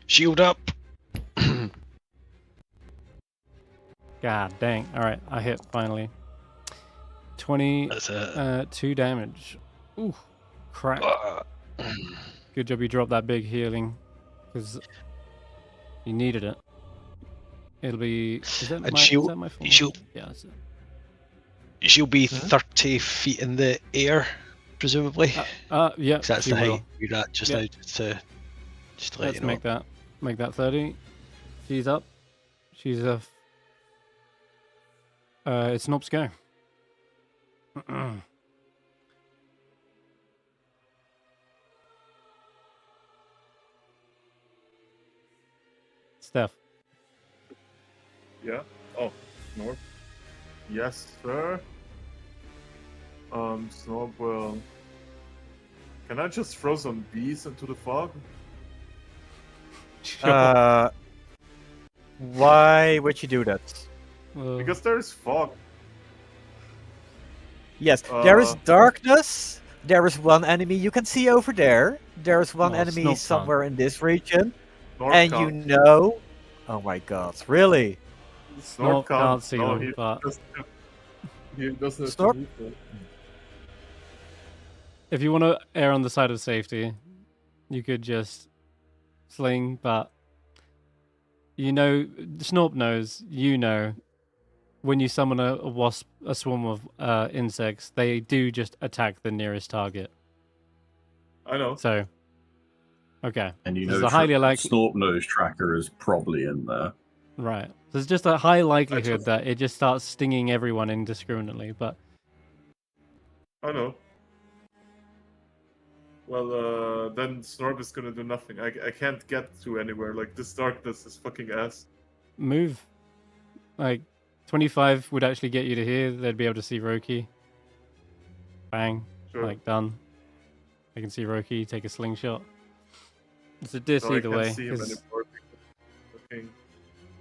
S2: Shield up.
S1: God dang. Alright, I hit finally. 20,
S2: That's it.
S1: 2 damage. Ooh, crap. Good job you dropped that big healing, because you needed it. It'll be... Is that,
S2: And
S1: my,
S2: she'll-
S1: is that my full?
S2: she'll-
S1: Yeah, that's it.
S2: She'll be 30 feet in the air, presumably.
S1: Yeah,
S2: 'Cause that's
S1: she
S2: the
S1: will.
S2: height you're at just now. Just to let
S1: Let's
S2: you know.
S1: make that 30. She's up. She's a... it's Snop's go. Stef.
S4: Yeah. Oh, north. Yes, sir. Snob will. Can I just throw some bees into the fog?
S3: Why would you do that?
S4: Because there is fog.
S3: Yes, there is
S4: Uh,
S3: darkness. There is one enemy you can see over there. There is one
S1: Oh,
S3: enemy
S1: Snob
S3: somewhere in this region.
S4: North
S3: And you
S4: count.
S3: know... Oh my god, really?
S1: Snort can't see
S4: no,
S1: them,
S4: he
S1: but
S4: doesn't have
S3: Snort?
S4: to move them.
S1: if you want to err on the side of safety, you could just sling, but you know, Snorp knows, you know, when you summon a wasp, a swarm of insects, they do just attack the nearest target.
S4: I know.
S1: So, okay.
S5: And you
S1: This is
S5: know,
S1: a highly likely...
S5: Snorp Nose Tracker is probably in there.
S1: Right. There's just a high likelihood
S4: just-
S1: that it just starts stinging everyone indiscriminately, but...
S4: I know. Well, then Snorp is gonna do nothing. I can't get to anywhere. Like, this darkness is fucking ass.
S1: Move. Like, 25 would actually get you to here. They'd be able to see Roki. Bang.
S4: Sure.
S1: Like, done. They can see Roki, take a slingshot. It's a diss
S4: So I
S1: either
S4: can't
S1: way.
S4: see him
S1: 'cause-
S4: anymore because fucking...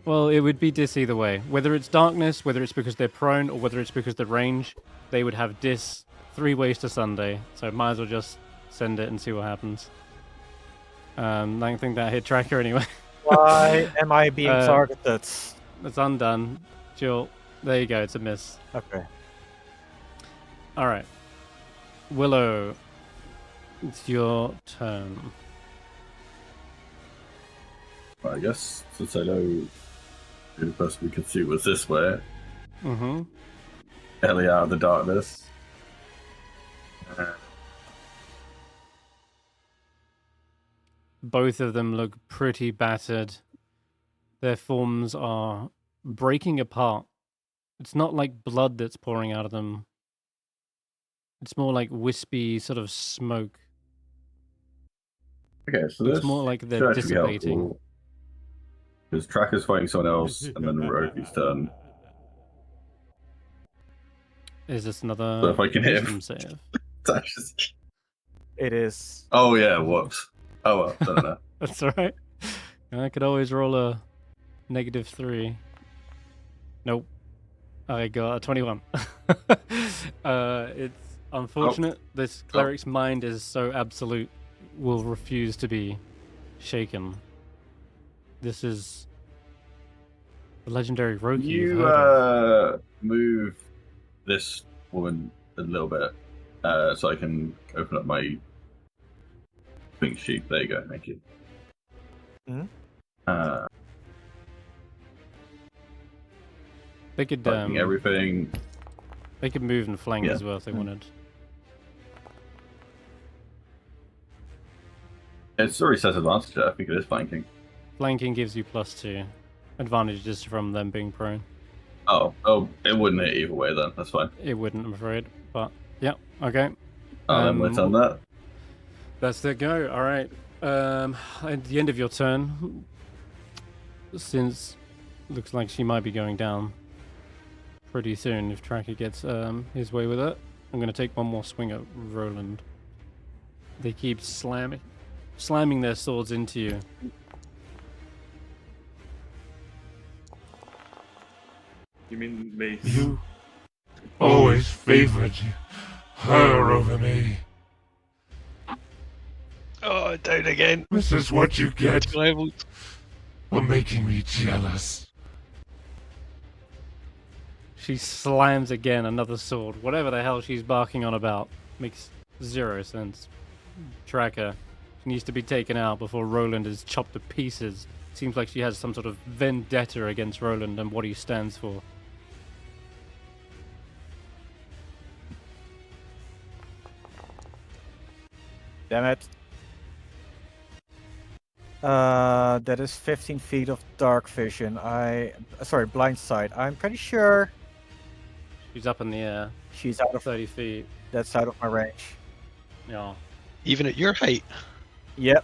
S1: Well, it would be diss either way. Whether it's darkness, whether it's because they're prone, or whether it's because the range, they would have diss 3 ways to Sunday. So might as well just send it and see what happens. I don't think that hit tracker anyway.
S3: Why am I being targeted?
S1: It's undone. Jill, there you go. It's a miss.
S3: Okay.
S1: All right. Willow, it's your turn.
S5: Well, I guess since I know the only person we could see was this way,
S1: Mm-hmm.
S5: Ellie out of the darkness.
S1: Both of them look pretty battered. Their forms are breaking apart. It's not like blood that's pouring out of them. It's more like wispy sort of smoke.
S5: Okay, so
S1: It's
S5: this
S1: more like
S5: should
S1: they're
S5: actually be
S1: dissipating.
S5: helpful. Because Tracker's fighting someone else, and then Roki's turn.
S1: Is this another
S5: So if I can hit
S1: wisdom
S5: him.
S1: save?
S5: That's just...
S3: It is.
S5: Oh yeah, whoops. Oh well, I don't know.
S1: That's all right. I could always roll a -3. Nope. I got a 21. It's unfortunate. This cleric's mind is so absolute, will refuse to be shaken. This is the legendary Roki you've
S5: You
S1: heard of.
S5: move this woman a little bit, so I can open up my pink sheet. There you go. Thank you.
S3: Mhm.
S1: They could
S5: Fighting everything.
S1: they could move and flank
S5: Yeah.
S1: as well if they wanted.
S5: It's already says advantage. I think it is flanking.
S1: Flanking gives you +2. Advantages from them being prone.
S5: Oh, it wouldn't hit either way then. That's fine.
S1: It wouldn't, I'm afraid. But yeah, okay.
S5: Then let's on that.
S1: That's the go. All right. At the end of your turn, since looks like she might be going down pretty soon if Tracker gets his way with it, I'm going to take one more swing at Roland. They keep slamming their swords into you.
S4: You mean me?
S6: You always favored her over me.
S2: Oh, down again.
S6: This is what you get
S2: Levels.
S6: for making me jealous.
S1: She slams again another sword. Whatever the hell she's barking on about makes 0 sense. Tracker needs to be taken out before Roland is chopped to pieces. Seems like she has some sort of vendetta against Roland and what he stands for.
S3: Damn it. That is 15 feet of dark vision. Sorry, blind sight. I'm pretty sure
S1: She's up in the air,
S3: she's out of
S1: 30 feet.
S3: that's out of my range.
S1: Yeah.
S2: Even at your height.
S3: Yep.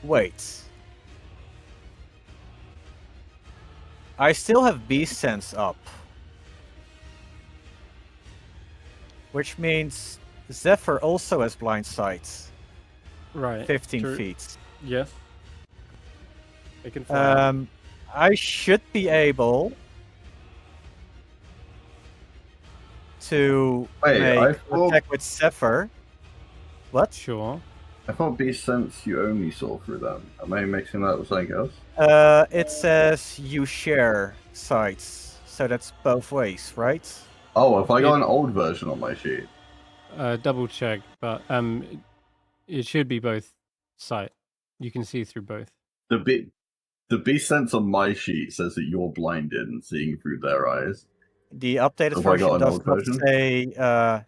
S3: Wait. I still have beast sense up. Which means Zephyr also has blind sight.
S1: Right.
S3: 15
S1: True.
S3: feet.
S1: Yes. They can fly.
S3: I should be able to
S5: Wait, I
S3: make
S5: thought-
S3: attack with Zephyr. What?
S1: Sure.
S5: I thought Beast Sense you only saw through them. Am I mixing that with something else?
S3: It says you share sites, so that's both ways, right?
S5: Oh, have I got an old version on my sheet?
S1: Double check, but it should be both sight. You can see through both.
S5: The Beast Sense on my sheet says that you're blinded and seeing through their eyes.
S3: The updated
S5: Have I got
S3: version
S5: an
S3: does
S5: old
S3: not
S5: version?
S3: say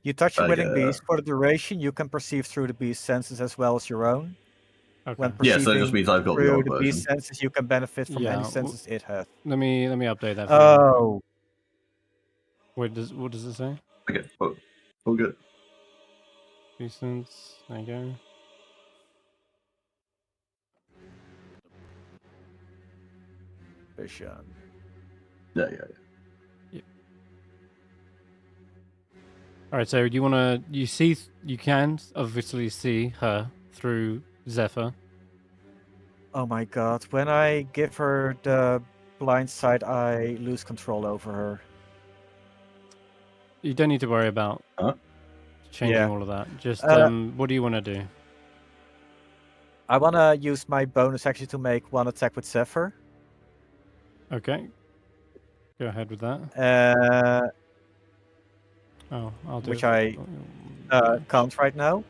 S3: you touch a willing
S5: Okay.
S3: beast for the duration. You can perceive through the beast's senses as well as your own.
S1: Okay.
S3: When
S5: Yeah,
S3: perceiving
S5: so it just means I've got the
S3: through
S5: old
S3: the
S5: version.
S3: beast's senses, you can benefit from
S1: Yeah,
S3: any senses it has.
S1: Let me update that for you.
S3: Oh,
S1: What does it say?
S5: Okay, all good.
S1: Recent. There you go.
S3: vision.
S5: Yeah.
S1: All right. So you can obviously see her through Zephyr.
S3: Oh my god! When I give her the blind sight, I lose control over her.
S1: You don't need to worry about changing
S3: Yeah.
S1: all of that. Just what do you want to do?
S3: I want to use my bonus actually to make one attack with Zephyr.
S1: Okay. Go ahead with that. Oh, I'll do
S3: Which
S1: it.
S3: I can't right now.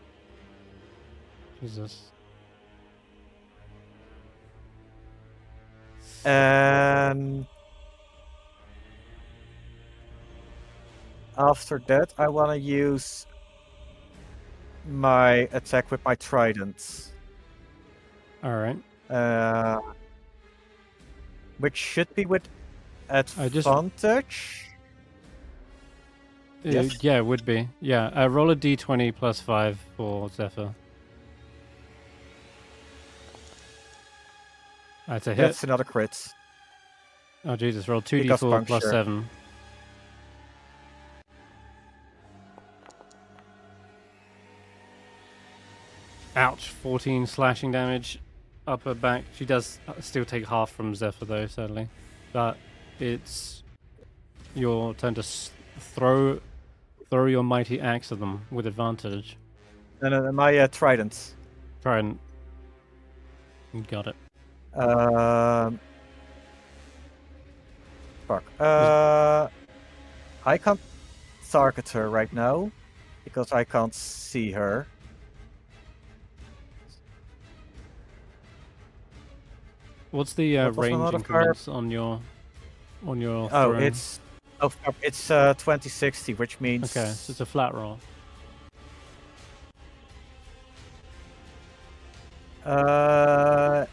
S1: Jesus.
S3: And after that, I want to use my attack with my trident.
S1: All right.
S3: Which should be with advantage. Yes.
S1: Yeah, it would be. Yeah, roll a d20 plus 5 for Zephyr. That's a hit.
S3: That's another crit.
S1: Oh Jesus! Roll
S3: Because
S1: 2d4 plus
S3: puncture.
S1: 7. Ouch! 14 slashing damage up her back. She does still take half from Zephyr though, sadly. But it's your turn to throw your mighty axe at them with advantage.
S3: And my trident.
S1: Trident. You got it.
S3: Fuck. I can't target her right now because I can't see her.
S1: What's the
S3: What was my
S1: range
S3: modifier?
S1: increments on your
S3: Oh,
S1: throwing?
S3: it's 2060, which means
S1: Okay, so it's a flat roll.
S3: But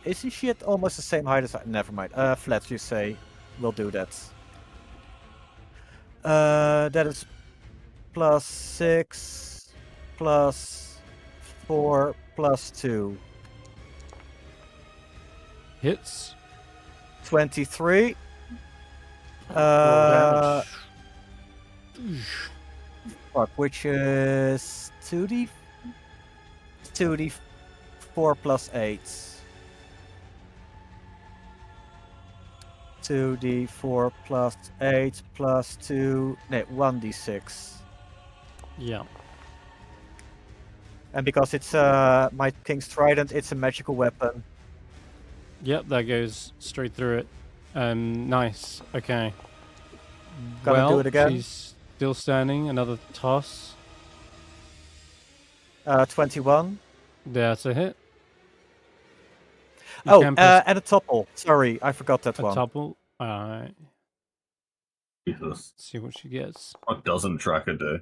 S3: isn't she at almost the same height as I? Never mind. Flat, you say. We'll do that. That is plus 6, plus 4, plus 2.
S1: Hits.
S3: 23.
S1: Roll damage.
S3: Fuck, which is 2d4 plus 8. 2d4 plus 8 plus 2, no, 1d6.
S1: Yeah.
S3: And because it's my King's Trident, it's a magical weapon.
S1: Yep, that goes straight through it. Nice. Okay.
S3: Gonna do it again.
S1: She's still standing. Another toss.
S3: 21.
S1: That's a hit. You
S3: Oh,
S1: can press
S3: and a topple. Sorry, I forgot that
S1: a
S3: one.
S1: topple. Alright.
S5: Jesus.
S1: See what she gets.
S5: What doesn't Tracker do?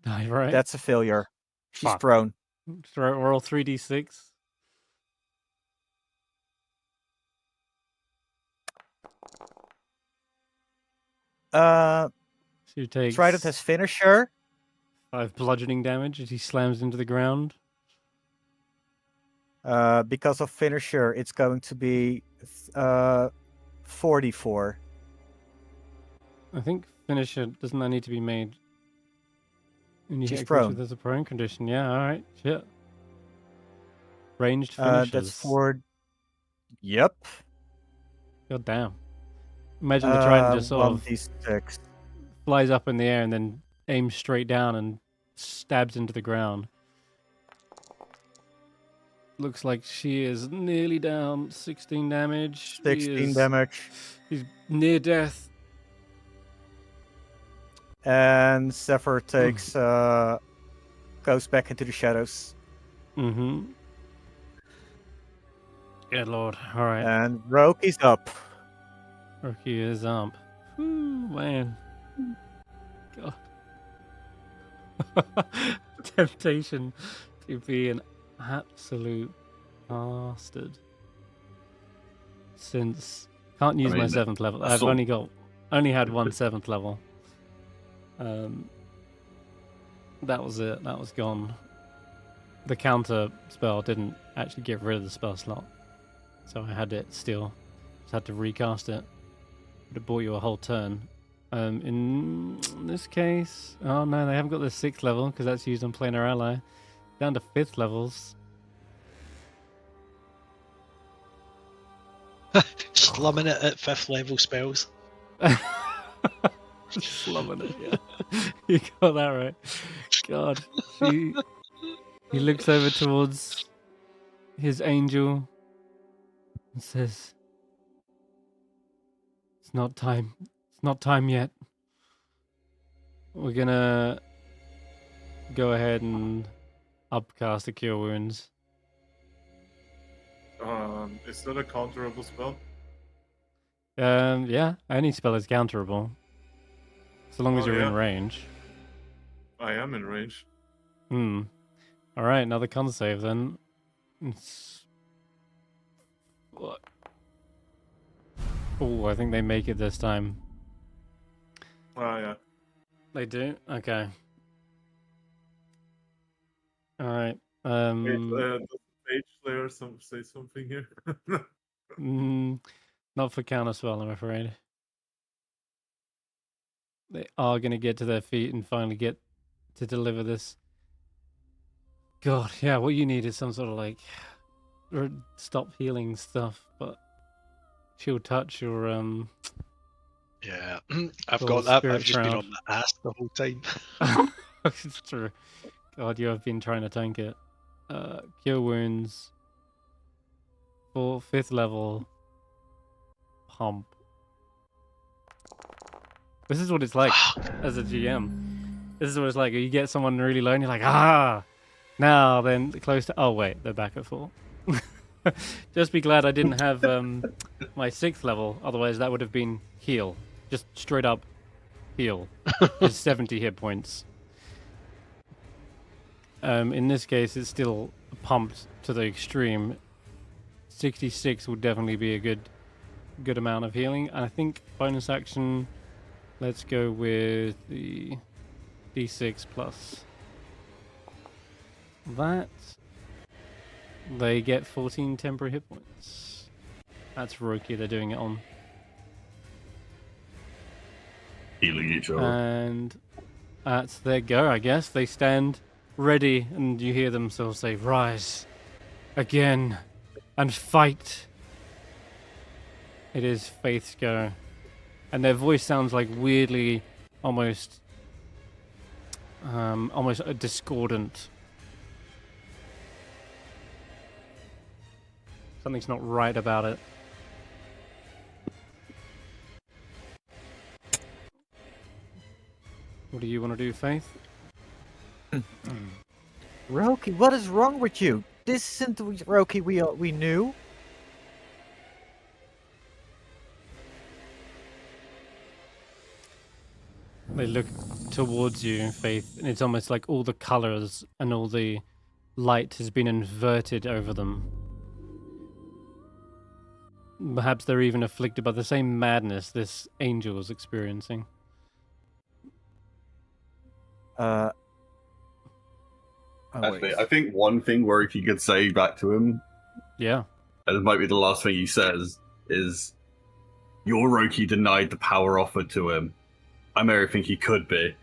S1: Right.
S3: That's a failure. She's
S1: Fuck.
S3: prone.
S1: Roll 3d6. She takes
S3: Trident has finisher.
S1: 5 bludgeoning damage as he slams into the ground.
S3: Because of finisher, it's going to be 44.
S1: I think finisher doesn't that need to be made. And you
S3: She's
S1: hit a creature
S3: prone.
S1: There's a prone condition. Yeah, alright. Shit. Ranged finishes.
S3: That's 4. Yep.
S1: God damn. Imagine the trident just sort of
S3: 1d6.
S1: flies up in the air and then aims straight down and stabs into the ground. Looks like she is nearly down. 16 damage.
S3: 16 damage.
S1: He's near death.
S3: And Zephyr takes goes back into the shadows.
S1: Mm-hmm. Good lord. All right.
S3: And Roki's up.
S1: Roki is up. Whew, man. God. Temptation to be an absolute bastard. Since can't use my 7th level. I've only had one 7th level. That was it. That was gone. The counter spell didn't actually get rid of the spell slot, so I had it still. Just had to recast it. Would have bought you a whole turn. In this case, oh no, they haven't got the 6th level because that's used on planar ally. Down to 5th levels.
S2: Slumming it at 5th level spells.
S1: Slumming it, yeah. You got that right. God. He looks over towards his angel and says, It's not time. It's not time yet. We're gonna go ahead and upcast the Cure Wounds.
S4: Is that a counterable spell?
S1: Yeah, any spell is counterable. So long as you're in
S4: yeah.
S1: range.
S4: I am in range.
S1: Alright, another con save then. It's... What? Oh, I think they make it this time.
S4: Yeah.
S1: They do? Okay. Alright.
S4: Does Mage Slayer say something here?
S1: Not for counterspell, I'm afraid. They are going to get to their feet and finally get to deliver this. God, yeah, what you need is some sort of like stop healing stuff, but Shield Touch or
S2: Yeah, I've
S1: or
S2: got that, but
S1: Spirit
S2: I've just been
S1: Shroud.
S2: on my ass the whole time.
S1: It's true. God, you have been trying to tank it. Cure Wounds for 5th level. Pump. This is what it's like as a GM. This is what it's like. You get someone really low and you're like, now then close to... Oh, wait, they're back at 4. Just be glad I didn't have my 6th level. Otherwise, that would have been heal. Just straight up heal. Just 70 hit points. In this case, it's still pumped to the extreme. 66 would definitely be a good amount of healing. And I think bonus action... Let's go with the D6 plus that. They get 14 temporary hit points. That's Roki they're doing it on.
S5: Healing each other.
S1: And that's their go, I guess. They stand ready and you hear themselves say, "Rise again and fight." It is Faith's go. And their voice sounds like weirdly, almost discordant. Something's not right about it. What do you want to do, Faith?
S3: Roki, what is wrong with you? This isn't the Roki we knew.
S1: They look towards you, Faith, and it's almost like all the colors and all the light has been inverted over them. Perhaps they're even afflicted by the same madness this angel is experiencing.
S5: Actually, I think one thing where if you could say back to him,
S1: Yeah.
S5: and it might be the last thing he says, is your Roki denied the power offered to him. I'm everything he could be.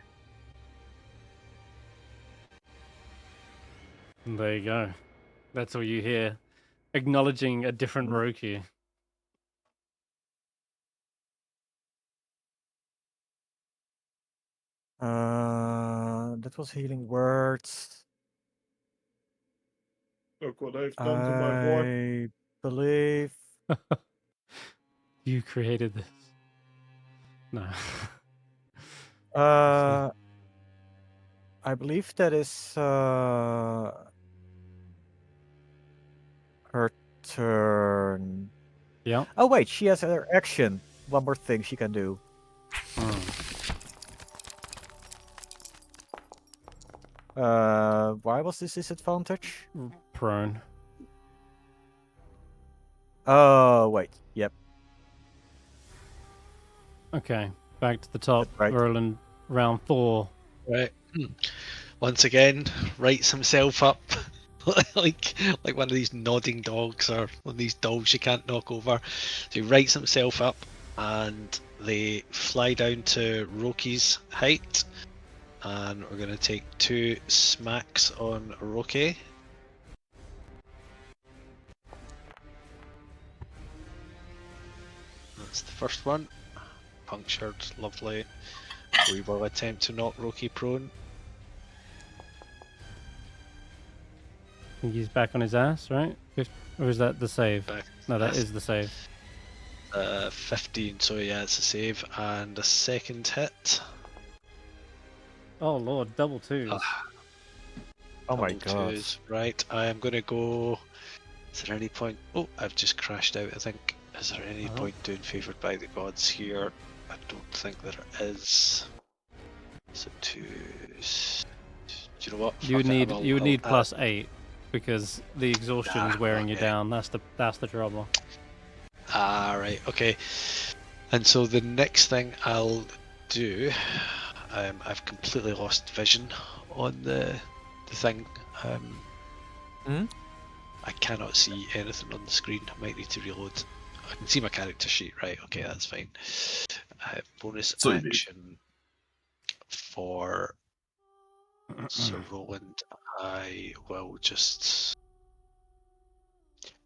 S1: There you go. That's all you hear. Acknowledging a different Roki.
S3: That was healing words.
S4: Look what I've done to my boy.
S3: I believe.
S1: You created this. No.
S3: I believe that is her turn.
S1: Yeah.
S3: Oh wait, she has her action. One more thing she can do. Why was this disadvantage?
S1: Prone.
S3: Oh wait, yep.
S1: Okay, back to the top.
S3: That's right.
S1: Roland, round 4.
S2: Right. Once again, writes himself up like one of these nodding dogs or one of these dogs you can't knock over. So he writes himself up and they fly down to Roki's height. And we're going to take 2 smacks on Roki. That's the first one. Punctured, lovely. We will attempt to knock Roki prone.
S1: I think he's back on his ass, right? Or is that the save?
S2: Back
S1: No, that
S2: ass.
S1: is the save.
S2: 15, so yeah, it's a save. And a second hit.
S1: Oh lord, double 2s.
S3: Oh my
S2: Double
S3: god.
S2: 2s. Right, I am going to go... Is there any point... Oh, I've just crashed out, I think. Is there any point doing favoured by the gods here? I don't think there is. So 2s... Do you know what?
S1: You would
S2: Fuck it,
S1: need
S2: I'll
S1: +8
S2: add-
S1: because the exhaustion's
S2: Nah,
S1: wearing you
S2: okay.
S1: down. That's the trouble.
S2: Ah, right, okay. And so the next thing I'll do, I've completely lost vision on the thing. I cannot see anything on the screen. I might need to reload. I can see my character sheet, right? Okay, that's fine. Bonus
S5: So you do.
S2: action for Sir Roland. I will just.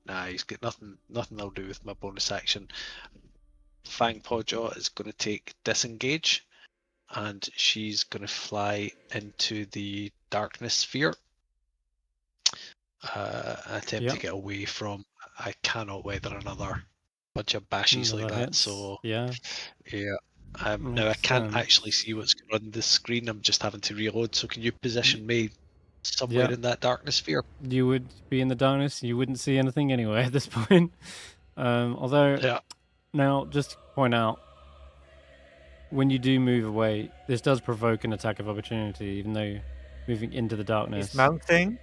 S2: Nah, he's got nothing I'll do with my bonus action. Fang Pawjaw is going to take disengage, and she's going to fly into the darkness sphere. Attempt to get away from. I cannot weather another bunch of bashes like
S1: Another
S2: that.
S1: hits.
S2: So
S1: Yeah.
S2: now I
S1: Makes
S2: can't
S1: sense.
S2: actually see what's going on the screen. I'm just having to reload. So can you position me somewhere
S1: Yeah.
S2: in that darkness sphere?
S1: You would be in the darkness. You wouldn't see anything anyway at this point. Although,
S2: Yeah.
S1: now just to point out, when you do move away, this does provoke an attack of opportunity, even though you're moving into the darkness.
S3: He's mounting.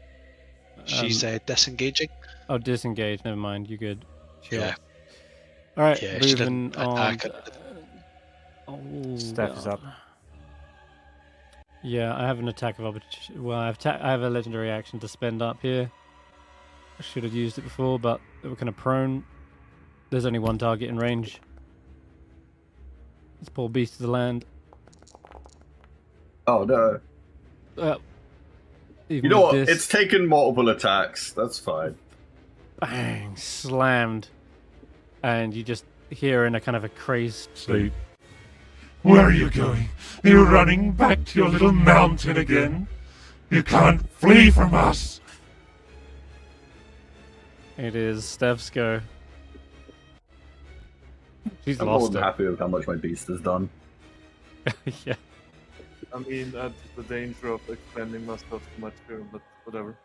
S2: She's disengaging.
S1: Oh, disengage. Never mind. You good? Chill.
S2: Yeah.
S1: All right.
S2: Yeah, she
S1: moving
S2: didn't
S1: on.
S2: attack.
S3: Stef is up.
S1: Yeah, I have an attack of opportunity. Well, I have a legendary action to spend up here. I should have used it before, but we're kind of prone. There's only one target in range. This poor beast of the land.
S5: Oh no.
S1: Even
S5: You know what?
S1: with this,
S5: It's taken multiple attacks. That's fine.
S1: bang, slammed, and you just hear in a kind of a crazed
S6: Say, where are you going? Are you running back to your little mountain again? You can't flee from us!
S1: It is Stef's go. She's
S5: I'm more
S1: lost
S5: than
S1: it.
S5: happy with how much my beast has done.
S1: Yeah.
S4: I mean, at the danger of expanding myself too much here, but whatever.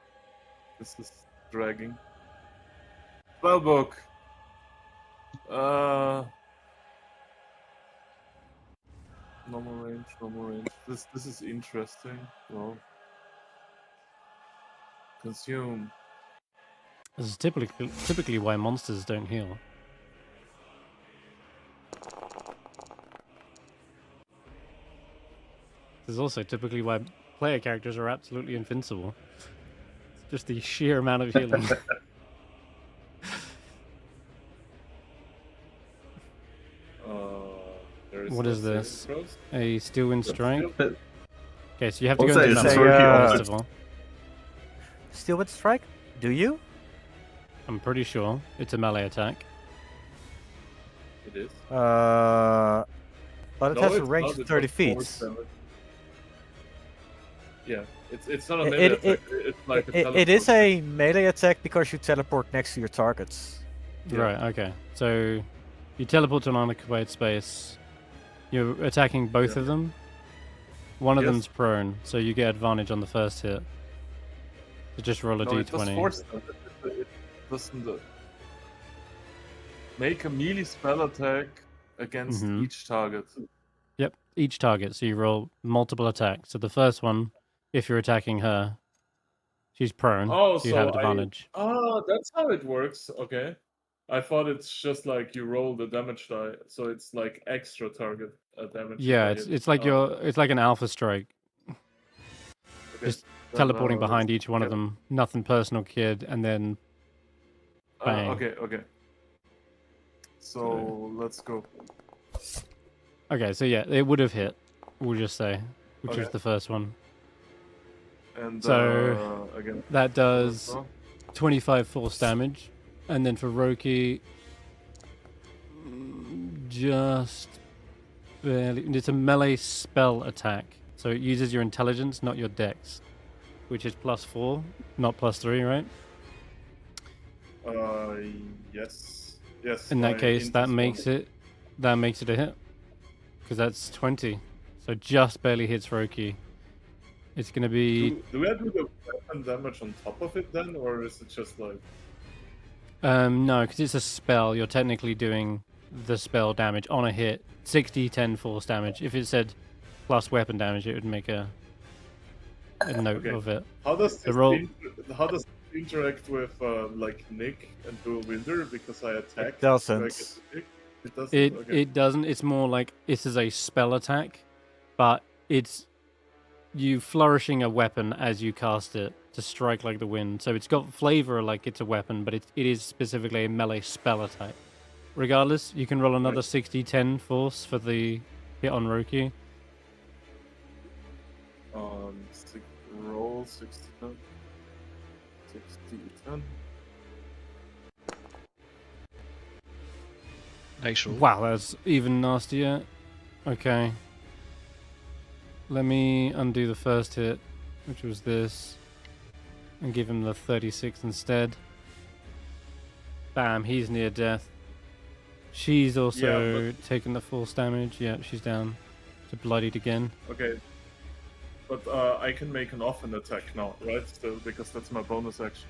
S4: This is dragging. Spellbook. Normal range. This is interesting. Well, consume.
S1: This is typically why monsters don't heal. This is also typically why player characters are absolutely invincible. It's just the sheer amount of healing. What is this? A Steel Wind Strike? Okay, so you have to
S5: I'll
S1: go
S5: say
S1: into
S5: it's
S1: number
S5: Roki
S1: first
S5: on
S1: of all.
S3: Steel Wind Strike? Do you?
S1: I'm pretty sure it's a melee attack.
S4: It is.
S3: But it
S4: No,
S3: has a
S4: it's
S3: range
S4: not,
S3: of 30
S4: it's
S3: feet.
S4: force damage. Yeah, it's not a
S3: It-
S4: melee
S3: it-
S4: attack. It's like a
S3: It is
S4: teleport.
S3: a melee attack because you teleport next to your targets.
S4: Yeah.
S1: Right, okay. So you teleport to an unoccupied space. You're attacking both
S4: Yeah.
S1: of them. One of
S4: Yes.
S1: them's prone, so you get advantage on the first hit. So just roll a
S4: No, it does
S1: d20.
S4: force them. It doesn't make a melee spell attack against
S1: Mhm.
S4: each target.
S1: Yep, each target. So you roll multiple attacks. So the first one, if you're attacking her, she's prone,
S4: Oh,
S1: so you have
S4: so
S1: advantage.
S4: Oh, that's how it works. Okay. I thought it's just like you roll the damage die, so it's like extra target damage. if
S1: Yeah,
S4: I
S1: it's
S4: hit.
S1: it's like
S4: Oh,
S1: it's like an alpha strike,
S4: okay.
S1: just
S4: Then,
S1: teleporting
S4: let's
S1: behind each one of
S4: get-
S1: them. Nothing personal, kid, and then bang.
S4: Okay. So let's go.
S1: Okay, so yeah, it would have hit. We'll just say, which was
S4: Okay.
S1: the first one.
S4: And
S1: So,
S4: again.
S1: That does
S4: so-
S1: 25 force damage, and then for Roki, just barely. It's a melee spell attack, so it uses your intelligence, not your dex, which is +4, not +3, right?
S4: Yes. Yes.
S1: In that
S4: my
S1: case,
S4: int
S1: that
S4: is
S1: makes
S4: one.
S1: it a hit, because that's 20, so just barely hits Roki. It's gonna be
S4: Do we have to do the weapon damage on top of it then, or is it just like?
S1: no, because it's a spell. You're technically doing the spell damage on a hit. 60, 10 force damage. If it said plus weapon damage, it would make a note
S4: Okay.
S1: of it.
S4: How does
S1: The
S4: this
S1: roll-
S4: how does it interact with like Nick and Dual Winder because I attack?
S3: doesn't.
S4: It doesn't.
S1: It
S4: Okay.
S1: it doesn't. It's more like this is a spell attack, but it's you flourishing a weapon as you cast it to strike like the wind. So it's got flavor like it's a weapon, but it is specifically a melee spell attack. Regardless, you can roll another
S4: Right.
S1: 60, 10 force for the hit on Roki.
S4: Roll 60, 10. 60, 10.
S2: Nice roll.
S1: Wow, that's even nastier. Okay. Let me undo the first hit, which was this, and give him the 36 instead. Bam, he's near death. She's also taken the force damage. Yeah, she's down to bloodied again.
S4: Okay. But I can make an offhand attack now, right? Still, because that's my bonus action.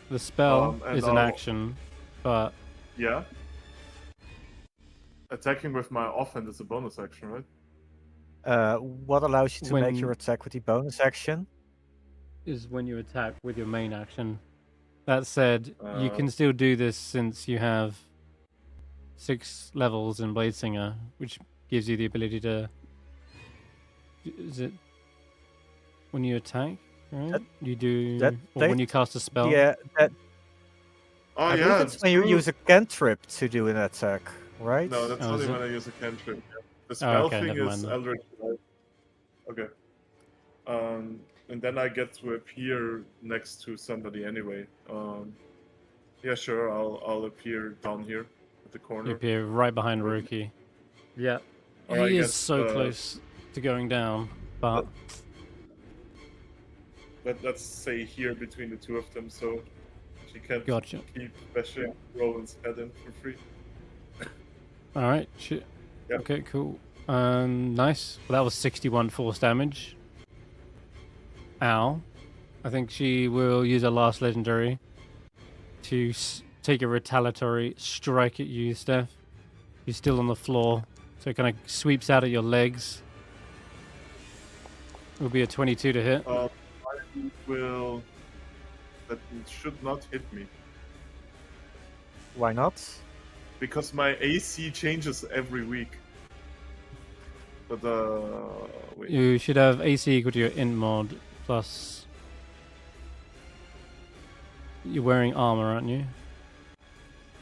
S1: The spell
S4: And
S1: is an
S4: I'll-
S1: action, but
S4: Yeah. Attacking with my offhand is a bonus action, right?
S3: What allows you to make your
S1: When-
S3: attack with the bonus action?
S1: is when you attack with your main action. That said, you
S4: Uh,
S1: can still do this since you have 6 levels in Bladesinger, which gives you the ability to. Is it when you attack? Right?
S3: That-
S1: You do,
S3: that
S1: or when
S3: they-
S1: you cast a spell.
S3: Yeah, that,
S4: Oh
S3: I
S4: yeah,
S3: believe it's when you
S4: true.
S3: use a cantrip to do an attack, right?
S4: No, that's
S1: Oh,
S4: only
S1: is
S4: when
S1: it?
S4: I use a cantrip. Yeah. The spell
S1: okay,
S4: thing
S1: never
S4: is
S1: mind then.
S4: Eldritch Light. Okay. And then I get to appear next to somebody anyway. Yeah, sure. I'll appear down here at the
S1: You
S4: corner.
S1: appear right behind
S4: Right.
S1: Rookie. Yeah.
S4: Or I
S1: He is
S4: guess,
S1: so close to going down, but
S4: Let's say here between the two of them, so she can't
S1: gotcha.
S4: keep bashing Roland's head in for free.
S1: All right. Shit.
S4: Yeah.
S1: Okay. Cool. Nice. Well, that was 61 force damage. Ow. I think she will use her last legendary to take a retaliatory strike at you, Stef. You're still on the floor, so it kind of sweeps out at your legs. It will be a 22 to hit.
S4: I will. That should not hit me
S3: Why not?
S4: because my AC changes every week. But wait.
S1: You should have AC equal to your int mod plus. You're wearing armor, aren't you?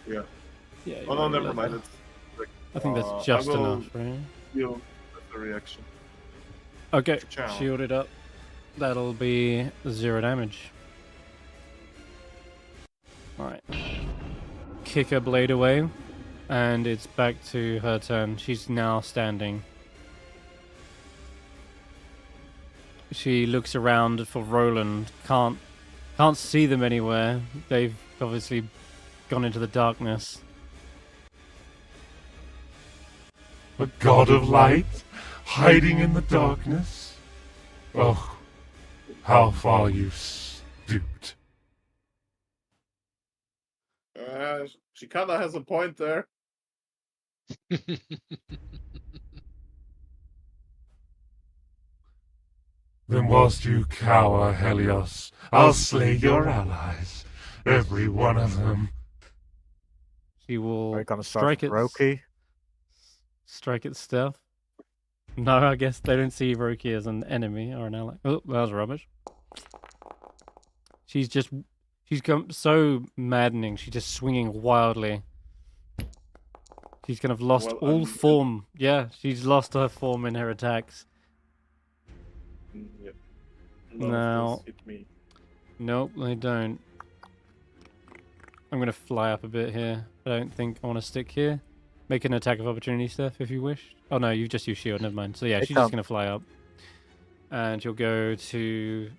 S4: Yeah.
S1: Yeah.
S4: Oh no, never mind. It's
S1: I think
S4: I
S1: that's just
S4: will
S1: enough, right?
S4: heal with the reaction.
S1: Okay,
S4: Ciao.
S1: shielded up. That'll be 0 damage. Alright. Kick her blade away, and it's back to her turn. She's now standing. She looks around for Roland. Can't see them anywhere. They've obviously gone into the darkness.
S6: A god of light, hiding in the darkness? Oh, how far you stooped.
S4: She kind of has a point there.
S6: Then whilst you cower, Helios, I'll slay your allies, every one of them.
S1: She will
S3: Are you gonna
S1: strike
S3: start
S1: it.
S3: Roki?
S1: Strike its stuff. No, I guess they don't see Roki as an enemy or an ally. Oh, that was rubbish. She's so maddening. She's just swinging wildly. She's kind of lost all form. Yeah, she's lost her form in her attacks.
S4: Yep.
S1: Now,
S4: hit me.
S1: nope, they don't. I'm gonna fly up a bit here. I don't think I want to stick here. Make an attack of opportunity, Steph, if you wish. Oh no, you've just used shield. Never mind. So yeah, she's just gonna fly up, and she'll go to.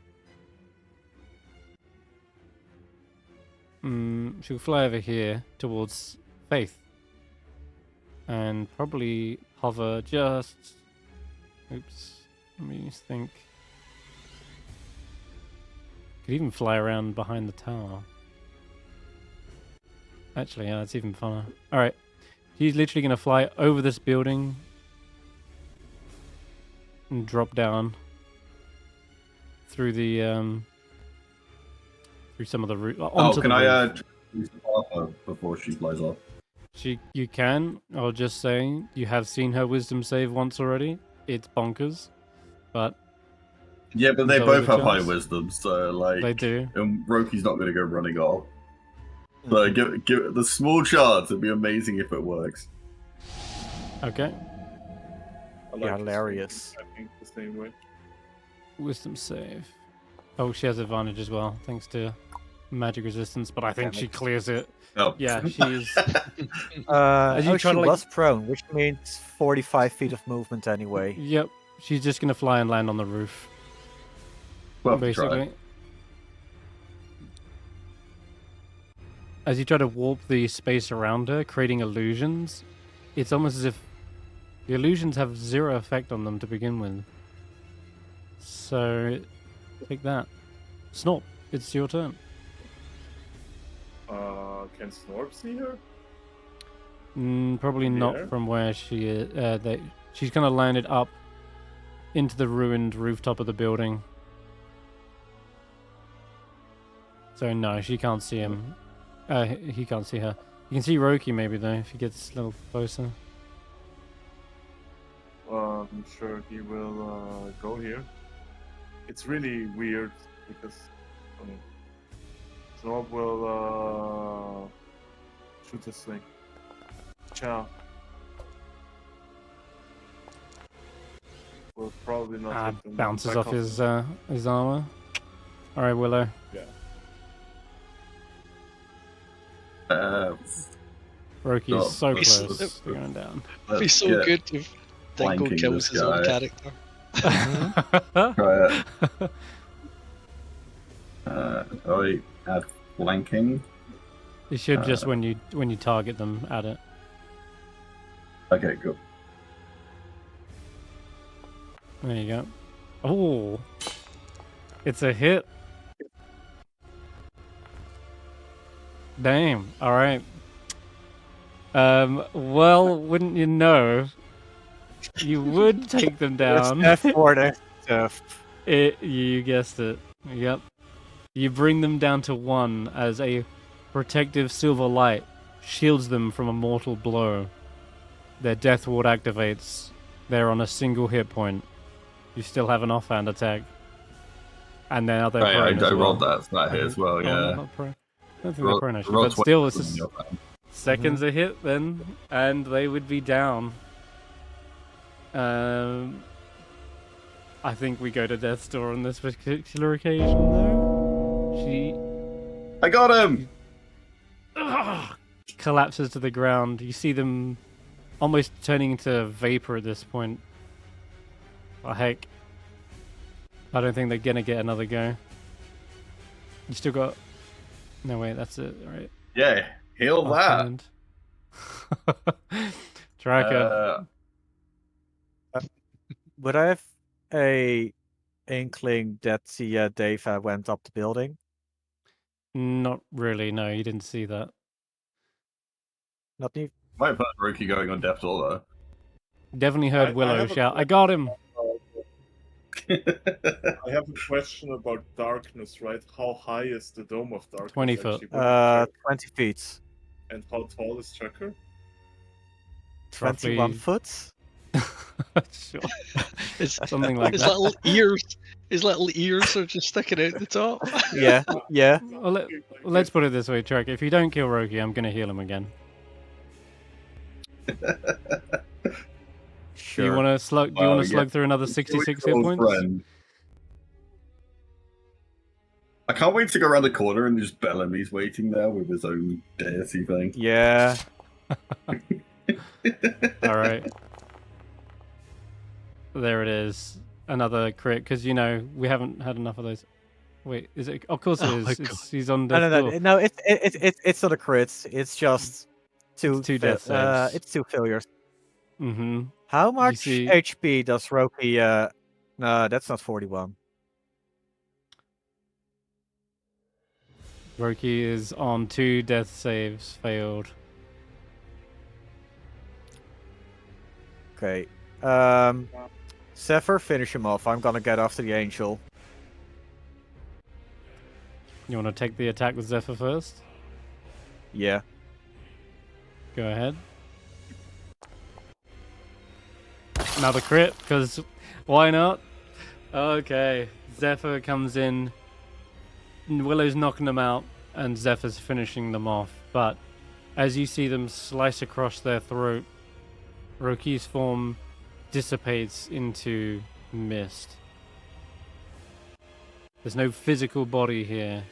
S1: She'll fly over here towards Faith, and probably hover just. Oops. Let me just think. Could even fly around behind the tower. Actually, yeah, that's even funner. Alright. She's literally going to fly over this building. And drop down. Through the, through some of the roof.
S5: Oh, can I, use the path before she flies off?
S1: You can. I'll just say, you have seen her wisdom save once already. It's bonkers. But
S5: yeah, but they
S1: there's always
S5: both
S1: a
S5: have high
S1: chance.
S5: wisdom, so like
S1: They do.
S5: And Roki's not going to go running off. So give it the small chance. It'd be amazing if it works.
S1: Okay.
S4: I
S3: Yeah,
S4: like
S3: hilarious.
S4: I think the same way.
S1: Wisdom save. Oh, she has advantage as well, thanks to magic resistance, but I think she clears it.
S5: Oh.
S1: Yeah, she's...
S3: As
S1: you
S3: she
S1: try to, like-
S3: was prone, which means 45 feet of movement anyway.
S1: Yep, she's just going to fly and land on the roof,
S5: Well,
S1: basically. As you try to warp the space around her, creating illusions, it's almost as if the illusions have zero effect on them to begin with. So, take that. Snorp, it's your turn.
S4: Can Snorp see her?
S1: Probably
S4: In the
S1: not
S4: air?
S1: from where she is. She's kind of landed up into the ruined rooftop of the building. So no, she can't see him. He can't see her. You can see Roki maybe though, if he gets a little closer.
S4: I'm sure he will go here. It's really weird because Snorp will shoot this thing. Ciao. Will probably not hit them.
S1: Bounces
S4: Back
S1: off his armor. All right, Willow.
S4: Yeah.
S1: Roki
S5: Oh,
S1: is so
S2: he's-
S1: close to going down.
S2: It'd be so
S5: Yeah.
S2: good if Dingo
S5: Flanking
S2: kills
S5: this
S2: his own
S5: guy.
S2: character.
S5: Try it. Oh, wait, add flanking.
S1: You should just when you target them, add it.
S5: Okay, cool.
S1: There you go. Oh, it's a hit. Damn. All right. Well, wouldn't you know? You would take them down. You guessed it. Yep. You bring them down to 1 as a protective silver light shields them from a mortal blow. Their death ward activates. They're on a single hit point. You still have an offhand attack. And now they're
S5: Right,
S1: prone
S5: I
S1: as well.
S5: rolled that. It's not hit as well,
S1: Oh, no,
S5: yeah.
S1: not prone. I don't think they're prone actually,
S5: Roll
S1: but still, it's
S5: 20
S1: just
S5: on your hand.
S1: seconds a hit then, and they would be down. I think we go to Death's Door on this particular occasion, though.
S5: I got him!
S1: She collapses to the ground. You see them almost turning into vapor at this point. Oh, heck. I don't think they're gonna get another go. You still got. No wait, that's it, right?
S5: Yeah, heal that.
S1: Offhand. Tracker.
S3: Would I have a inkling that the Deva went up the building?
S1: Not really. No, you didn't see that.
S3: Not me.
S5: Might have heard Roki going on death's door though.
S1: Definitely
S4: I
S1: heard Willow
S4: have a
S1: shout, "I got him!"
S4: I have a question about darkness, right? How high is the Dome of Darkness?
S1: 20 foot.
S4: Actually? What did you check?
S3: 20 feet.
S4: And how tall is Tracker?
S3: 21
S1: Roughly-
S3: foot?
S1: Sure.
S2: His,
S1: Something like
S2: his
S1: that.
S2: little ears are just sticking out the top.
S3: Yeah, yeah.
S1: Well, let's put it this way, Tracker. If you don't kill Roki, I'm gonna heal him again.
S3: Sure.
S1: Do you want to slug? Do you want to slug through another 66 hit
S5: Old
S1: points?
S5: friend. I can't wait to go around the corner and just Bellamy's waiting there with his own deity thing.
S3: Yeah.
S1: All right. There it is. Another crit, because you know we haven't had enough of those. Wait, is it? Of course it
S2: Oh my
S1: is.
S2: God.
S1: He's on
S3: No,
S1: death's
S3: no,
S1: door.
S3: no. No, it's not a crit. It's just two
S1: death saves.
S3: it's 2 failures.
S1: Mm-hmm.
S3: How much
S1: see-
S3: HP does Roki? No, that's not 41.
S1: Roki is on 2 death saves failed.
S3: Okay. Zephyr, finish him off. I'm gonna get after the angel.
S1: You want to take the attack with Zephyr first?
S3: Yeah.
S1: Go ahead. Another crit, because why not? Okay, Zephyr comes in. Willow's knocking them out, and Zephyr's finishing them off. But as you see them slice across their throat, Roki's form dissipates into mist. There's no physical body here.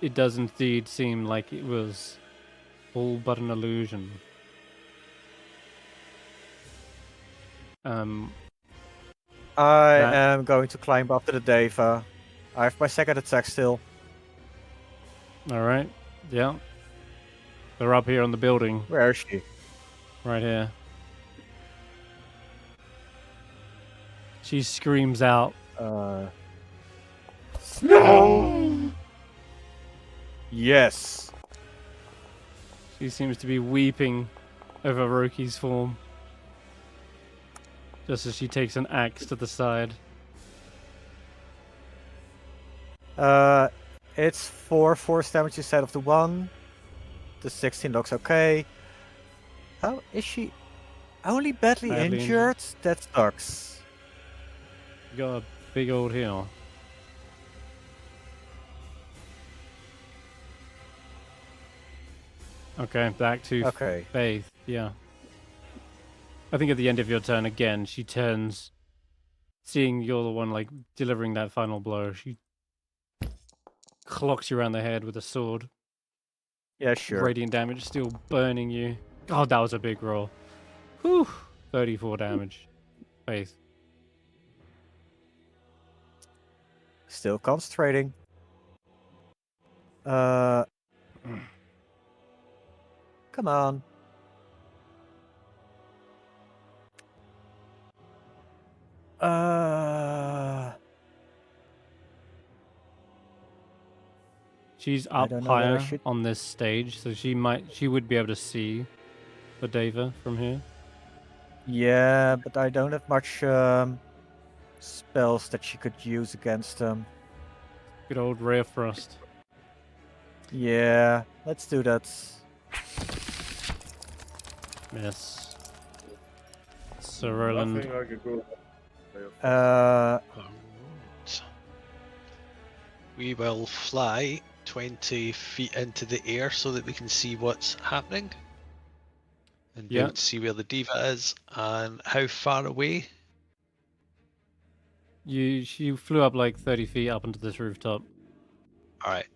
S1: It does indeed seem like it was all but an illusion.
S3: I
S1: That-
S3: am going to climb up to the Deva. I have my second attack still.
S1: Alright, yeah. They're up here on the building,
S3: Where is she?
S1: right here. She screams out.
S6: No!
S3: Yes.
S1: She seems to be weeping over Roki's form. Just as she takes an axe to the side.
S3: It's 4 force damage instead of the 1. The 16 looks okay. How is she only badly
S1: Badly
S3: injured? That sucks.
S1: You got a big old heal. Okay, back to
S3: Okay.
S1: Faith, yeah. I think at the end of your turn again, she turns, seeing you're the one like delivering that final blow. She clocks you around the head with a sword.
S3: Yeah, sure.
S1: Radiant damage still burning you. God, that was a big roll. Whew, 34 damage. Faith.
S3: Still concentrating. Come on.
S1: She's
S3: I
S1: up
S3: don't know what I
S1: higher
S3: should-
S1: on this stage, so she would be able to see the Deva from here.
S3: Yeah, but I don't have much spells that she could use against them.
S1: Good old Ray of Frost.
S3: Yeah, let's do that.
S1: Miss. So Roland.
S4: Nothing I could go.
S2: Alright. We will fly 20 feet into the air so that we can see what's happening. And be
S1: Yeah.
S2: able to see where the Diva is and how far away.
S1: She flew up like 30 feet up onto this rooftop.
S2: Alright.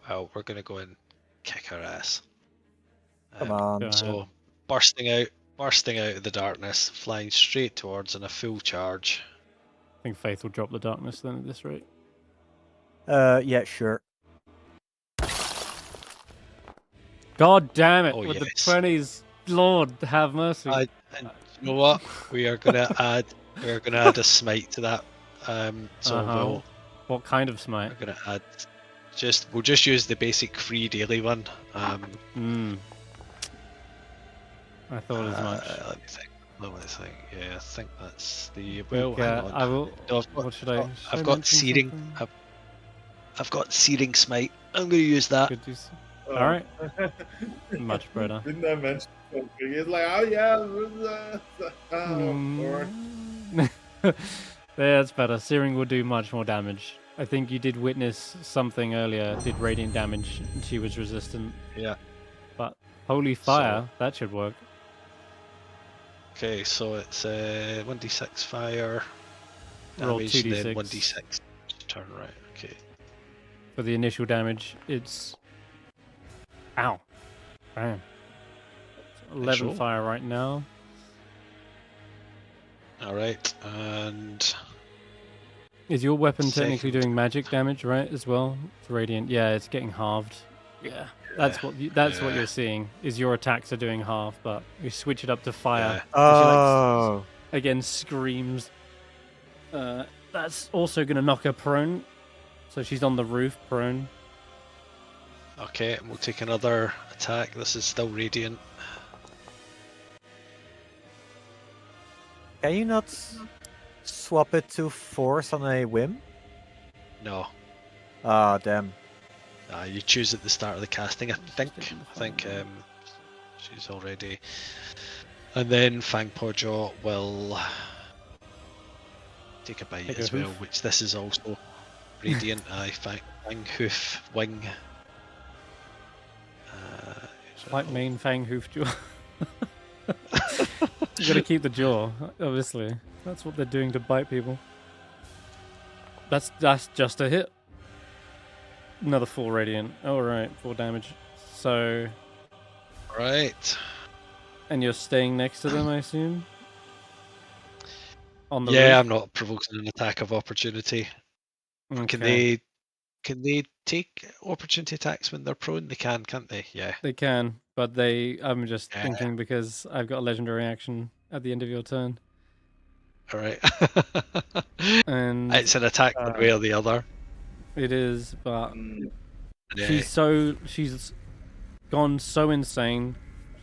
S2: Well, we're going to go and kick her ass.
S3: Come
S2: Um,
S3: on.
S1: Go
S2: So,
S1: ahead.
S2: bursting out of the darkness, flying straight towards in a full charge.
S1: think Faith will drop the darkness then at this rate.
S3: Yeah, sure.
S1: God damn it!
S2: Oh,
S1: with the
S2: yes.
S1: 20s, Lord have mercy.
S2: And you know what? We are gonna add a smite to that. So
S1: What kind of smite?
S2: we're gonna add we'll just use the basic free daily one.
S1: I thought as much.
S2: Let me think. Yeah, I think that's the hang on.
S1: I will.
S2: No,
S1: What should I?
S2: I've got searing. I've got searing smite. I'm gonna use that.
S1: Good use. All right. Much better.
S4: Didn't I mention something? It's like, oh yeah.
S1: Yeah, that's better. Searing will do much more damage. I think you did witness something earlier. Did radiant damage, and she was resistant.
S2: Yeah.
S1: But holy fire, that should work.
S2: Okay, so it's 1d6 fire
S1: Roll
S2: damage,
S1: 2d6.
S2: then 1d6 turn, right? Okay.
S1: For the initial damage, it's ow, bam. 11
S2: roll.
S1: fire right now.
S2: All right, and
S1: Is your weapon
S2: Second.
S1: technically doing magic damage, right? As well, it's radiant. Yeah, it's getting halved. Yeah, that's what what you're seeing. Is your attacks are doing half, but you switch it up to fire.
S3: Oh.
S1: Again, screams. That's also gonna knock her prone. So she's on the roof, prone.
S2: okay, and we'll take another attack. This is still radiant.
S3: Can you not swap it to force on a whim?
S2: No,
S3: Ah, damn.
S2: you choose at the start of the casting. I think she's already. And then Fangpawjaw will take a bite
S1: Take a
S2: as well,
S1: hoof.
S2: which this is also radiant. Fanghoof wing.
S1: Like main fang hoof jaw. You gotta keep the jaw, obviously. That's what they're doing to bite people. That's just a hit. Another 4 radiant. Alright, 4 damage. So,
S2: Right.
S1: and you're staying next to them, I assume? On the
S2: Yeah,
S1: roof?
S2: I'm not provoking an attack of opportunity.
S1: Okay.
S2: Can they take opportunity attacks when they're prone? They can, can't they? Yeah.
S1: They can, but I'm just
S2: Yeah.
S1: thinking because I've got a legendary action at the end of your turn.
S2: All right.
S1: And
S2: It's an attack one way or the other.
S1: it is, but
S2: Yeah.
S1: she's gone so insane.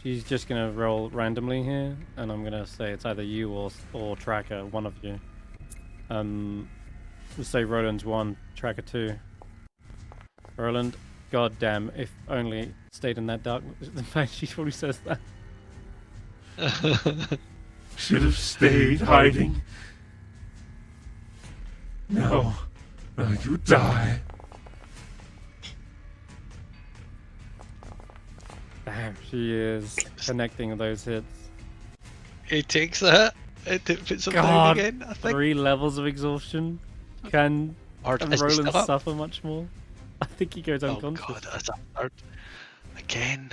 S1: She's just gonna roll randomly here, and I'm gonna say it's either you or Tracker, one of you. Let's say Roland's 1, Tracker 2. Roland, goddamn, if only stayed in that darkness. In fact, she probably says that.
S6: Should have stayed hiding. No. Now you die.
S1: Damn, she is connecting those hits.
S2: He takes that. It puts him down
S1: God,
S2: again, I think.
S1: 3 levels of exhaustion. Can
S2: Or is he
S1: Roland
S2: still up?
S1: suffer much more? I think he goes
S2: Oh
S1: unconscious.
S2: god, that's a third. Again.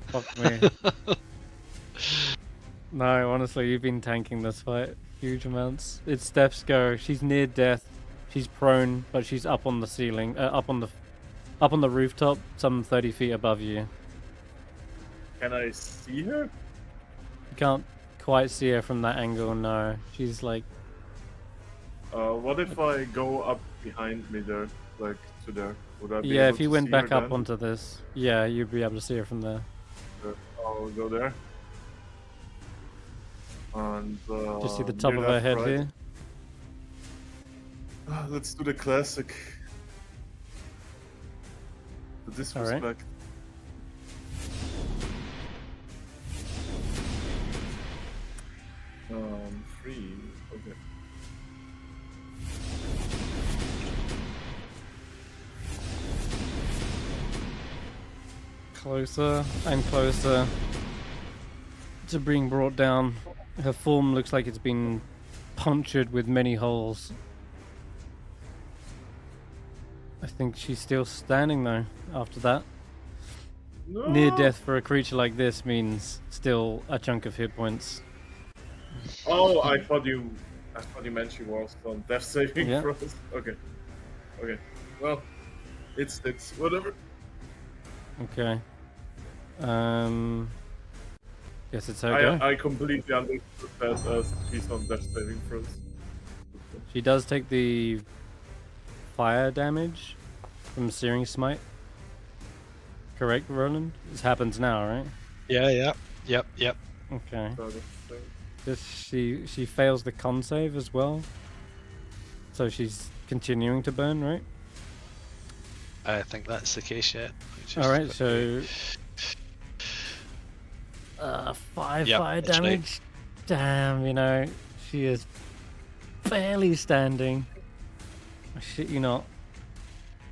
S1: Fuck me. No, honestly, you've been tanking this fight huge amounts. It's Stef's go. She's near death. She's prone, but she's up on the ceiling, up on the rooftop, some 30 feet above you.
S4: Can I see her?
S1: You can't quite see her from that angle. No, she's like.
S4: What if I go up behind me there, like to there? Would I be
S1: Yeah,
S4: able
S1: if you
S4: to
S1: went
S4: see
S1: back
S4: her
S1: up
S4: then?
S1: onto this, yeah, you'd be able to see her from there.
S4: I'll go there. And
S1: Just see the top
S4: near
S1: of her
S4: left,
S1: head
S4: right.
S1: here.
S4: Let's do the classic. The disrespect. 3. Okay.
S1: Closer and closer to being brought down. Her form looks like it's been punctured with many holes. I think she's still standing though after that.
S4: No!
S1: Near death for a creature like this means still a chunk of hit points.
S4: Oh, I thought you I thought you meant she was on death saving
S1: Yeah.
S4: throws. Okay. Okay. Well, it's whatever.
S1: Okay. Guess it's her go.
S4: I completely understood that as she's on death saving throws.
S1: She does take the fire damage from Searing Smite. Correct, Roland? This happens now, right?
S2: Yeah. Yep.
S1: Okay.
S4: So that's-
S1: She fails the con save as well. So she's continuing to burn, right?
S2: I think that's the case, yeah.
S1: Alright, so 5
S2: Yep,
S1: fire
S2: that's right.
S1: damage. Damn, you know, she is barely standing. I shit you not.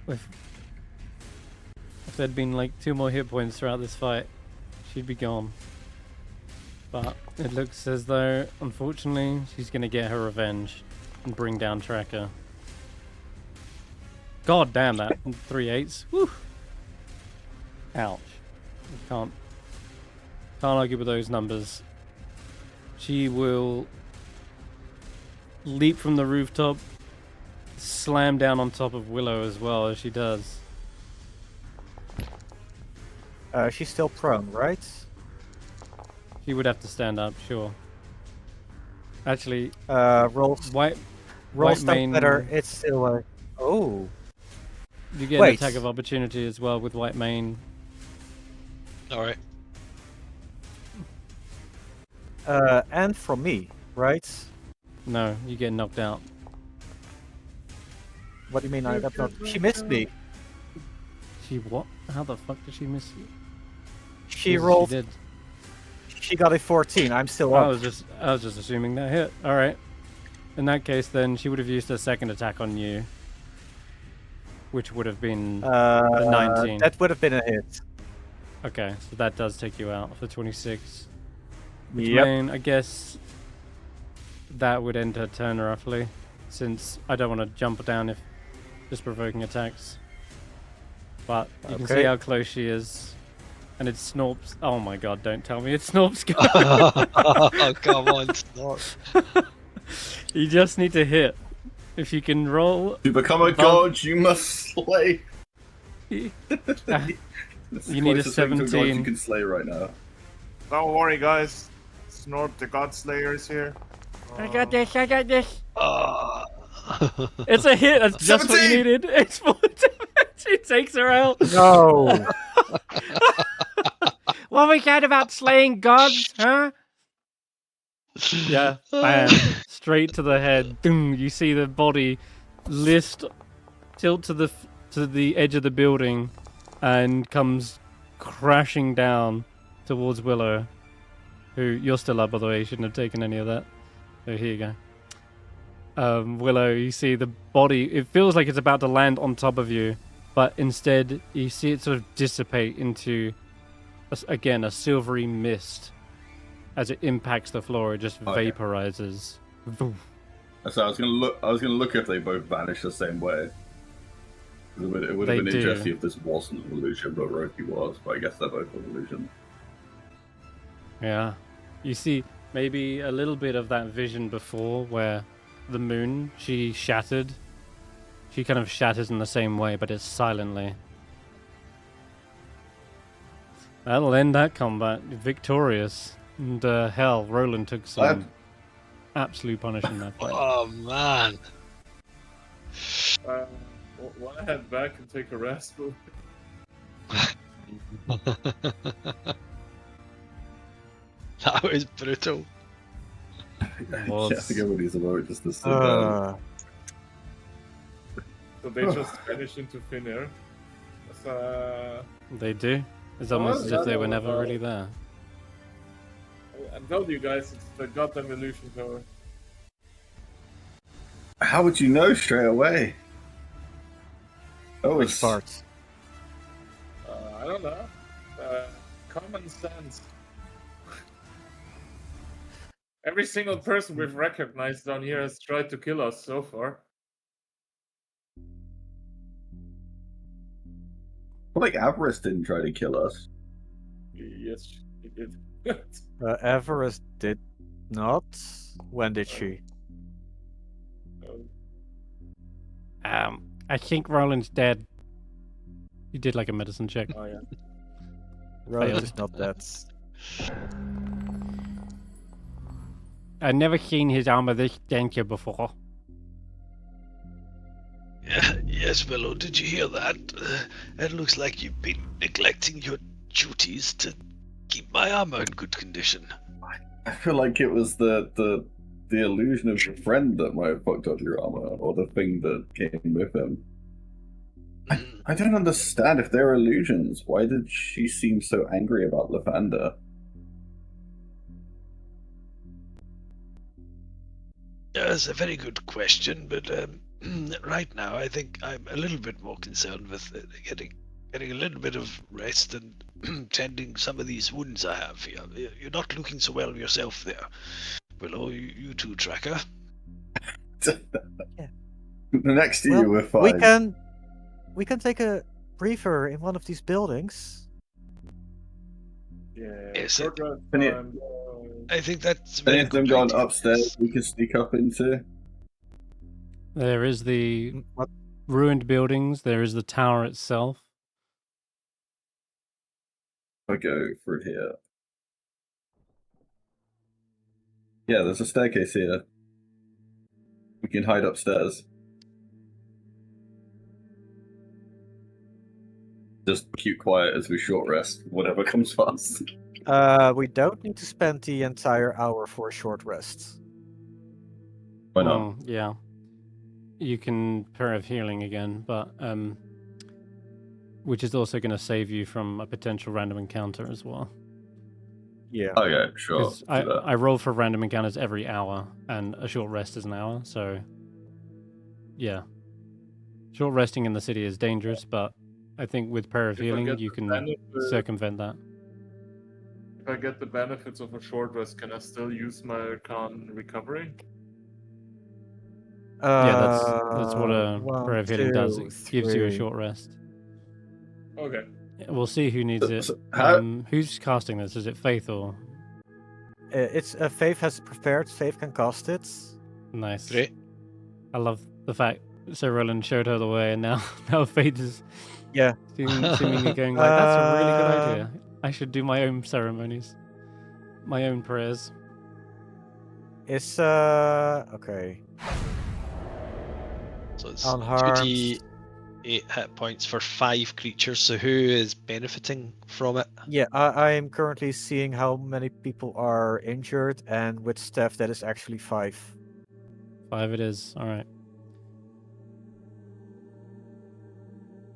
S1: If there'd been like 2 more hit points throughout this fight, she'd be gone. But it looks as though, unfortunately, she's gonna get her revenge and bring down Tracker. God damn that! 3 8s. Woo! Ouch. Can't argue with those numbers. She will leap from the rooftop, slam down on top of Willow as well as she does.
S3: She's still prone, right?
S1: She would have to stand up, sure. Actually,
S3: Rolls
S1: white
S3: stuff
S1: main-
S3: better. It's still a. Oh.
S1: you get an
S3: Wait.
S1: attack of opportunity as well with white mane.
S2: Alright.
S3: And from me, right?
S1: No, you get knocked out.
S3: What do you mean I got not? She missed me.
S1: She what? How the fuck did she miss you?
S3: She
S1: Jesus,
S3: rolled.
S1: She did.
S3: She got a 14. I'm still
S1: I
S3: up.
S1: was just assuming that hit. All right. In that case, then she would have used her second attack on you, which would have been a 19.
S3: That would have been a hit.
S1: Okay, so that does take you out for 26. Which
S3: Yep.
S1: mean, I guess that would end her turn roughly, since I don't want to jump down if just provoking attacks. But you can see
S3: Okay.
S1: how close she is. And it snorps. Oh my god, don't tell me it snorps.
S2: Oh, come on, stop.
S1: You just need to hit. If you can roll.
S5: To become a god, you must slay.
S1: You
S5: That's the
S1: need a
S5: closest thing to god
S1: 17.
S5: you can slay right now.
S4: Don't worry, guys. Snort the God Slayer is here.
S1: I got this.
S2: Ah.
S1: It's a hit. That's just what you
S5: 17.
S1: needed. It's 4 damage. She takes her out.
S3: No.
S1: What we said about slaying gods, huh? Yeah, bam. Straight to the head. Boom. You see the body tilt to the edge of the building and comes crashing down towards Willow, who you're still up, by the way. You shouldn't have taken any of that. So here you go. Willow, you see the body. It feels like it's about to land on top of you, but instead you see it sort of dissipate into, again, a silvery mist. As it impacts the floor, it just
S5: Okay.
S1: vaporizes. Boom.
S5: So I was gonna look if they both vanish the same way. It would
S1: They
S5: have been
S1: do.
S5: interesting if this wasn't an illusion, but Roki was. But I guess they're both an illusion.
S1: Yeah. You see maybe a little bit of that vision before where the moon, she shattered. She kind of shatters in the same way, but it's silently. That'll end that combat. Victorious. And hell, Roland took some absolute punishment that fight.
S2: Oh, man.
S4: Want to head back and take a rest?
S2: That was brutal.
S1: Was-
S5: Yeah, I think everybody's about just to sit down.
S4: So they just vanish into thin air.
S1: They do. It's almost as if they were never really there.
S4: I told you guys, it's the goddamn illusion tower.
S5: How would you know straight away? Oh,
S3: Which
S5: it's
S3: parts?
S4: I don't know. Common sense. Every single person we've recognized down here has tried to kill us so far.
S5: like Avarice didn't try to kill us.
S4: Yes, he did.
S3: Everest did not. When did she?
S1: I think Roland's dead. You did like a medicine check.
S3: Oh yeah. Roland
S1: Failed.
S3: is not dead.
S1: I've never seen his armor this danger before.
S2: Yes, Willow, did you hear that? It looks like you've been neglecting your duties to keep my armor in good condition.
S5: I feel like it was the illusion of your friend that might have fucked up your armor, or the thing that came with him. I don't understand if they're illusions. Why did she seem so angry about Lavender?
S2: That's a very good question, but right now I think I'm a little bit more concerned with getting a little bit of rest and tending some of these wounds I have here. You're not looking so well yourself there. Willow, you too, Tracker.
S5: Next to you, we're fine.
S3: We can take a breather in one of these buildings.
S4: Yeah.
S2: Yes,
S4: short rest
S5: Can you-
S4: time,
S2: I think that's
S5: Any
S2: very
S5: of them
S2: good
S5: gone
S2: idea,
S5: upstairs
S2: yes.
S5: we can sneak up into?
S1: There is the
S3: What?
S1: ruined buildings. There is the tower itself.
S5: I go through here. Yeah, there's a staircase here. We can hide upstairs. Just keep quiet as we short rest, whatever comes fast.
S3: We don't need to spend the entire hour for a short rest.
S5: Why not?
S1: Yeah. You can prayer of healing again, but which is also going to save you from a potential random encounter as well.
S3: Yeah.
S5: Okay, sure.
S1: Because
S5: do that.
S1: I roll for random encounters every hour, and a short rest is an hour, so yeah. Short resting in the city is dangerous, but I think with prayer of
S4: If I
S1: healing,
S4: get
S1: you
S4: the
S1: can
S4: benefit-
S1: circumvent that.
S4: If I get the benefits of a short rest, can I still use my Arcane recovery?
S1: Yeah, that's what a
S3: one,
S1: prayer of healing does.
S3: two,
S1: It gives you a
S3: three.
S1: short rest.
S4: Okay.
S1: We'll see who needs it.
S5: So how-
S1: Who's casting this? Is it Faith or
S3: It's Faith has prepared. Faith can cast it.
S1: Nice?
S2: Great.
S1: I love the fact Sir Roland showed her the way, and now Faith is
S3: Yeah.
S1: seemingly going like, that's a really good idea. I should do my own ceremonies, my own prayers.
S3: It's okay.
S2: So it's
S3: Unharmed.
S2: 2d8 hit points for 5 creatures. So who is benefiting from it?
S3: Yeah, I am currently seeing how many people are injured, and with Stef, that is actually 5.
S1: 5 it is. All right.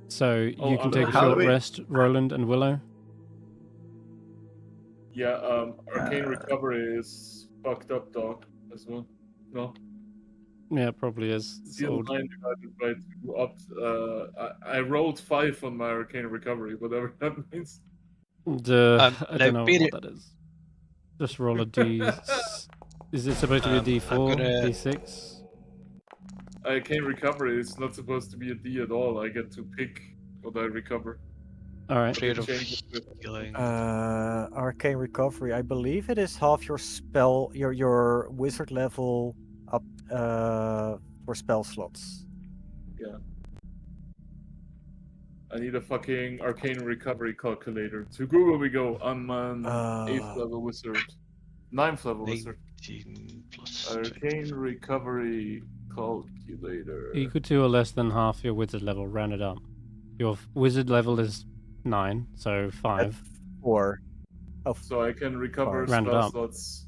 S1: So you can take a
S5: how do
S1: short
S5: we-
S1: rest, Roland and Willow.
S4: Yeah, Arcane recovery is fucked up, dog, as well. No?
S1: Yeah, it probably is. It's
S4: Deal
S1: old.
S4: 9 divided by 2 up. I rolled 5 on my Arcane recovery, whatever that means.
S1: I
S2: now
S1: don't know
S2: bear
S1: what
S2: it-
S1: that is. Just roll a d. Is it supposed to be a
S2: I'm
S1: d4,
S2: gonna-
S1: d6?
S4: Arcane recovery is not supposed to be a D at all. I get to pick what I recover.
S1: All right.
S2: Prayer of
S4: change it to-
S2: healing.
S3: Arcane recovery. I believe it is half your spell, your wizard level up for spell slots.
S4: I need a fucking Arcane recovery calculator. To Google we go. I'm an 8th level wizard. 9th level wizard.
S2: 19 plus
S4: Arcane recovery calculator.
S1: Equal to or less than half your wizard level, round it up. Your wizard level is 9, so 5.
S3: 4. Oh,
S4: So I can recover
S1: Round it
S4: spell
S1: up.
S4: slots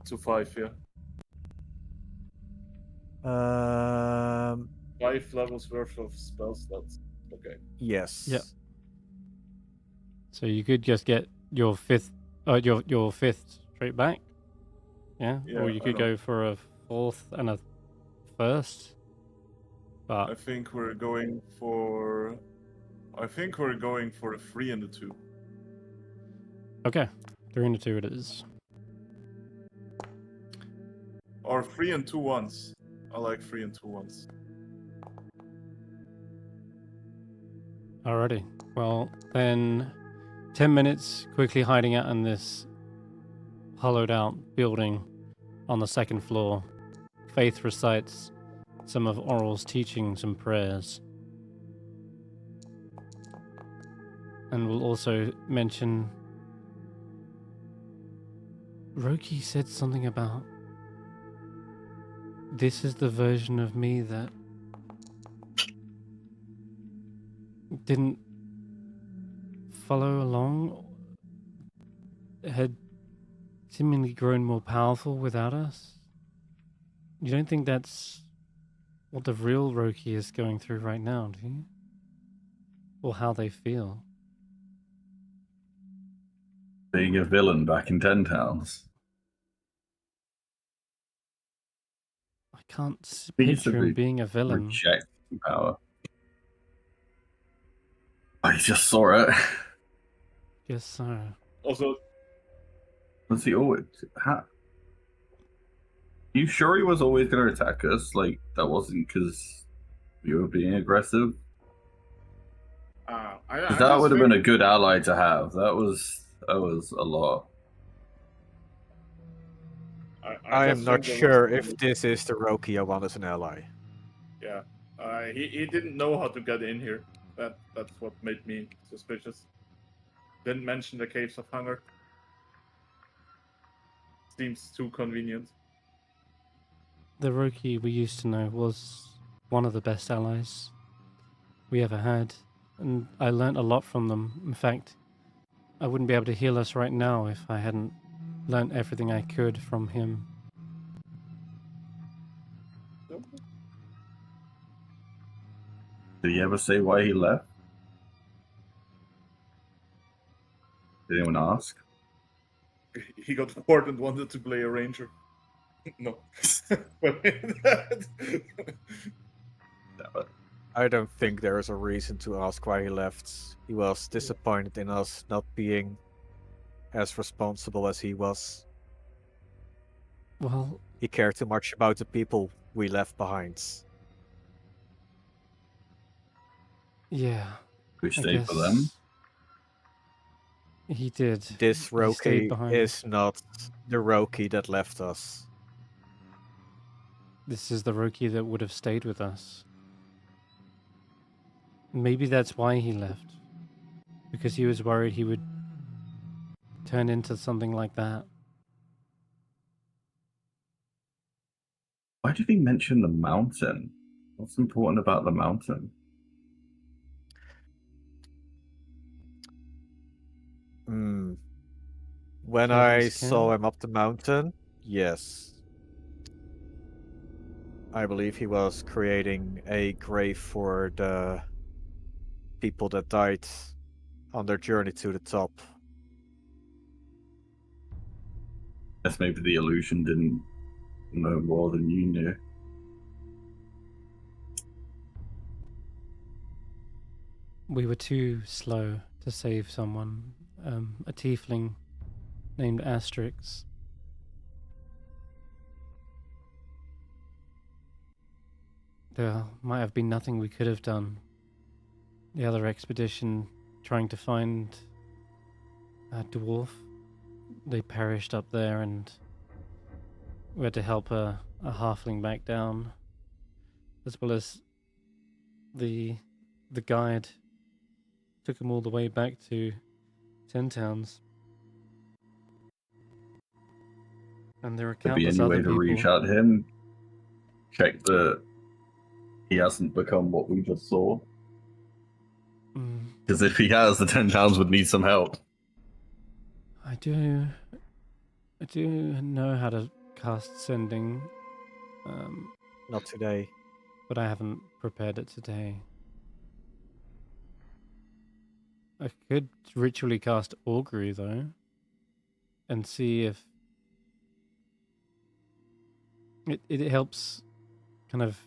S4: to 5, yeah. 5 levels worth of spell slots. Okay.
S3: yes.
S1: Yep. So you could just get your 5th, your 5th straight back. Yeah.
S4: Yeah,
S1: Or you
S4: I
S1: could
S4: know.
S1: go for a 4th and a 1st.
S4: I
S1: But
S4: think we're going for a 3 and a 2.
S1: okay, 3 and a 2 it is.
S4: Or 3 and 2 ones. I like 3 and 2 ones.
S1: Alrighty. Well, then 10 minutes quickly hiding out in this hollowed out building on the 2nd floor. Faith recites some of Oral's teaching some prayers. And we'll also mention Roki said something about this is the version of me that didn't follow along, had seemingly grown more powerful without us. You don't think that's what the real Roki is going through right now, do you? Or how they feel?
S5: Being a villain back in 10 Towns.
S1: I can't
S5: He used to
S1: picture him
S5: be
S1: being a villain.
S5: Rejecting power. I just saw it.
S1: Guess so.
S4: Also,
S5: Was he always? You sure he was always going to attack us? Like, that wasn't because we were being aggressive?
S4: I
S5: Because that
S4: just
S5: would have been a
S4: think-
S5: good ally to have. That was a lot.
S3: I am
S4: just
S3: not
S4: think there was
S3: sure
S4: some-
S3: if this is the Roki I want as an ally.
S4: Yeah, he didn't know how to get in here. That's what made me suspicious. Didn't mention the Caves of Hunger. Seems too convenient.
S1: The Roki we used to know was one of the best allies we ever had, and I learnt a lot from them. In fact, I wouldn't be able to heal us right now if I hadn't learnt everything I could from him.
S5: Did he ever say why he left? Did anyone ask?
S4: He got bored and wanted to play a ranger. No.
S3: I don't think there is a reason to ask why he left. He was disappointed in us not being as responsible as he was.
S1: Well,
S3: He cared too much about the people we left behind.
S1: yeah.
S5: We
S1: I
S5: stayed for them.
S1: guess He did.
S3: This
S1: He stayed
S3: Roki
S1: behind.
S3: is not the Roki that left us.
S1: This is the Roki that would have stayed with us. Maybe that's why he left. Because he was worried he would turn into something like that.
S5: Why did he mention the mountain? What's important about the mountain?
S3: When
S1: Killed
S3: I
S1: his
S3: saw
S1: kin?
S3: him up the mountain, yes. I believe he was creating a grave for the people that died on their journey to the top.
S5: Guess maybe the illusion didn't know more than you knew.
S1: We were too slow to save someone. A tiefling named Asterix. There might have been nothing we could have done. The other expedition trying to find a dwarf, they perished up there, and we had to help a halfling back down, as well as the guide took him all the way back to 10 Towns. And there are
S5: Could be
S1: countless
S5: any
S1: other
S5: way to
S1: people.
S5: reach out to him. Check that he hasn't become what we just saw. Because if he has, the 10 Towns would need some help.
S1: I do know how to cast sending,
S3: Not today.
S1: but I haven't prepared it today. I could ritually cast augury though, and see if it helps kind of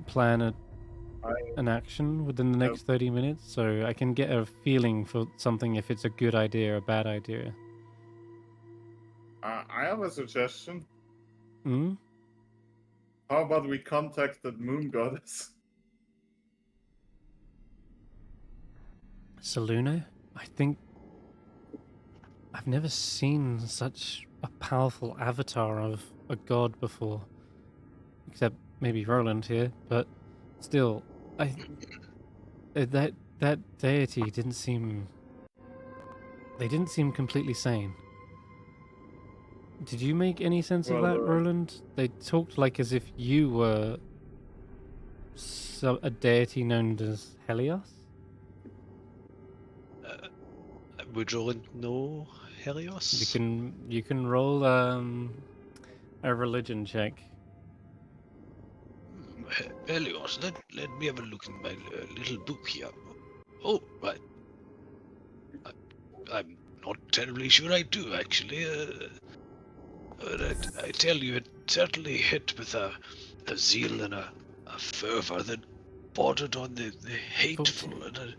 S1: plan an action within the next 30 minutes, so I can get a feeling for something if it's a good idea or a bad idea.
S4: I have a suggestion.
S1: Hmm?
S4: How about we contact the moon goddess?
S1: Saluna? I think I've never seen such a powerful avatar of a god before. except maybe Roland here, but still, that deity didn't seem. They didn't seem completely sane. Did you make any sense of
S4: Well,
S1: that, Roland? They talked like as if you were a deity known as Helios.
S2: Would Roland know Helios?
S1: You can roll a religion check.
S2: Helios, let me have a look in my little book here. Oh, right. I'm not terribly sure I do, actually. But I tell you, it certainly hit with a zeal and a fervor that bordered on the hateful.
S1: 14.
S2: And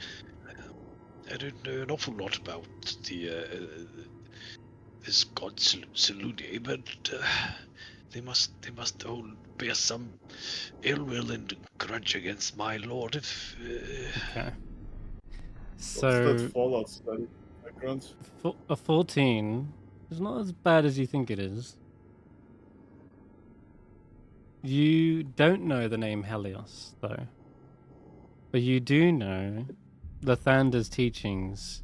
S2: I don't know an awful lot about this god Selune, but they must all bear some ill will and grudge against my lord. If
S1: Okay.
S4: what's
S1: So
S4: that Fallout study background?
S1: a 14 is not as bad as you think it is. You don't know the name Helios, though. But you do know Lathander's teachings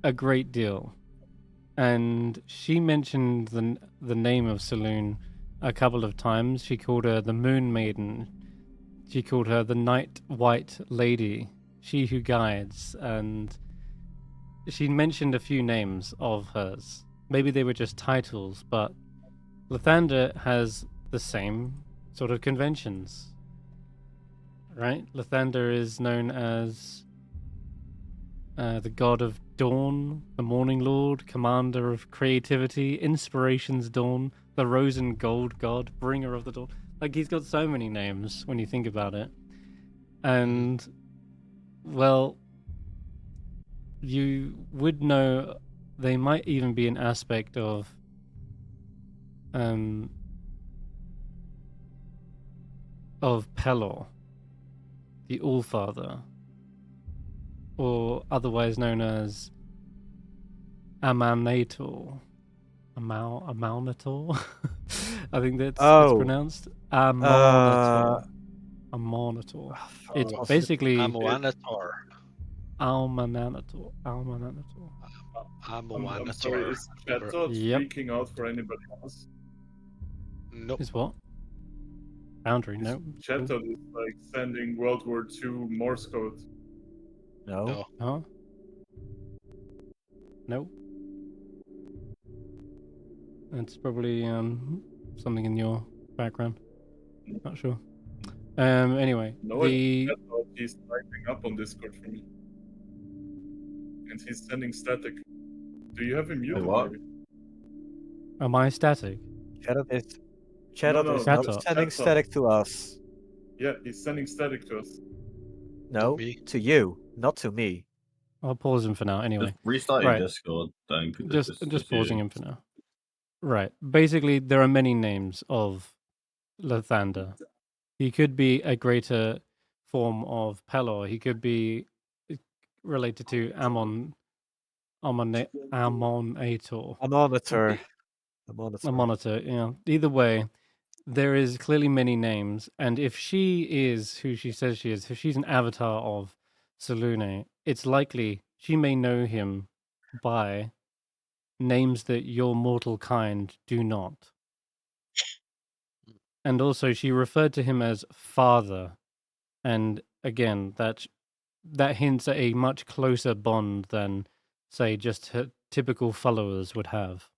S1: a great deal. And she mentioned the name of Selune a couple of times. She called her the Moon Maiden. She called her the Night White Lady, she who guides, and she mentioned a few names of hers. Maybe they were just titles, but Lathander has the same sort of conventions, right? Lathander is known as the god of dawn, the morning lord, commander of creativity, inspiration's dawn, the rose and gold god, bringer of the dawn. Like, he's got so many names when you think about it. And, well, you would know they might even be an aspect of Pelor, the Allfather, or otherwise known as Amanator. Amalnator? I think that's it's
S3: Oh.
S1: pronounced Amalnator. Amalnator. It's
S3: was it
S1: basically
S2: Amoanator.
S1: Almananator. Almananator.
S4: I'm sorry,
S2: Amoanator.
S4: is chat dot
S1: Yep.
S4: freaking out for anybody else?
S2: Nope.
S1: Is what? Foundry, no.
S4: Chat dot is like sending World War II Morse code.
S3: No.
S1: Huh? No. It's probably something in your background. Not sure. Anyway,
S4: No, it's chat dot. He's typing up on Discord for me. And he's sending static. Do you have him muted?
S5: what?
S4: Maybe?
S1: am I static?
S3: Chatot is
S1: no,
S3: not
S1: Chatot.
S3: sending
S4: Chatot.
S3: static to us.
S4: Yeah, he's sending static to us.
S3: No,
S2: me.
S3: to you, not to me.
S1: I'll pause him for now. Anyway,
S5: Just restart
S1: Right.
S5: your Discord then. 'cause
S1: just
S5: it's
S1: pausing
S5: you.
S1: him for now. Right. Basically, there are many names of Lathander. He could be a greater form of Pelor. He could be related to Amonator.
S3: A monitor.
S1: A monitor, yeah. Either way, there is clearly many names, and if she is who she says she is, if she's an avatar of Selune, it's likely she may know him by names that your mortal kind do not. And also, she referred to him as father, and again, that hints at a much closer bond than, say, just her typical followers would have.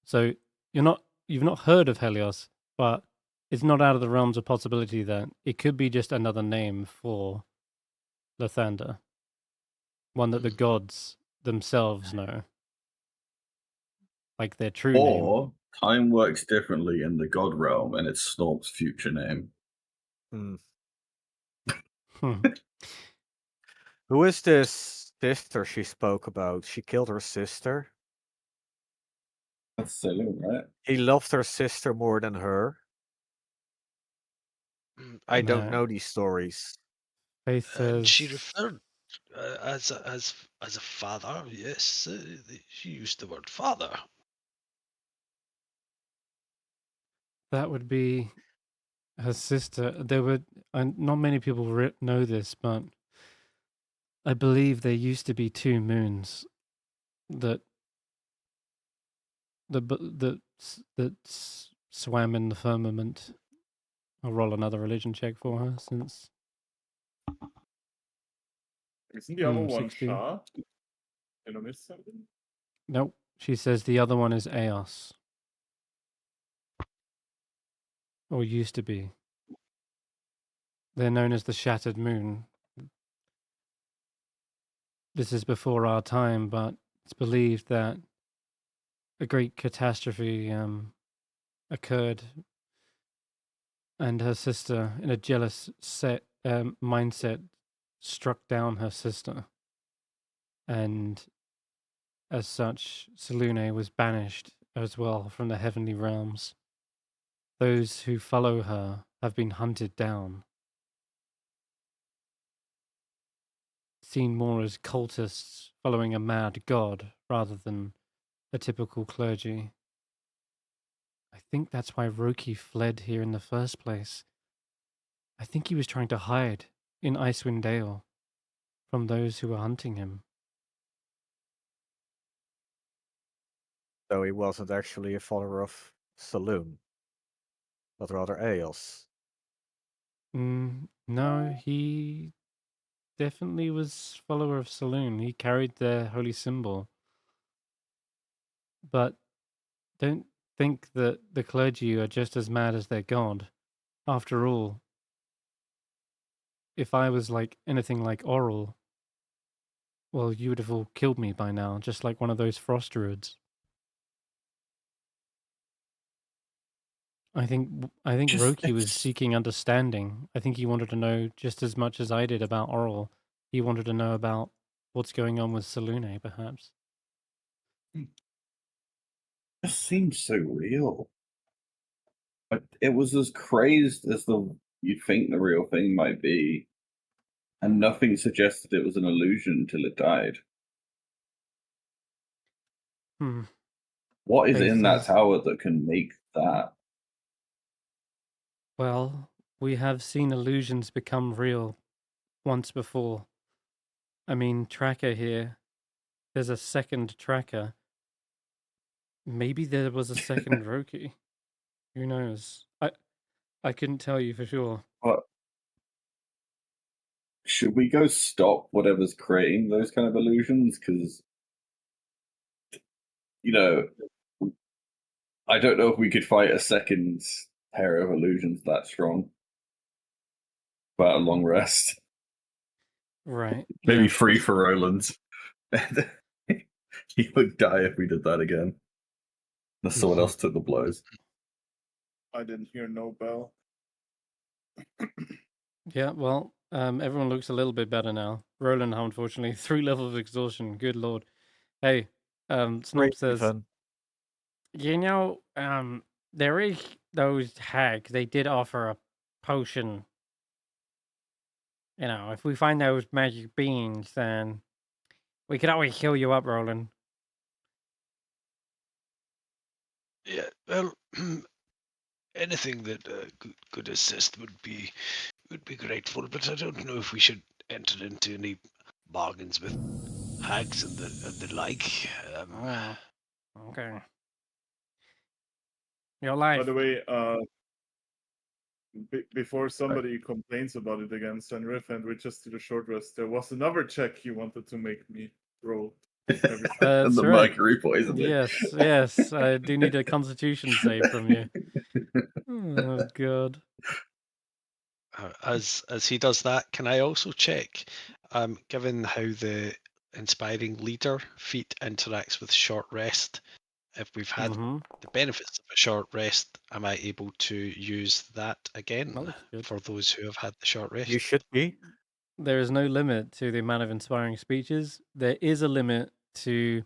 S1: So you've not heard of Helios, but it's not out of the realms of possibility that it could be just another name for Lathander, one that the gods themselves know, like their true name.
S5: Or time works differently in the god realm, and it's Snorp's future name.
S3: Hmm.
S1: Hmm.
S3: Who is this sister she spoke about? She killed her sister.
S5: That's Selune, right?
S3: He loved her sister more than her. I don't
S1: No.
S3: know these stories.
S1: Faith says
S2: She referred as a father. Yes, she used the word father.
S1: That would be her sister. There were not many people know this, but I believe there used to be 2 moons that swam in the firmament. I'll roll another religion check for her since.
S4: Isn't the other one
S1: 60.
S4: Shah? Did I miss something?
S1: Nope. She says the other one is Eos. Or used to be. They're known as the Shattered Moon. This is before our time, but it's believed that a great catastrophe occurred, and her sister, in a jealous mindset, struck down her sister. And as such, Selune was banished as well from the heavenly realms. Those who follow her have been hunted down, seen more as cultists following a mad god rather than a typical clergy. I think that's why Roki fled here in the first place. I think he was trying to hide in Icewindale from those who were hunting him.
S3: So he wasn't actually a follower of Saloon, but rather Eos.
S1: No, he definitely was follower of Saloon. He carried their holy symbol. But don't think that the clergy are just as mad as their god. After all, if I was like anything like Oral, well, you would have all killed me by now, just like one of those frost druids. I think Roki was seeking understanding. I think he wanted to know just as much as I did about Oral. He wanted to know about what's going on with Selune, perhaps.
S5: It just seems so real. But it was as crazed as you'd think the real thing might be, and nothing suggested it was an illusion till it died. What is in that tower that can make that?
S1: Well, we have seen illusions become real once before. I mean, Tracker here. There's a second Tracker. Maybe there was a second Roki. Who knows? I couldn't tell you for sure.
S5: But should we go stop whatever's creating those kind of illusions? Because, I don't know if we could fight a second pair of illusions that strong. But a long rest.
S1: Right.
S5: Maybe 3 for Roland. He would die if we did that again. Unless someone else took the blows.
S4: I didn't hear no bell.
S1: Yeah, well, everyone looks a little bit better now. Roland, unfortunately, 3 levels of exhaustion. Good lord. Hey, Snob says, there is those hags. They did offer a potion. If we find those magic beans, then we could always heal you up, Roland.
S2: Yeah, well, anything that could assist would be grateful, but I don't know if we should enter into any bargains with hags and the like.
S1: Okay. Your life.
S4: By the way, before somebody complains about it again, Senrith, and we just did a short rest, there was another check he wanted to make me roll.
S1: That's
S5: the
S1: right.
S5: mercury poisoning.
S1: Yes. I do need a constitution save from you. Oh, God.
S2: As he does that, can I also check, given how the inspiring leader feat interacts with short rest, if we've had the benefits of a short rest, am I able to use that again for those who have had the short rest?
S3: You should be.
S1: There is no limit to the amount of inspiring speeches. There is a limit to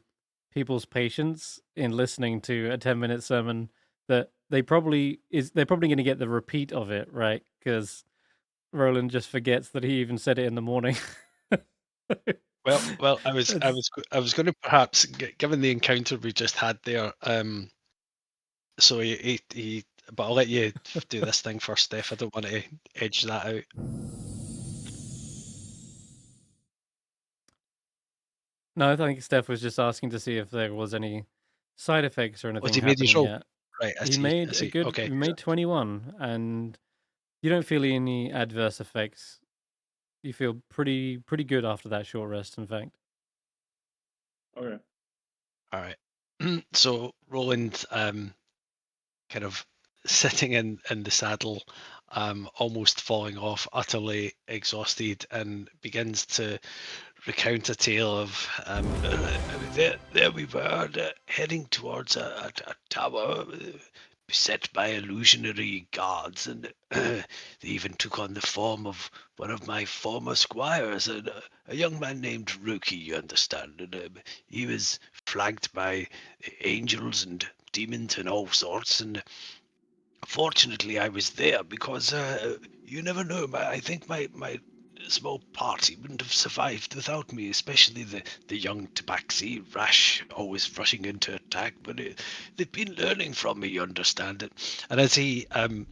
S1: people's patience in listening to a 10-minute sermon that they're probably going to get the repeat of it, right? Because Roland just forgets that he even said it in the morning.
S2: Well, I was going to perhaps, given the encounter we just had there, so he but I'll let you do this thing first, Steph. I don't want to edge that out.
S1: No, I think Steph was just asking to see if there was any side effects or anything
S2: he made his
S1: happening
S2: roll?
S1: yet.
S2: Right, I
S1: He
S2: see.
S1: made
S2: I
S1: a
S2: see.
S1: good.
S2: Okay.
S1: He made 21, and you don't feel any adverse effects. You feel pretty good after that short rest. In fact.
S4: Okay.
S2: All right. So Roland, kind of sitting in the saddle, almost falling off, utterly exhausted, and begins to recount a tale of there we were, heading towards a tower beset by illusionary guards, and they even took on the form of one of my former squires, a young man named Rookie, you understand, and he was flanked by angels and demons and all sorts, and fortunately I was there because you never know, I think my small party wouldn't have survived without me, especially the young tabaxi rash always rushing into attack, but they've been learning from me, you understand it. And as he kind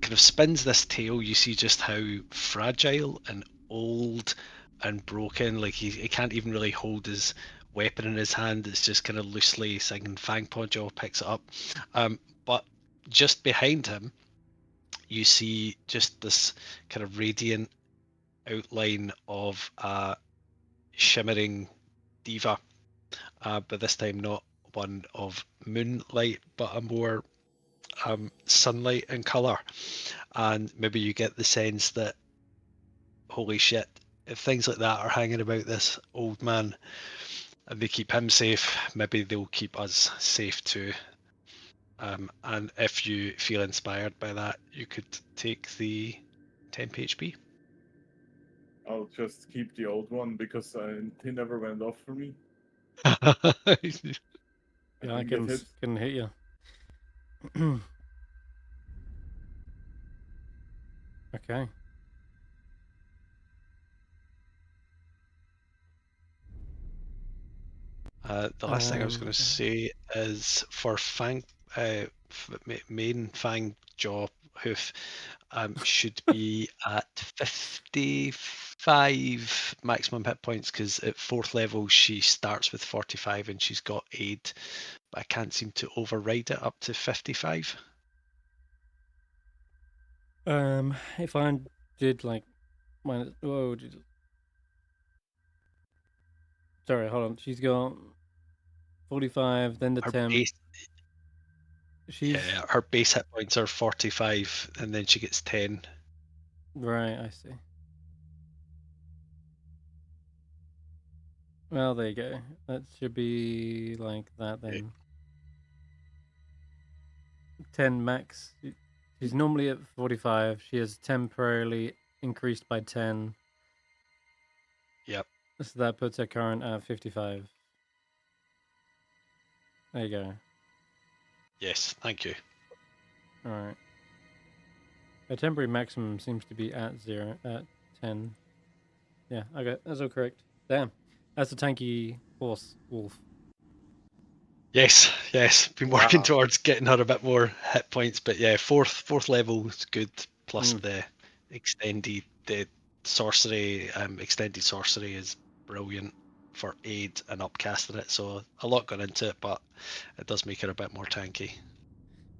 S2: of spins this tale, you see just how fragile and old and broken, like he can't even really hold his weapon in his hand. It's just kind of loosely singing. Fangpodjaw picks it up, but just behind him you see just this kind of radiant outline of a shimmering diva, but this time not one of moonlight, but a more sunlight in colour. And maybe you get the sense that, holy shit, if things like that are hanging about this old man and they keep him safe, maybe they'll keep us safe too. And if you feel inspired by that, you could take the temp HP.
S4: I'll just keep the old one because he never went off for me.
S1: Yeah, I
S4: didn't get hit.
S1: can hit you. Okay.
S2: The last thing I was going to say is for main Fang Jaw Hoof should be at 55 maximum hit points, because at 4th level she starts with 45 and she's got aid, but I can't seem to override it up to 55.
S1: If I did like minus, sorry, hold on. She's got 45, then the
S2: Her
S1: 10.
S2: base,
S1: She's
S2: her base hit points are 45, and then she gets 10.
S1: right. I see. Well, there you go. That should be like that then. 10 max. She's normally at 45. She has temporarily increased by 10.
S2: Yep.
S1: So that puts her current at 55. There you go.
S2: Yes, thank you.
S1: Alright. Her temporary maximum seems to be at 10. Yeah, okay, that's all correct. Damn. That's a tanky horse, wolf.
S2: Yes. Been working towards getting her a bit more hit points, but yeah, fourth level is good. Plus the extended sorcery, extended sorcery is brilliant for aid and upcasting it. So a lot gone into it, but it does make her a bit more tanky.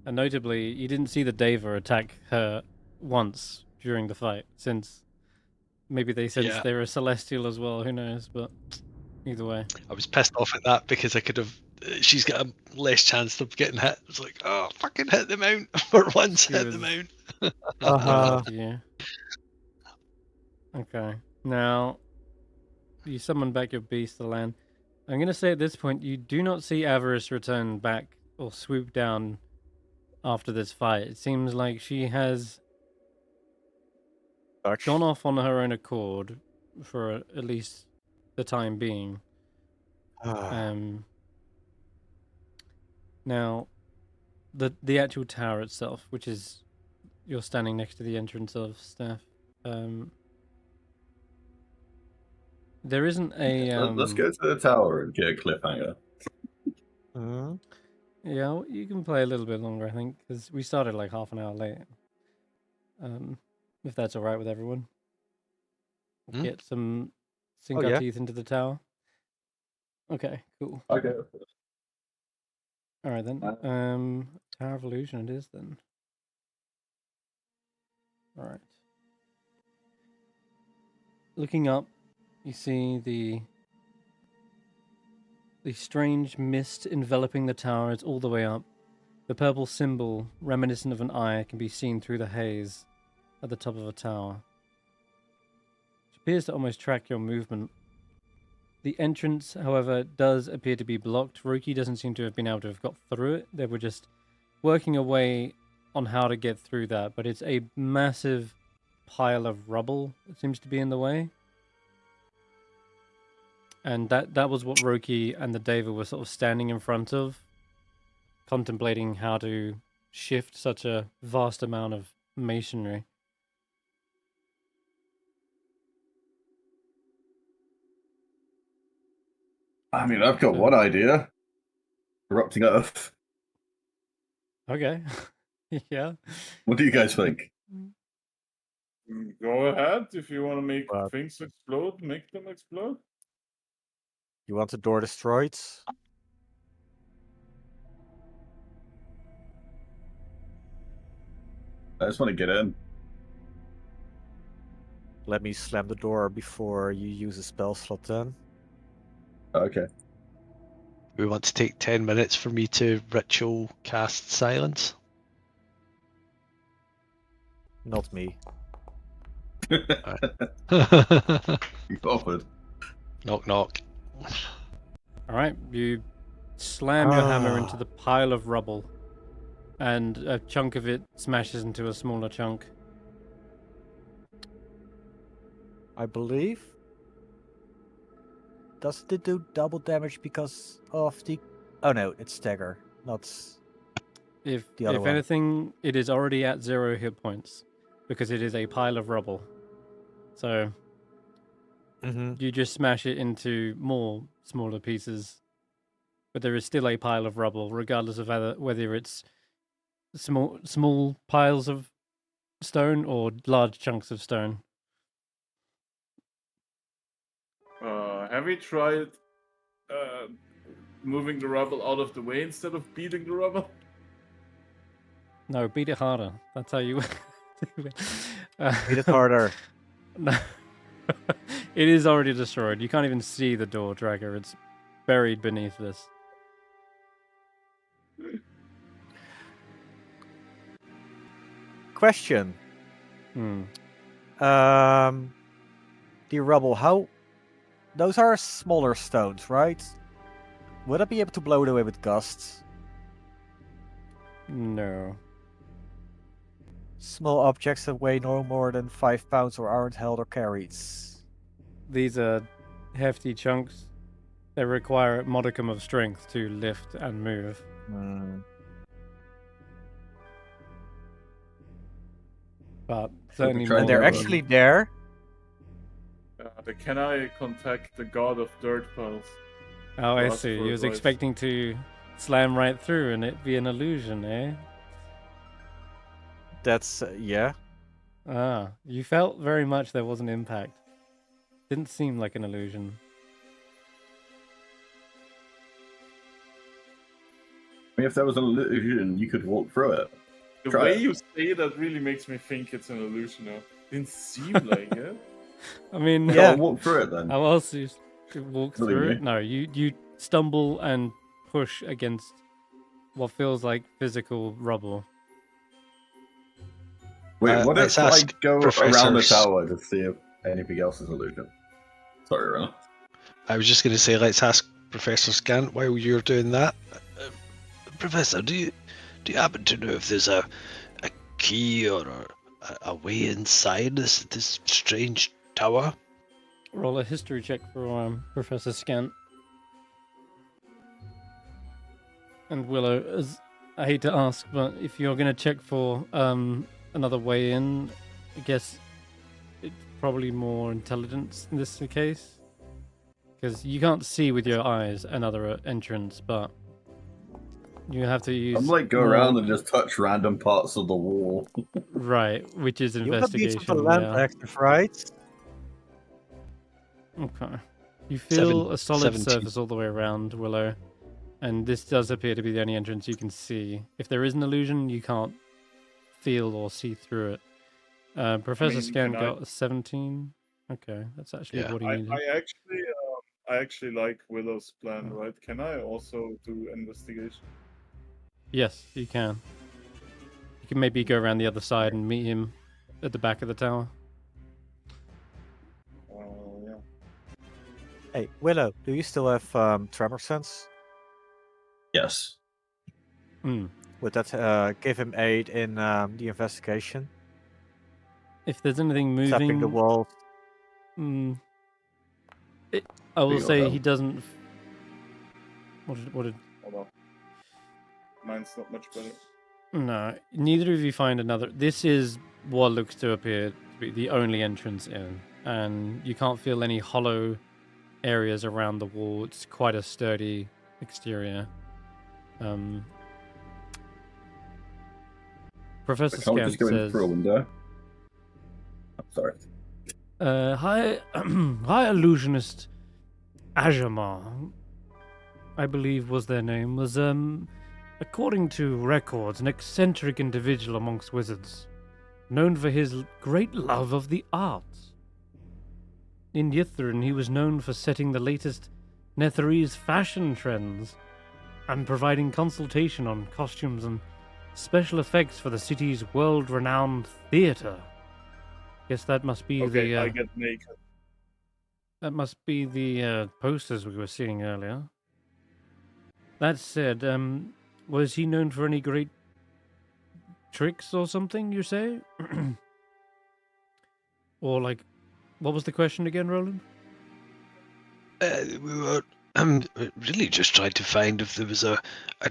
S1: And notably, you didn't see the Deva attack her once during the fight, since maybe they sensed they were celestial as well. Who knows? But either way,
S2: I was pissed off at that because I could have. She's got a less chance of getting hit. It's like, oh, fucking hit the mount for once. Hit the mount.
S1: Yeah. Okay. Now, you summon back your beast to land. I'm going to say at this point, you do not see Avarice return back or swoop down after this fight. It seems like she has gone off on her own accord for at least the time being. Now, the actual tower itself, which is you're standing next to the entrance of, Stef. There isn't a.
S5: Let's go to the tower and get a cliffhanger.
S1: Yeah, you can play a little bit longer, I think, because we started like half an hour late. If that's all right with everyone. Get sink our
S3: yeah.
S1: teeth into the tower. Okay, cool.
S5: Okay.
S1: All right then. Tower of Illusion it is then. All right. Looking up, you see the strange mist enveloping the tower. It's all the way up. The purple symbol, reminiscent of an eye, can be seen through the haze at the top of a tower. It appears to almost track your movement. The entrance, however, does appear to be blocked. Roki doesn't seem to have been able to have got through it. They were just working away on how to get through that, but it's a massive pile of rubble that seems to be in the way. And that was what Roki and the Deva were sort of standing in front of, contemplating how to shift such a vast amount of masonry.
S5: I mean, I've got one idea. Erupting Earth.
S1: Okay. Yeah.
S5: What do you guys think?
S4: Go ahead. If you want to make
S3: But-
S4: things explode, make them explode.
S3: You want the door destroyed?
S5: I just want to get in.
S3: Let me slam the door before you use a spell slot then.
S5: Okay.
S2: We want to take 10 minutes for me to ritual cast silence.
S3: Not me.
S5: You offered.
S2: Knock knock.
S1: All right, you slam your hammer into the pile of rubble, and a chunk of it smashes into a smaller chunk.
S3: I believe. Does it do double damage because of the... Oh no, it's stagger, not...
S1: If
S3: The other one.
S1: anything, it is already at 0 hit points, because it is a pile of rubble. So you just smash it into more smaller pieces, but there is still a pile of rubble, regardless of whether it's small piles of stone or large chunks of stone.
S4: Have you tried moving the rubble out of the way instead of beating the rubble?
S1: No, beat it harder. That's how you.
S3: Beat it harder.
S1: No. It is already destroyed. You can't even see the door dragger. It's buried beneath this.
S3: Question. The rubble, how... Those are smaller stones, right? Would I be able to blow it away with gusts?
S1: No.
S3: Small objects that weigh no more than 5 pounds or aren't held or carried.
S1: These are hefty chunks. They require a modicum of strength to lift and move. But certainly
S5: try
S1: more
S3: And they're
S5: Yeah.
S3: actually there.
S4: Can I contact the god of dirt piles?
S1: Oh, I
S4: ask
S1: see.
S4: for
S1: You was
S4: advice.
S1: expecting to slam right through and it be an illusion, eh?
S3: That's, yeah.
S1: Ah, you felt very much there was an impact. Didn't seem like an illusion.
S5: I mean, if there was an illusion, you could walk through it.
S4: The
S5: Try
S4: way
S5: it.
S4: you say that really makes me think it's an illusion now. Didn't seem like it.
S1: I mean,
S5: Yeah,
S3: Yeah.
S5: I'll walk through it then.
S1: how else do you walk
S5: Believe
S1: through
S5: me.
S1: it? No, you stumble and push against what feels like physical rubble.
S5: Wait, what
S2: let's
S5: if I
S2: ask
S5: go
S2: Professor
S5: around the
S2: S-
S5: tower to see if anything else is illusion? Sorry, Roland.
S2: I was just going to say, let's ask Professor Scant while you're doing that. Professor, do you happen to know if there's a key or a way inside this strange tower?
S1: Roll a history check for Professor Scant. And Willow, I hate to ask, but if you're going to check for another way in, I guess it's probably more intelligence in this case. Because you can't see with your eyes another entrance, but You have to use.
S5: I'm like go
S1: more-
S5: around and just touch random parts of the wall.
S1: Right, which is
S3: You would need
S1: investigation.
S3: some land
S1: Yeah.
S3: active, right?
S1: Okay. You feel a solid
S2: 17.
S1: surface all the way around, Willow, and this does appear to be the only entrance you can see. If there is an illusion, you can't feel or see through it. Professor Scan
S4: can I-
S1: got a 17. Okay, that's actually
S2: Yeah.
S1: what he
S4: I,
S1: needed.
S4: I actually like Willow's plan, right? Can I also do investigation?
S1: Yes, you can. You can maybe go around the other side and meet him at the back of the tower.
S4: Yeah.
S3: Hey, Willow, do you still have tremor sense?
S5: Yes.
S1: Hmm.
S3: Would that give him aid in the investigation?
S1: If there's anything
S3: Tapping
S1: moving,
S3: the walls.
S1: I will
S5: Big
S1: say
S5: old
S1: he doesn't. What did?
S4: Hold on. Mine's not much better.
S1: No, neither of you find another. This is what looks to appear to be the only entrance in, and you can't feel any hollow areas around the wall. It's quite a sturdy exterior. Professor
S5: I can't
S1: Scan
S5: just go in
S1: says,
S5: through a window. I'm sorry.
S1: "Hi, hi, illusionist Ajamar, I believe was their name, was according to records, an eccentric individual amongst wizards, known for his great love of the arts. In Yithrin, he was known for setting the latest Netherese fashion trends and providing consultation on costumes and special effects for the city's world-renowned theatre. Guess that must be
S4: Okay, I
S1: the
S4: get naked.
S1: that must be the posters we were seeing earlier. That said, was he known for any great tricks or something, you say? Or like, what was the question again, Roland?
S2: We were really just trying to find if there was a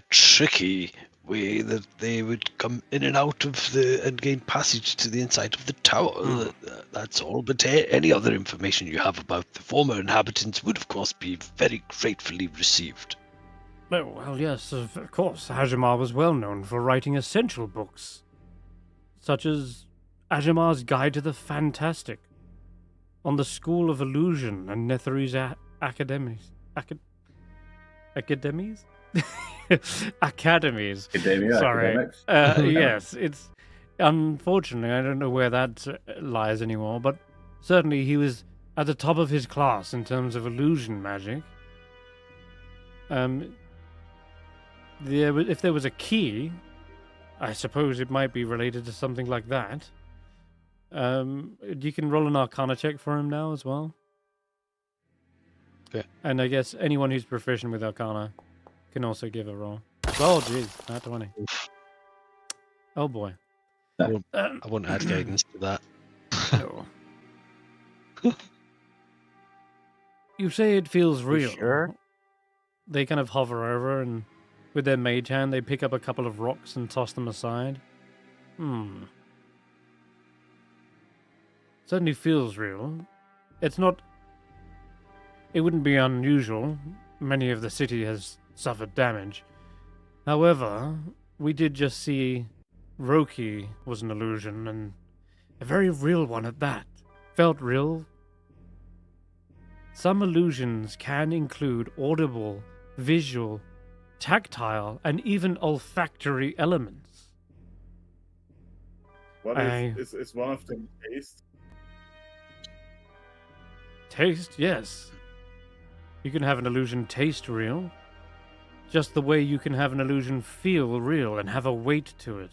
S2: tricky way that they would come in and out of the and gain passage to the inside of the tower. That's all. But any other information you have about the former inhabitants would, of course, be very gratefully received.
S1: Oh, well, yes, of course. Ajamar was well known for writing essential books, such as Ajamar's Guide to the Fantastic, on the School of Illusion and Netherese Academies. Academies? Academies.
S5: Academia,
S1: Sorry.
S5: academics.
S1: Yes, it's unfortunately I don't know where that lies anymore, but certainly he was at the top of his class in terms of illusion magic. If there was a key, I suppose it might be related to something like that. You can roll an Arcana check for him now as well.
S2: Okay.
S1: And I guess anyone who's proficient with Arcana can also give a roll. Oh, jeez, not 20. Oh boy.
S2: I won't add guidance to that.
S1: No. You say it feels real.
S3: Sure?
S1: They kind of hover over and with their mage hand they pick up a couple of rocks and toss them aside. Certainly feels real. It wouldn't be unusual. Many of the city has suffered damage. However, we did just see Roki was an illusion, and a very real one at that. Felt real. Some illusions can include audible, visual, tactile, and even olfactory elements.
S4: What is one of them taste?
S1: Taste, yes. You can have an illusion taste real, just the way you can have an illusion feel real and have a weight to it.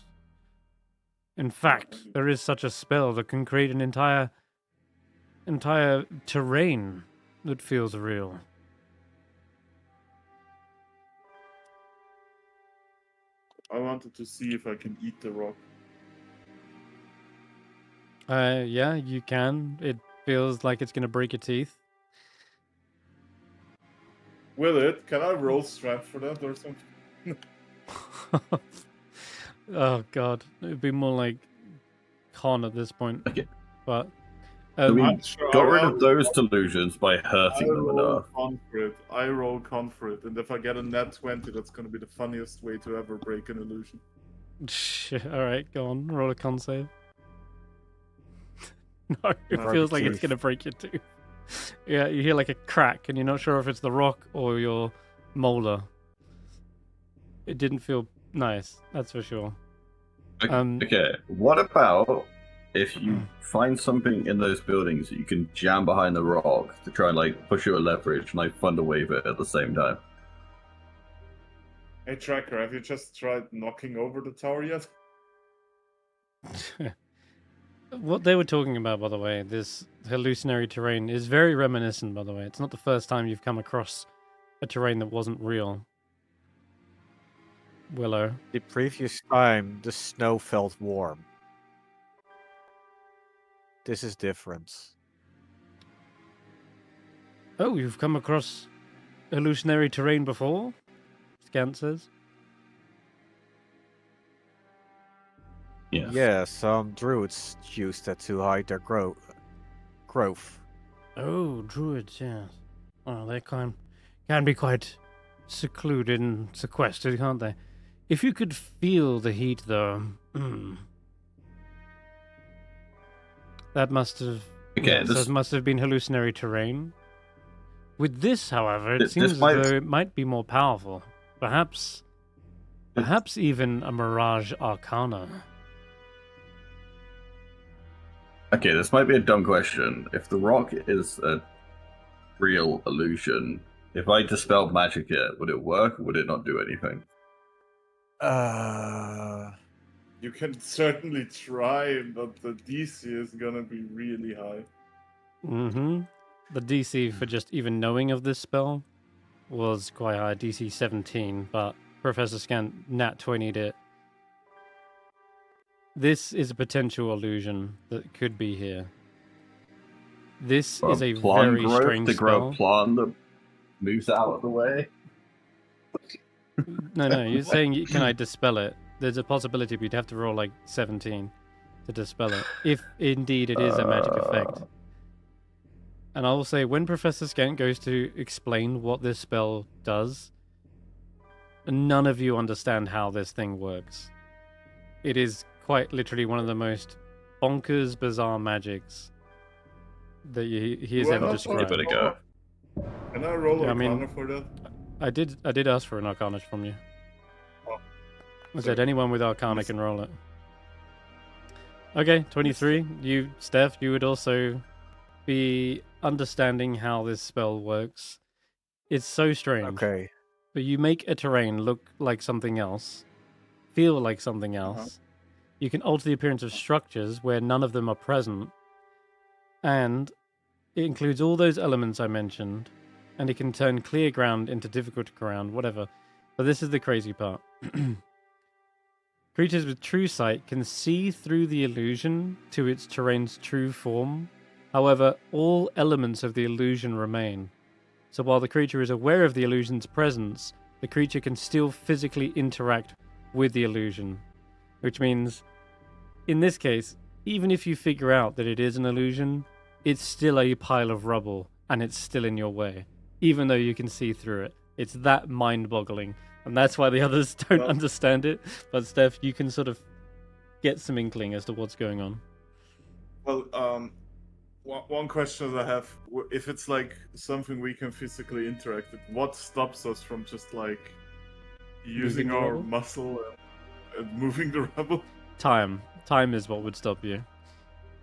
S1: In fact, there is such a spell that can create an entire terrain that feels real.
S4: I wanted to see if I can eat the rock.
S1: Yeah, you can. It feels like it's gonna break your teeth.
S4: Will it? Can I roll strength for that or something?
S1: Oh god, it'd be more like con at this point.
S5: Okay.
S1: But
S5: So we
S4: I'm sure
S5: got rid
S4: I'll-
S5: of those delusions by hurting them enough.
S4: I roll con for it, and if I get a nat 20, that's going to be the funniest way to ever break an illusion.
S1: Shit, alright, go on, roll a con save. No, it
S4: No.
S1: feels like
S3: Tooth.
S1: it's gonna break your tooth. Yeah, you hear like a crack, and you're not sure if it's the rock or your molar. It didn't feel nice, that's for sure.
S5: Okay, what about if you find something in those buildings that you can jam behind the rock to try and like push your leverage and like thunder wave it at the same time?
S4: Hey, Tracker, have you just tried knocking over the tower yet?
S1: What they were talking about, by the way, this hallucinatory terrain, is very reminiscent, by the way. It's not the first time you've come across a terrain that wasn't real. Willow.
S3: The previous time, the snow felt warm. This is different.
S1: Oh, you've come across hallucinatory terrain before? Scant says.
S5: Yes.
S3: Yeah, some druids used that to hide their growth.
S1: Oh, druids, yes. Well, they can be quite secluded and sequestered, can't they? If you could feel the heat, though, that must have that must have been hallucinatory terrain. With this, however, it seems as though it might be more powerful. Perhaps even a Mirage Arcana.
S5: Okay, this might be a dumb question. If the rock is a real illusion, if I dispelled magic it, would it work or would it not do anything?
S4: You can certainly try, but the DC is gonna be really high.
S1: Mm-hmm. The DC for just even knowing of this spell was quite high, DC 17, but Professor Scant nat 20'd it. This is a potential illusion that could be here. This is a very strange
S5: to grow
S1: spell.
S5: a plant that moves out of the way.
S1: No, you're saying can I dispel it? There's a possibility, but you'd have to roll like 17 to dispel it, if indeed it is a magic effect. And I will say, when Professor Scant goes to explain what this spell does, none of you understand how this thing works. It is quite literally one of the most bonkers, bizarre magics that he has ever described.
S5: Give it a go.
S4: Can I roll
S1: Yeah, I mean,
S4: Arcana for that?
S1: I did ask for an Arcana from you.
S4: Oh,
S1: I said anyone with Arcana can roll it. Okay, 23. You, Stef, you would also be understanding how this spell works. It's so strange.
S3: Okay.
S1: But you make a terrain look like something else, feel like something else. You can alter the appearance of structures where none of them are present. And it includes all those elements I mentioned. And it can turn clear ground into difficult ground, whatever. But this is the crazy part. Creatures with true sight can see through the illusion to its terrain's true form. However, all elements of the illusion remain. So while the creature is aware of the illusion's presence, the creature can still physically interact with the illusion. Which means, in this case, even if you figure out that it is an illusion, it's still a pile of rubble, and it's still in your way, even though you can see through it. It's that mind-boggling, and that's why the others don't understand it. But Steph, you can sort of get some inkling as to what's going on.
S4: Well, one question I have: if it's like something we can physically interact with, what stops us from just like using
S1: the
S4: our
S1: rubble?
S4: muscle and moving the rubble?
S1: Time is what would stop you.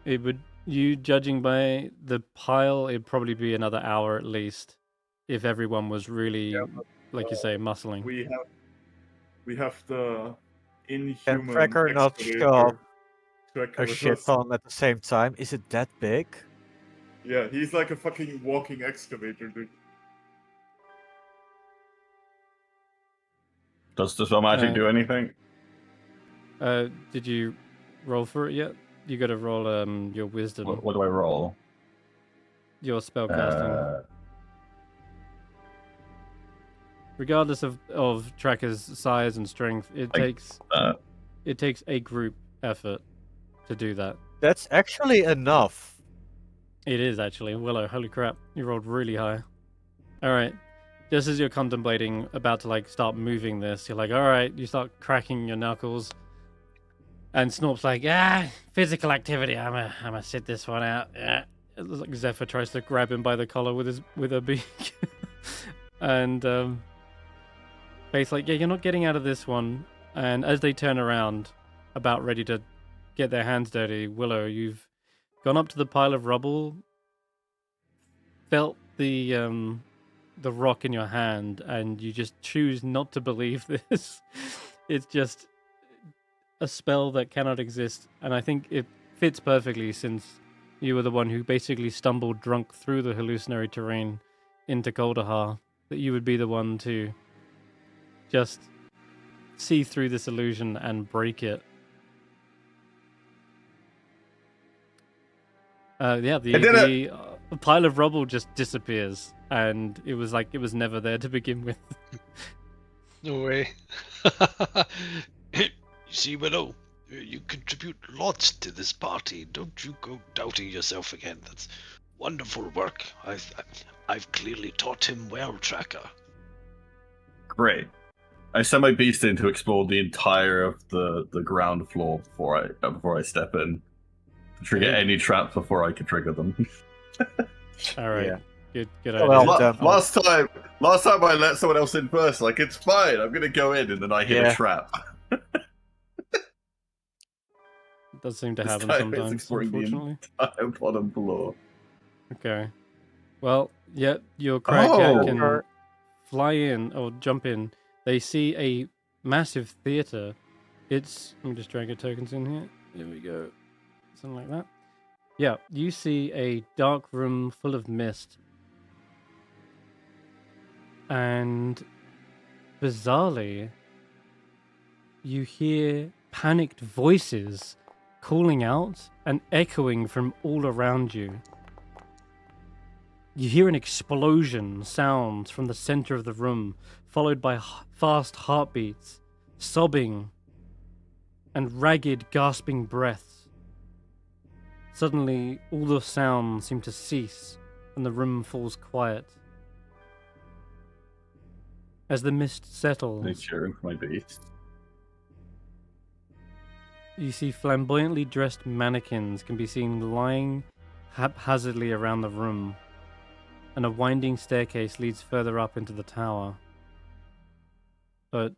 S1: It would, you judging by the pile, it'd probably be another hour at least, if everyone was really, like you say, muscling.
S4: We have the inhuman.
S3: Can Tracker not
S4: excavator.
S3: show up
S4: Tracker
S3: a
S4: with
S3: shit
S4: us.
S3: ton at the same time? Is it that big?
S4: Yeah, he's like a fucking walking excavator, dude.
S5: Does dispel magic do anything?
S1: Did you roll for it yet? You got to roll your wisdom,
S5: What do I roll?
S1: your spellcasting. Regardless of Tracker's size and strength, it takes a group effort to do that.
S3: That's actually enough.
S1: It is actually. Willow, holy crap. You rolled really high. Alright. Just as you're contemplating about to like start moving this, you're like, alright, you start cracking your knuckles. And Snorp's like, physical activity. I'm gonna sit this one out. Yeah. It looks like Zephyr tries to grab him by the collar with her beak. And Faith's like, yeah, you're not getting out of this one. And as they turn around, about ready to get their hands dirty, Willow, you've gone up to the pile of rubble, felt the rock in your hand, and you just choose not to believe this. It's just a spell that cannot exist, and I think it fits perfectly since you were the one who basically stumbled drunk through the hallucinatory terrain into Kaldahar, that you would be the one to just see through this illusion and break it. The pile of rubble just disappears, and it was like it was never there to begin with.
S2: No way. You see, Willow, you contribute lots to this party. Don't you go doubting yourself again. That's wonderful work. I've clearly taught him well, Tracker.
S5: Great. I send my beast in to explore the entire of the ground floor before I step in. To trigger any traps before I can trigger them.
S1: All right.
S3: Yeah.
S1: Good
S3: Well,
S1: idea.
S5: last time I let someone else in first. Like, it's fine. I'm gonna go in, and then I hit a trap.
S1: It does seem to
S5: This
S1: happen
S5: time it's
S1: sometimes,
S5: exploring the
S1: unfortunately.
S5: entire bottom floor.
S1: Okay. Well, yeah, your Cragcat can
S3: Oh.
S1: fly in or jump in. They see a massive theater. Let me just drag your tokens in here. There we go. Something like that. Yeah, you see a dark room full of mist. And bizarrely, you hear panicked voices calling out and echoing from all around you. You hear an explosion sound from the center of the room, followed by fast heartbeats, sobbing, and ragged, gasping breaths. Suddenly, all the sounds seem to cease, and the room falls quiet. As the mist
S5: They
S1: settles,
S5: cheering for my beast.
S1: you see flamboyantly dressed mannequins can be seen lying haphazardly around the room, and a winding staircase leads further up into the tower. But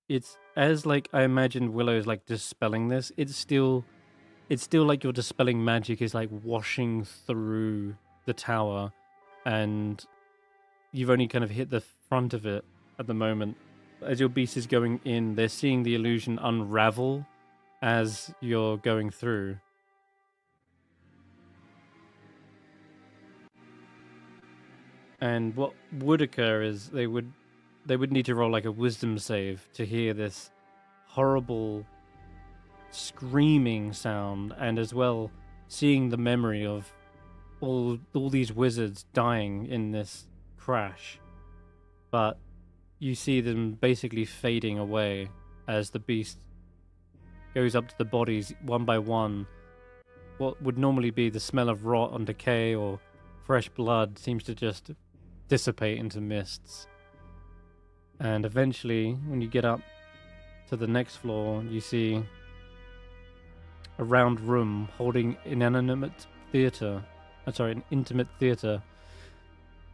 S1: it's as like I imagine Willow's like dispelling this. It's still like your dispelling magic is like washing through the tower, and you've only kind of hit the front of it at the moment. As your beast is going in, they're seeing the illusion unravel as you're going through. And what would occur is they would need to roll like a wisdom save to hear this horrible screaming sound, and as well seeing the memory of all these wizards dying in this crash. But you see them basically fading away as the beast goes up to the bodies one by one. What would normally be the smell of rot and decay or fresh blood seems to just dissipate into mists. And eventually, when you get up to the next floor, you see a round room holding an intimate theater.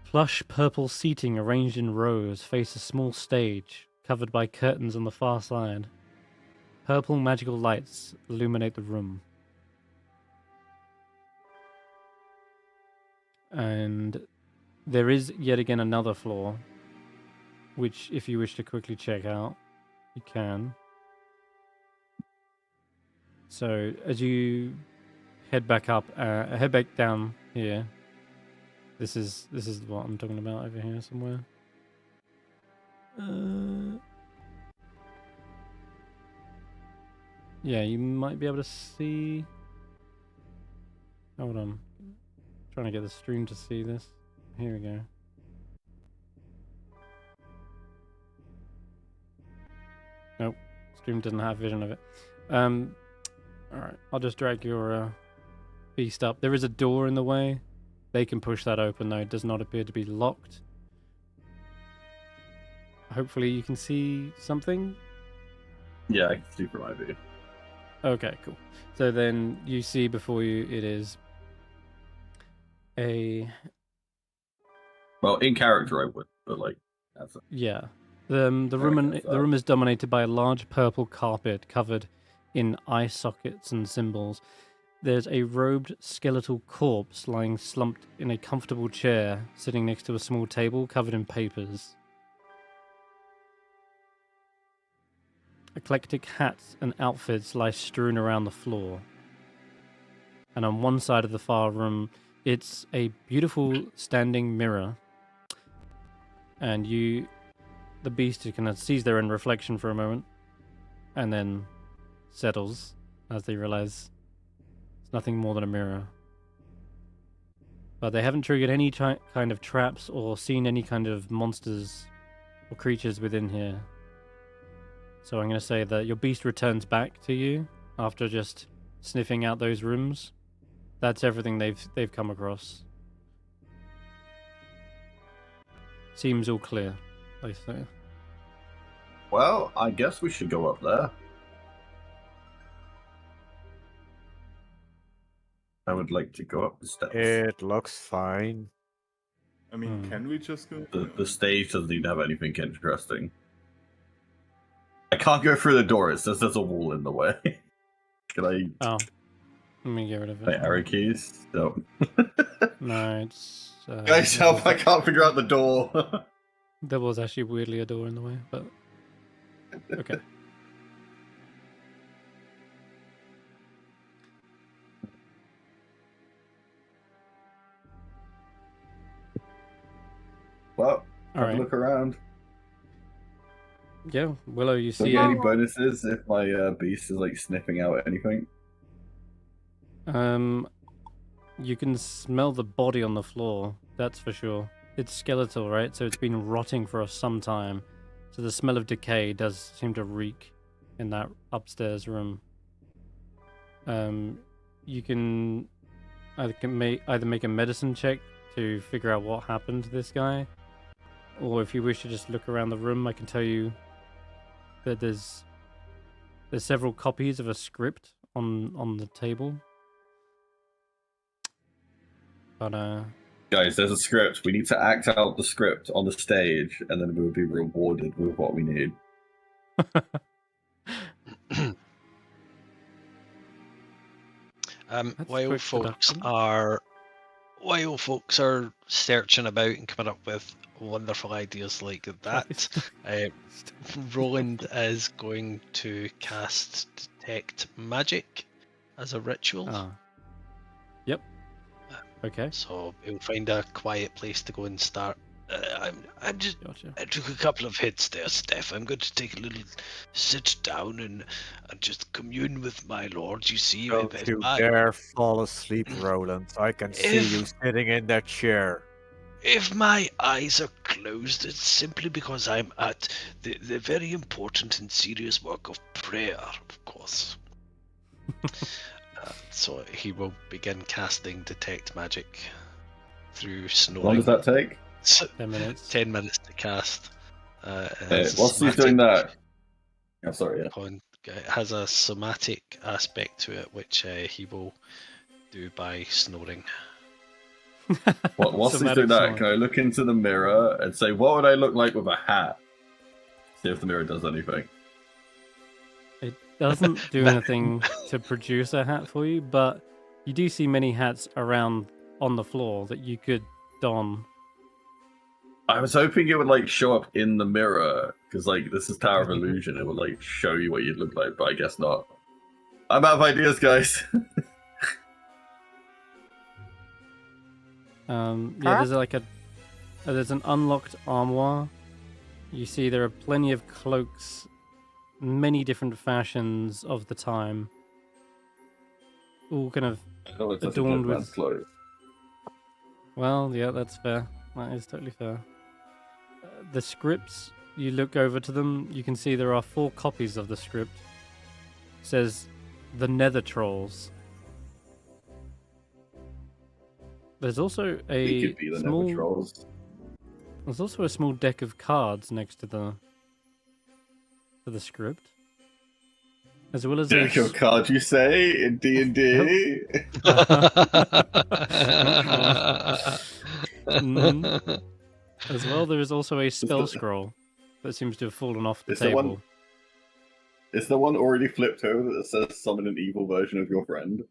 S1: Plush purple seating arranged in rows face a small stage covered by curtains on the far side. Purple magical lights illuminate the room. And there is yet again another floor, which if you wish to quickly check out, you can. So as you head back down here, this is what I'm talking about over here somewhere. Yeah, you might be able to see. Hold on, trying to get the stream to see this. Here we go. Nope, stream doesn't have vision of it. All right, I'll just drag your beast up. There is a door in the way. They can push that open, though. It does not appear to be locked. Hopefully you can see something.
S5: Yeah, I can see from my view.
S1: Okay, cool. So then you see before you it is a...
S5: Well, in character I would, but like, that's it.
S1: Yeah. The room is dominated by a large purple carpet covered in eye sockets and symbols. There's a robed skeletal corpse lying slumped in a comfortable chair, sitting next to a small table covered in papers. Eclectic hats and outfits lie strewn around the floor. And on one side of the far room, it's a beautiful standing mirror. And the beast kind of sees their own reflection for a moment, and then settles as they realize it's nothing more than a mirror. But they haven't triggered any kind of traps or seen any kind of monsters or creatures within here. So I'm going to say that your beast returns back to you after just sniffing out those rooms. That's everything they've come across. Seems all clear, they say.
S5: Well, I guess we should go up there. I would like to go up the steps.
S3: It looks fine.
S4: I mean, can we just go?
S5: The stage doesn't even have anything interesting. I can't go through the door. It says there's a wall in the way. Can I?
S1: Oh, let me get rid of it.
S5: My arrow keys? No.
S1: No, it's...
S5: Guys, help! I can't figure out the door.
S1: There was actually weirdly a door in the way, but... Okay.
S5: Well,
S1: All
S5: have
S1: right.
S5: a look around.
S1: Yeah, Willow, you
S5: Do I
S1: see...
S5: get any bonuses if my beast is like sniffing out anything?
S1: You can smell the body on the floor, that's for sure. It's skeletal, right? So it's been rotting for some time. So the smell of decay does seem to reek in that upstairs room. You can either make a medicine check to figure out what happened to this guy, or if you wish to just look around the room, I can tell you that there's several copies of a script on the table. But
S5: Guys, there's a script. We need to act out the script on the stage, and then we'll be rewarded with what we need.
S2: While
S1: quick
S2: folks
S1: deduction.
S2: are searching about and coming up with wonderful ideas like that, Roland is going to cast Detect Magic as a ritual.
S1: Yep. Okay.
S2: So he'll find a quiet place to go and start. I'm just.
S1: Gotcha.
S2: I took a couple of hits there, Stef. I'm going to take a little sit down and just commune with my lord. You see,
S3: Don't you dare fall asleep, Roland. I can see you sitting in that chair.
S2: If my eyes are closed, it's simply because I'm at the very important and serious work of prayer, of course. So he will begin casting Detect Magic through snoring.
S5: How long does that take?
S1: 10 minutes.
S2: 10 minutes to cast.
S5: Whilst he's doing that... Oh, sorry, yeah.
S2: It has a somatic aspect to it, which he will do by snoring.
S5: Whilst he's doing that, can I look into the mirror and say, what would I look like with a hat? See if the mirror does anything.
S1: It doesn't do anything to produce a hat for you, but you do see many hats around on the floor that you could don.
S5: I was hoping it would like show up in the mirror, because like this is Tower of Illusion. It would like show you what you'd look like, but I guess not. I'm out of ideas, guys.
S1: Yeah, there's an unlocked armoire. You see there are plenty of cloaks, many different fashions of the time, all kind of adorned with
S5: clothes.
S1: Well, yeah, that's fair. That is totally fair. The scripts, you look over to them, you can see there are 4 copies of the script. It says, The Nether Trolls. There's also
S5: It
S1: a
S5: could be the
S1: small.
S5: Never Trolls.
S1: There's also a small deck of cards next to the script, as well as
S5: Deck of cards, you say, in D&D?
S1: As well, there is also a spell
S5: the-
S1: scroll that seems to have fallen off the
S5: Is the
S1: table.
S5: Is the one already flipped over that says summon an evil version of your friend?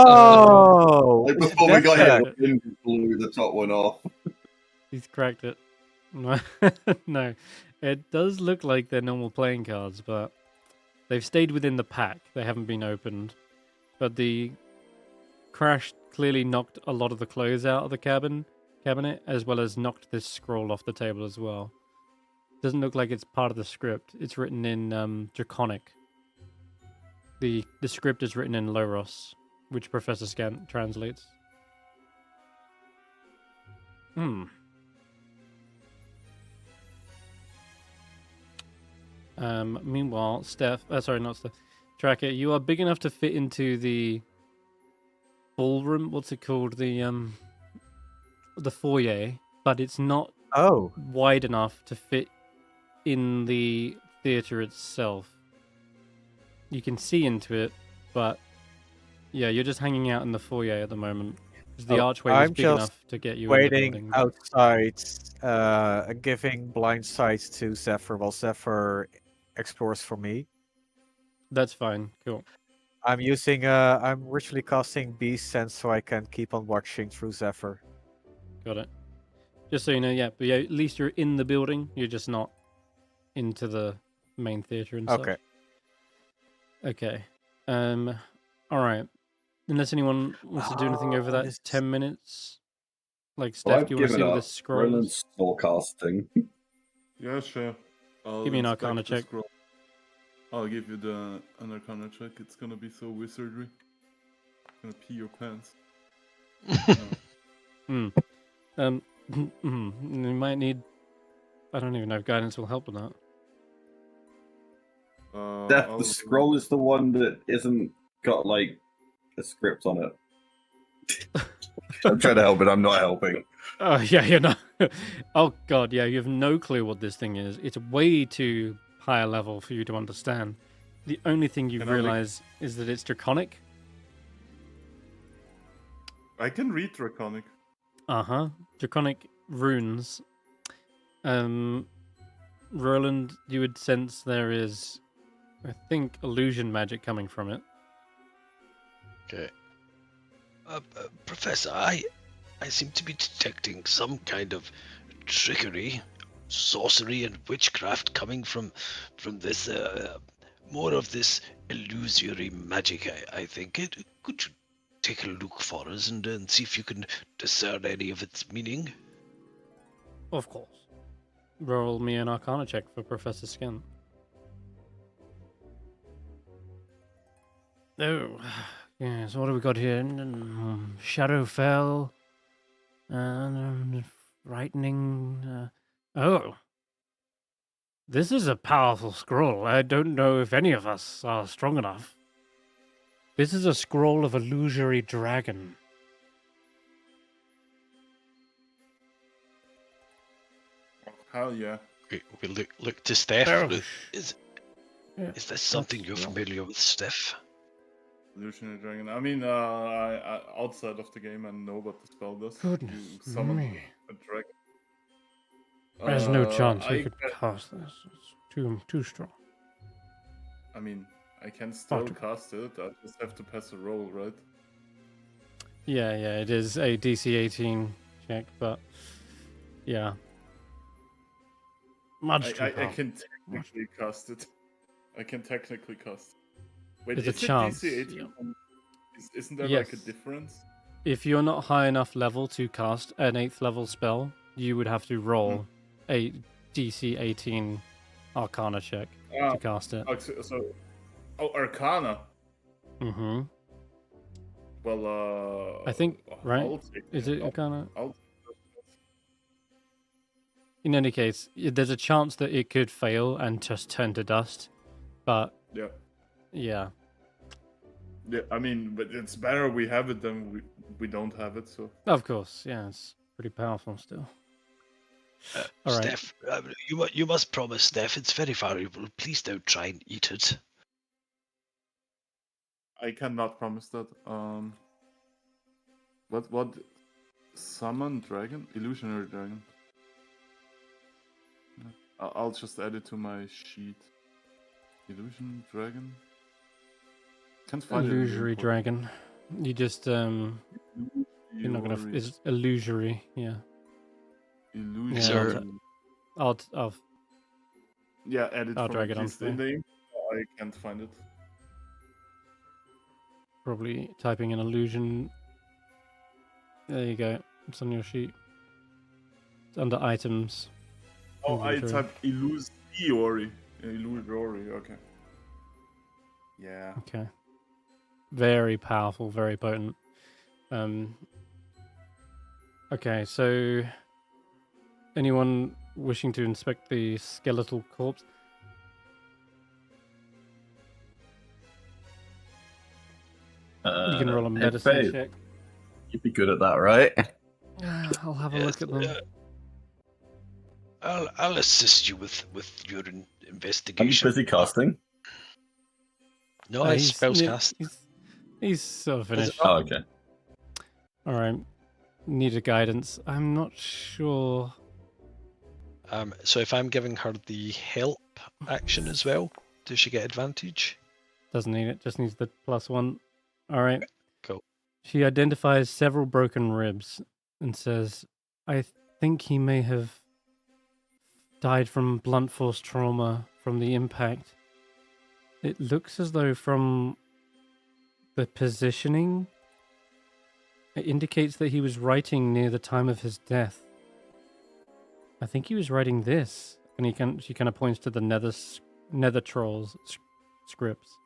S3: Oh!
S5: Like
S3: is it
S5: before we
S3: that
S5: got
S3: deck?
S5: here, Wind blew the top one off.
S1: He's cracked it. No, it does look like they're normal playing cards, but they've stayed within the pack. They haven't been opened. But the crash clearly knocked a lot of the clothes out of the cabinet, as well as knocked this scroll off the table as well. Doesn't look like it's part of the script. It's written in Draconic. The script is written in Loros, which Professor Scant translates. Meanwhile, sorry, not Stef. Tracker, you are big enough to fit into the ballroom. What's it called? The foyer, but it's not
S3: Oh.
S1: wide enough to fit in the theater itself. You can see into it, but yeah, you're just hanging out in the foyer at the moment. 'Cause the archway was
S3: I'm
S1: big
S3: just
S1: enough to get you in the
S3: waiting
S1: building.
S3: outside, giving blind sight to Zephyr while Zephyr explores for me.
S1: That's fine. Cool.
S3: I'm ritually casting Beast Sense so I can keep on watching through Zephyr.
S1: Got it. Just so you know, yeah, but yeah, at least you're in the building. You're just not into the main theater and
S3: Okay.
S1: such. Okay. All right. Unless anyone wants to do anything over that 10 minutes. Like, Stef,
S5: Well, I've
S1: do you want to
S5: given
S1: see what
S5: up.
S1: this scroll
S5: Roland's
S1: is?
S5: forecasting.
S4: Yeah, sure. I'll
S1: Give me an
S4: inspect
S1: Arcana
S4: the
S1: check.
S4: scroll. I'll give you an Arcana check. It's gonna be so wizardry. Gonna pee your pants. No.
S1: You might need. I don't even know if guidance will help with that.
S5: The scroll is the one that isn't got like a script on it. I'm trying to help, but I'm not helping.
S1: Oh yeah, you're not. Oh god, yeah, you have no clue what this thing is. It's way too high a level for you to understand. The only thing you realize is that it's Draconic.
S4: I can read Draconic.
S1: Draconic runes. Roland, you would sense there is, I think, illusion magic coming from it.
S2: Okay. Professor, I seem to be detecting some kind of trickery, sorcery, and witchcraft coming from this more of this illusory magic. I think it could you take a look for us and see if you can discern any of its meaning.
S1: Of course. Roll me an Arcana check for Professor Skin. Oh, yes. What have we got here? Shadowfell, frightening. Oh, this is a powerful scroll. I don't know if any of us are strong enough. This is a scroll of illusory dragon.
S4: Oh, hell yeah.
S2: We look to Stef.
S1: Oh,
S2: Is this something you're familiar with, Stef?
S4: Illusionary Dragon. I mean, I outside of the game, I know what the spell does.
S1: Goodness
S4: You summon
S1: me.
S4: a dragon.
S1: There's no chance
S4: I
S1: we could cast this. It's too strong.
S4: I mean, I can still cast it. I just have to pass a roll, right?
S1: Yeah, it is a DC 18 check, but yeah. Much too
S4: I
S1: powerful.
S4: can technically cast it. I can technically cast it. Wait,
S1: There's
S4: is
S1: a
S4: it
S1: chance.
S4: DC 18? Isn't there
S1: Yes.
S4: like a difference?
S1: If you're not high enough level to cast an 8th level spell, you would have to roll a DC 18 Arcana check to cast it.
S4: Arcana.
S1: Mm-hmm.
S4: Well,
S1: I think, right? Is it Arcana? In any case, there's a chance that it could fail and just turn to dust, but
S4: yeah.
S1: Yeah.
S4: Yeah, I mean, but it's better we have it than we don't have it. So
S1: Of course, yeah, it's pretty powerful still. All right.
S2: Stef, you must promise, Stef, it's very valuable. Please don't try and eat it.
S4: I cannot promise that. What? Summon dragon? Illusionary dragon. I'll just add it to my sheet. Illusion dragon. Can't find
S1: Illusory
S4: it.
S1: dragon. You just you're not gonna. It's illusory. Yeah.
S4: Illusion.
S1: I'll
S4: Yeah, add it
S1: I'll
S4: for
S1: drag
S4: me,
S1: it on
S4: please.
S1: for you.
S4: In the info, I can't find it.
S1: probably typing in illusion. There you go. It's on your sheet. It's under items.
S4: Oh, I
S1: Inventory.
S4: typed illusory. Illusory. Okay. Yeah.
S1: Okay. Very powerful, very potent. Okay, so anyone wishing to inspect the skeletal corpse? You can roll a
S5: Hey,
S1: medicine
S5: Faith,
S1: check.
S5: you'd be good at that, right?
S1: I'll have a
S2: Yes,
S1: look at them.
S2: I'll assist you with your
S5: Are you
S2: investigation.
S5: busy casting?
S2: No, I
S1: He's
S2: spells
S1: ne-
S2: cast.
S1: He's sort of finished.
S5: Oh, okay.
S1: All right. Need a guidance. I'm not sure.
S2: So if I'm giving her the help action as well, does she get advantage?
S1: Doesn't need it. Just needs the +1. All right.
S2: Cool.
S1: She identifies several broken ribs and says, I think he may have died from blunt force trauma from the impact. It looks as though from the positioning, it indicates that he was writing near the time of his death. I think he was writing this, and she kind of points to the Nether Trolls scripts.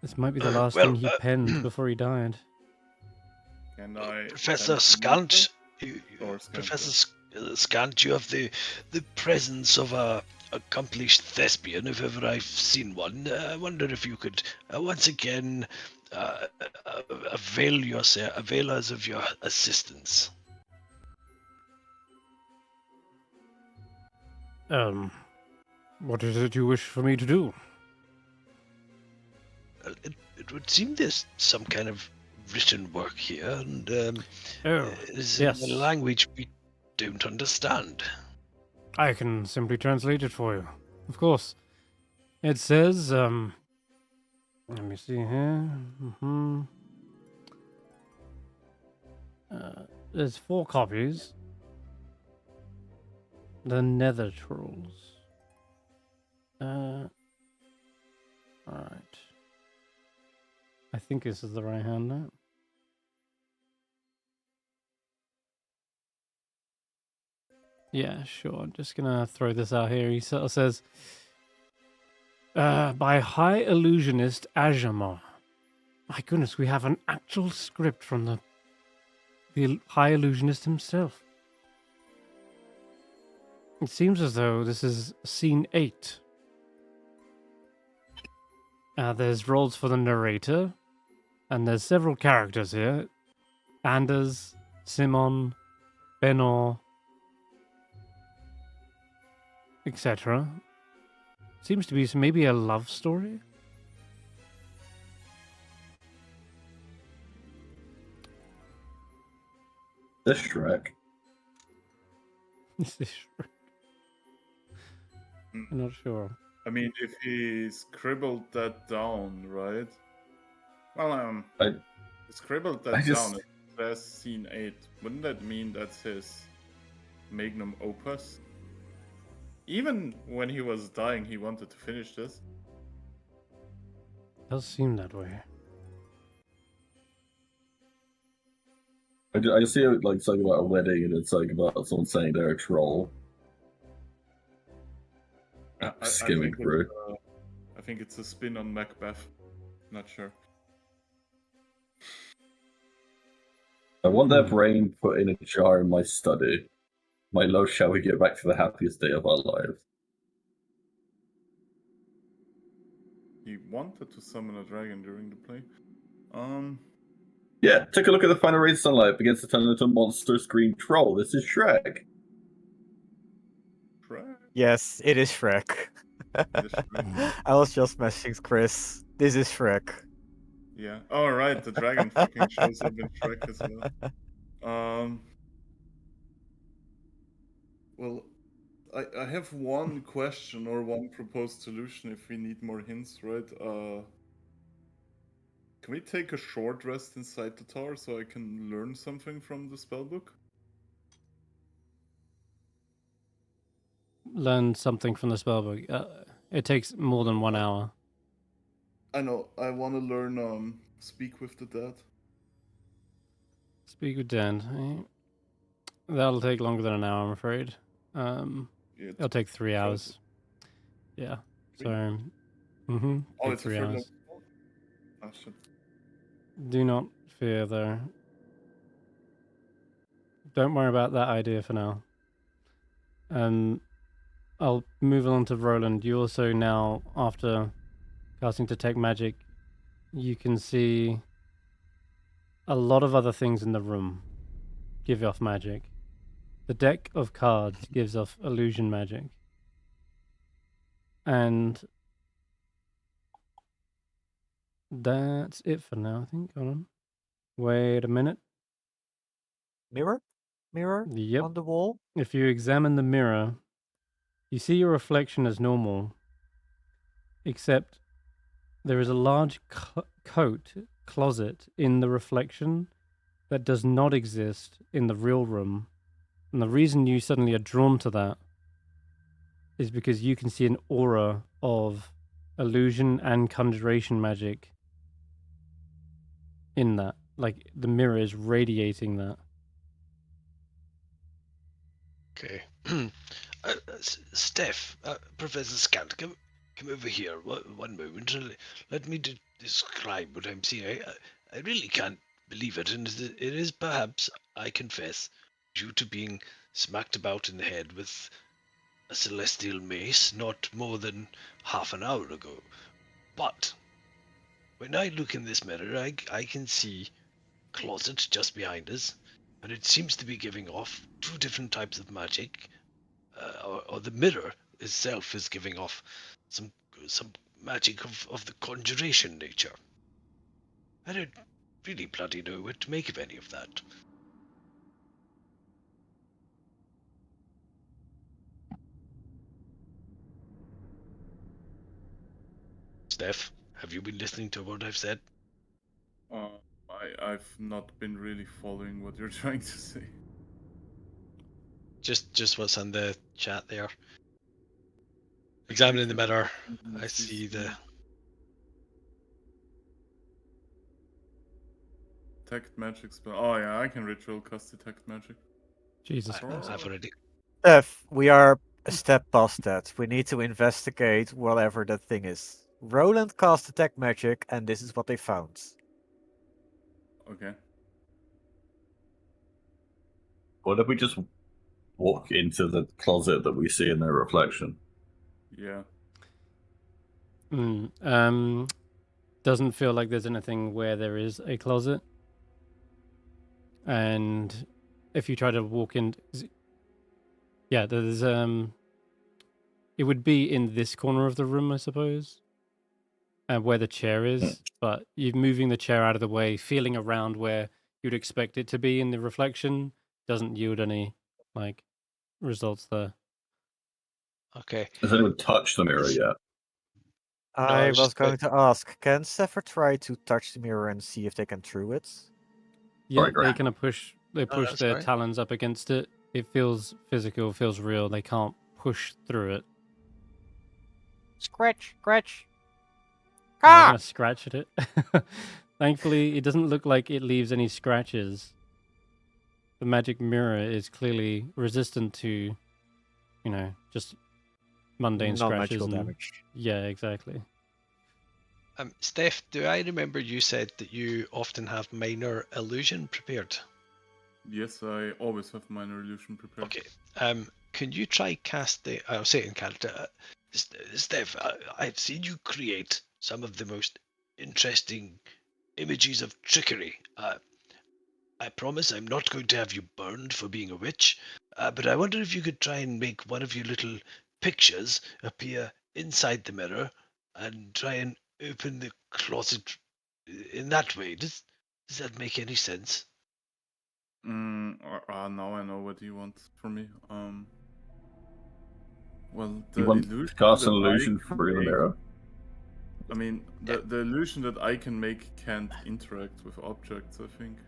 S1: This might be the last
S2: well,
S1: thing he penned before he died.
S4: Can I?
S2: Professor
S4: send
S2: Scant,
S4: Or Scant,
S2: Professor Scant, you have the presence of a accomplished thespian, if ever I've seen one. I wonder if you could once again avail us of your assistance.
S1: What is it you wish for me to do?
S2: It would seem there's some kind of written work here, and it's
S1: yes.
S2: in a language we don't understand.
S1: I can simply translate it for you. Of course. It says, let me see here. There's 4 copies. The Nether Trolls. Alright. I think this is the right hand now. Yeah, sure. I'm just gonna throw this out here. He sort of says, by High Illusionist Ajamar. My goodness, we have an actual script from the High Illusionist himself. It seems as though this is scene 8. There's roles for the narrator, and there's several characters here. Anders, Simon, Benor, etc. Seems to be maybe a love story.
S5: This Shrek.
S1: Is this Shrek? I'm not sure.
S4: I mean, if he scribbled that down, right? Well,
S5: I
S4: scribbled that
S5: just-
S4: down. It says scene 8. Wouldn't that mean that's his magnum opus? Even when he was dying, he wanted to finish this.
S1: Does seem that way.
S5: I just see it like something about a wedding, and it's like about someone saying they're a troll. Skimming through.
S4: I think it's a spin on Macbeth. Not sure.
S5: I want their brain put in a jar in my study. My love, shall we get back to the happiest day of our lives?
S4: He wanted to summon a dragon during the play.
S5: Yeah, take a look at the final rays of sunlight begins to turn into a monster screen troll. This is Shrek.
S4: Shrek?
S3: Yes, it is Shrek.
S4: It is Shrek.
S3: I was just messing with Chris. This is Shrek.
S4: Yeah. Oh, right, the dragon fucking shows up in Shrek as well. Well, I have one question or one proposed solution if we need more hints, right? Can we take a short rest inside the tower so I can learn something from the spellbook?
S1: Learn something from the spellbook. It takes more than 1 hour.
S4: I know, I want to learn Speak with the Dead.
S1: Speak with Dan. That'll take longer than an hour, I'm afraid. It'll take 3 hours. Yeah. So,
S4: Oh,
S1: take
S4: it's a
S1: 3
S4: third
S1: hours.
S4: level. Oh, shit.
S1: Do not fear, though. Don't worry about that idea for now. I'll move on to Roland. You also now, after casting Detect Magic, you can see a lot of other things in the room give off magic. The deck of cards gives off illusion magic. And that's it for now, I think. Hold on. Wait a minute.
S3: Mirror? Mirror
S1: Yep.
S3: on the wall?
S1: If you examine the mirror, you see your reflection as normal, except there is a large closet in the reflection that does not exist in the real room. And the reason you suddenly are drawn to that is because you can see an aura of illusion and conjuration magic in that. Like the mirror is radiating that.
S2: Okay. Stef, Professor Scant, come over here. One moment. Let me describe what I'm seeing. I really can't believe it, and it is perhaps, I confess, due to being smacked about in the head with a celestial mace not more than half an hour ago. But when I look in this mirror, I can see a closet just behind us, and it seems to be giving off 2 different types of magic. Or the mirror itself is giving off some magic of the conjuration nature. I don't really bloody know what to make of any of that. Steph, have you been listening to what I've said?
S4: I've not been really following what you're trying to say.
S2: Just what's on the chat there. Examining the mirror, I see the...
S4: Detect magic spell. Oh yeah, I can ritual cast detect magic.
S1: Jesus
S2: I've
S1: Christ.
S2: already...
S3: Stef, we are a step past that. We need to investigate whatever that thing is. Roland cast Detect Magic, and this is what they found.
S4: Okay.
S5: What if we just walk into the closet that we see in their reflection?
S4: Yeah.
S1: Doesn't feel like there's anything where there is a closet. And if you try to walk in, yeah, there's it would be in this corner of the room, I suppose, and where the chair is. But you're moving the chair out of the way, feeling around where you'd expect it to be in the reflection doesn't yield any like results there.
S2: Okay.
S5: Has anyone touched the mirror yet?
S3: I
S2: was
S3: was
S2: just
S3: going to ask, can Steffer try to touch the mirror and see if they can through it?
S1: Yeah,
S5: Sorry,
S1: they
S5: Graham.
S1: kind of push
S2: that's
S1: their
S2: fine.
S1: talons up against it. It feels physical, feels real. They can't push through it.
S3: Scratch, scratch.
S1: They're gonna scratch at it. Thankfully, it doesn't look like it leaves any scratches. The magic mirror is clearly resistant to, just mundane scratches.
S3: Non-magical
S1: And,
S3: damage.
S1: yeah, exactly.
S2: Steph, do I remember you said that you often have minor illusion prepared?
S4: Yes, I always have minor illusion prepared.
S2: Okay. Can you try cast the... I'll say it in character. Steph, I've seen you create some of the most interesting images of trickery. I promise I'm not going to have you burned for being a witch, but I wonder if you could try and make one of your little pictures appear inside the mirror and try and open the closet in that way. Does that make any sense?
S4: Now I know what you want from me. Well, the
S5: You want
S4: illusion
S5: to cast an
S4: that I
S5: illusion
S4: can
S5: through the
S4: make-
S5: mirror?
S4: I mean, the illusion that I can make can't interact with objects, I think,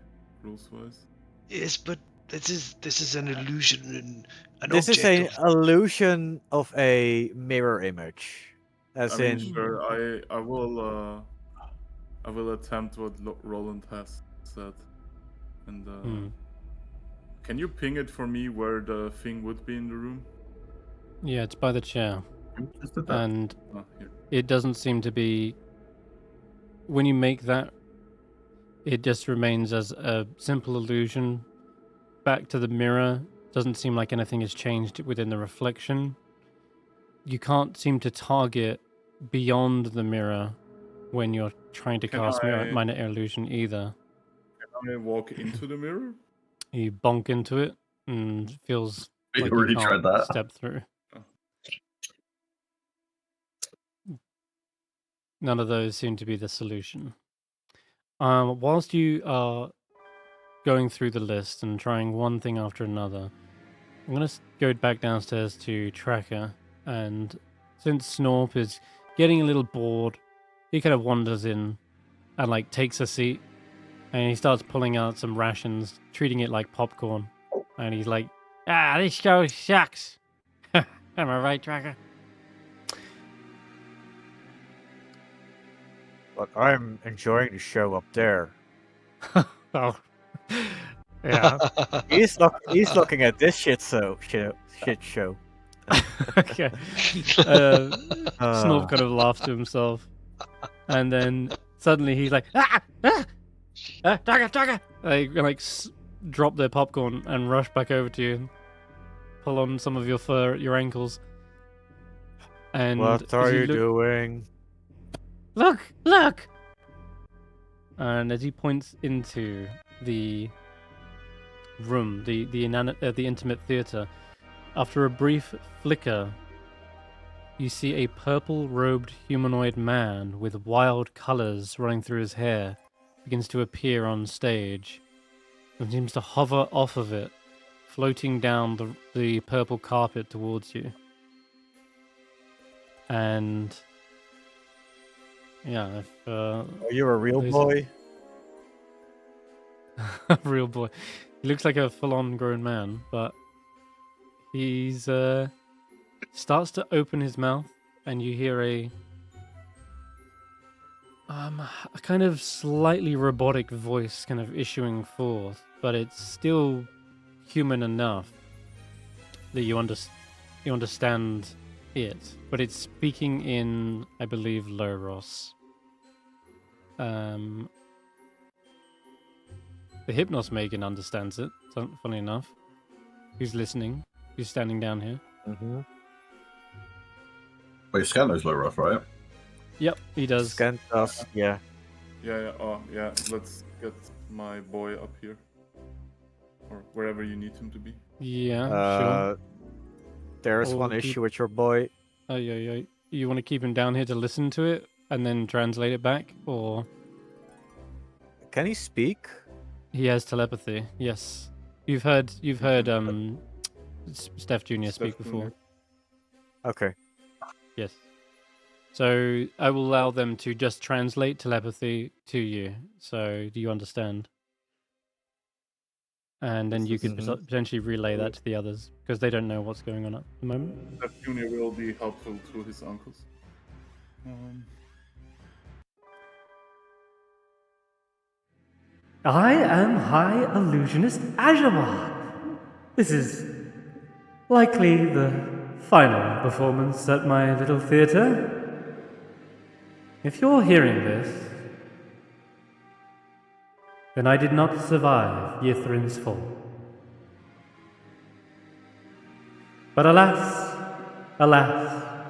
S4: rules-wise.
S2: Yes, but this is an illusion, an
S3: This is
S2: object
S3: an illusion of a mirror image. As
S4: I mean,
S3: in,
S4: sure, I will attempt what Roland has said. And can you ping it for me where the thing would be in the room?
S1: Yeah, it's by the chair.
S5: Just did that.
S1: And
S4: Oh, here.
S1: it doesn't seem to be... When you make that, it just remains as a simple illusion back to the mirror. Doesn't seem like anything has changed within the reflection. You can't seem to target beyond the mirror when you're trying to
S4: Can
S1: cast
S4: I-
S1: minor illusion either.
S4: Can I walk into the mirror?
S1: You bonk into it and it feels
S5: You
S1: like
S5: already
S1: you can't
S5: tried that.
S1: step through.
S4: Oh.
S1: None of those seem to be the solution. Whilst you are going through the list and trying one thing after another, I'm going to go back downstairs to Tracker, and since Snorp is getting a little bored, he kind of wanders in and like takes a seat, and he starts pulling out some rations, treating it like popcorn, and he's like, this show sucks. Am I right, Tracker?
S3: but I'm enjoying the show up there.
S1: Oh, yeah.
S3: He's looking at this shit show.
S1: Okay. Snorp kind of laughs to himself, and then suddenly he's like, Tracker! They drop their popcorn and rush back over to you, pull on some of your fur at your ankles. And
S3: What
S1: as
S3: are you
S1: look-
S3: doing?
S1: Look! And as he points into the room, the intimate theater, after a brief flicker, you see a purple-robed humanoid man with wild colors running through his hair begins to appear on stage and seems to hover off of it, floating down the purple carpet towards you. And yeah, if
S3: Are you a real
S1: These-
S3: boy?
S1: a real boy, he looks like a full-on grown man, but he's starts to open his mouth, and you hear a kind of slightly robotic voice kind of issuing forth, but it's still human enough that you understand it, but it's speaking in, I believe, Loros. The Hypnos Magen understands it, funny enough. Who's listening? Who's standing down here?
S3: Mm-hmm.
S5: Wait, Scanner's low rough, right?
S1: Yep, he does.
S3: Scan us, yeah.
S4: Yeah. Oh, yeah. Let's get my boy up here, or wherever you need him to be.
S1: Yeah, sure.
S3: There's
S1: Or
S3: one
S1: keep-
S3: issue with your boy.
S1: Oh, yeah. You want to keep him down here to listen to it and then translate it back, or
S3: Can he speak?
S1: he has telepathy? Yes, you've heard Stef Jr. speak
S4: Stef
S1: before.
S4: Jr.
S3: Okay.
S1: Yes. So I will allow them to just translate telepathy to you. So do you understand? And then you could
S3: Mhm.
S1: potentially relay that to the others because they don't know what's going on at the moment.
S4: Stef Jr. will be helpful to his uncles.
S7: I am High Illusionist Ajamar. This is likely the final performance at my little theatre. If you're hearing this, then I did not survive Yithrin's fall. But alas,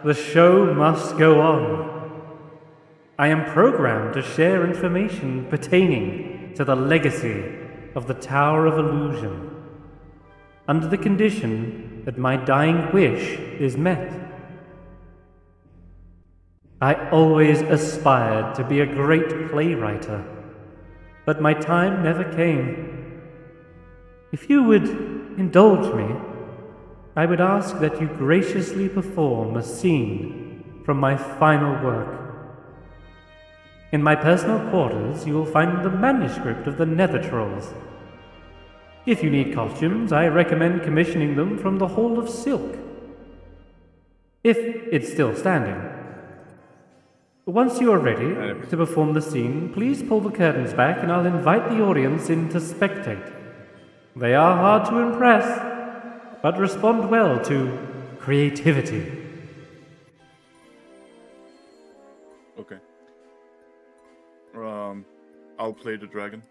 S7: the show must go on. I am programmed to share information pertaining to the legacy of the Tower of Illusion, under the condition that my dying wish is met. I always aspired to be a great playwright, but my time never came. If you would indulge me, I would ask that you graciously perform a scene from my final work. In my personal quarters, you will find the manuscript of the Nether Trolls. If you need costumes, I recommend commissioning them from the Hall of Silk, if it's still standing. Once you are ready to perform the scene, please pull the curtains back and I'll invite the audience in to spectate. They are hard to impress, but respond well to creativity.
S4: Okay. I'll play the dragon.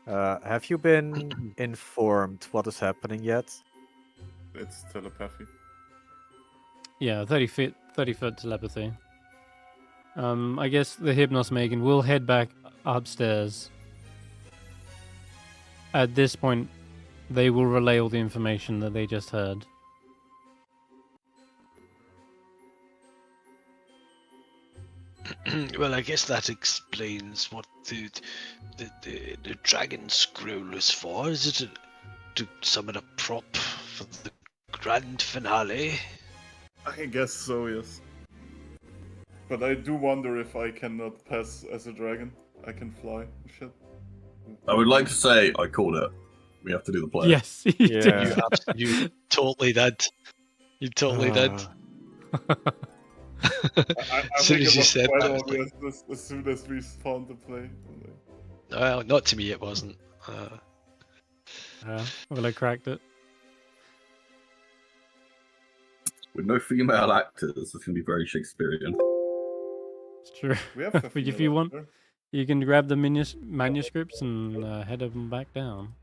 S3: Have you been informed what is happening yet?
S4: It's telepathy.
S1: Yeah, 30 foot telepathy. I guess the Hypnos Megan will head back upstairs. At this point, they will relay all the information that they just heard.
S2: Well, I guess that explains what the dragon scroll is for. Is it to summon a prop for the grand finale?
S4: I guess so, yes. But I do wonder if I cannot pass as a dragon. I can fly and shit.
S5: I would like to say I called it. We have to do the play.
S1: Yes, you
S3: Yeah.
S1: do.
S2: You totally did. You totally did.
S4: I
S2: As soon
S4: think
S2: as
S4: it
S2: you
S4: was
S2: said
S4: quite
S2: that, I was like,
S4: obvious as soon as we found the play.
S2: well, not to me, it wasn't.
S1: Willow cracked it.
S5: With no female actors, it's going to be very Shakespearean.
S1: It's true.
S4: We have
S1: But if you want, you can grab the manuscripts and head them back down.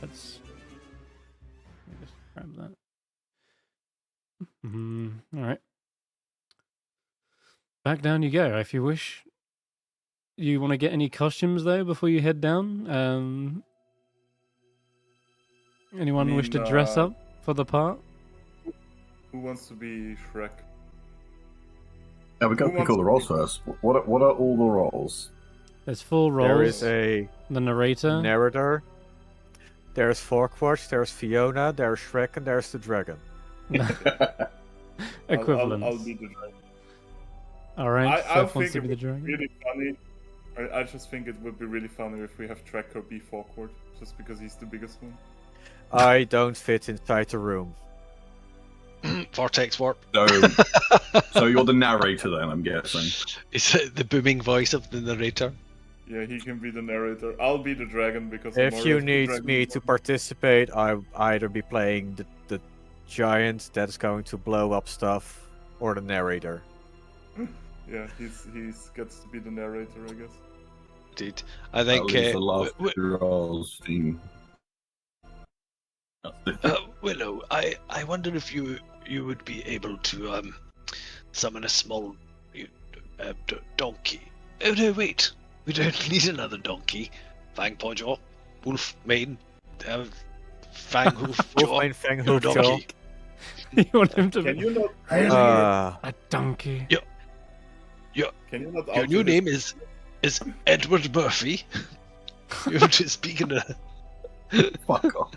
S1: Let's just grab that. All right. Back down you go, if you wish. You want to get any costumes though before you head down? Anyone wish to dress up for the part?
S4: Who wants to be Shrek?
S5: Yeah, we got to pick all the roles first. What are all the roles?
S1: There's 4 roles.
S3: There is a
S1: the narrator.
S3: narrator. There's Farquaad, there's Fiona, there's Shrek, and there's the dragon.
S1: Equivalent.
S4: I'll be the dragon.
S1: All right.
S4: I
S1: Stef
S4: think
S1: wants to
S4: it
S1: be the
S4: would
S1: dragon.
S4: be really funny. I just think it would be really funny if we have Tracker be Farquaad, just because he's the biggest one.
S3: I don't fit inside the room.
S2: Vortex warp.
S5: So you're the narrator then, I'm guessing.
S2: Is it the booming voice of the narrator?
S4: Yeah, he can be the narrator. I'll be the dragon because
S3: If
S4: I'm
S3: you
S4: already the
S3: need
S4: dragon
S3: me
S4: before.
S3: to participate, I'll either be playing the giant that's going to blow up stuff, or the narrator.
S4: Yeah, he's gets to be the narrator, I guess.
S2: Indeed. I think
S5: That leaves the last roles team.
S2: Willow, I wonder if you would be able to summon a small donkey. Oh no, wait. We don't need another donkey. Fang Paw, Wolf Maiden, Fang Hoof Jaw,
S3: Wolfmane Fang
S2: your
S3: Hoof Jaw.
S2: donkey.
S1: You want him to
S4: Can
S1: be
S4: you not?
S1: a donkey?
S4: Can you not?
S2: Your
S4: alter
S2: new
S4: this?
S2: name is Edward Murphy. You're just speaking of.
S5: Fuck off.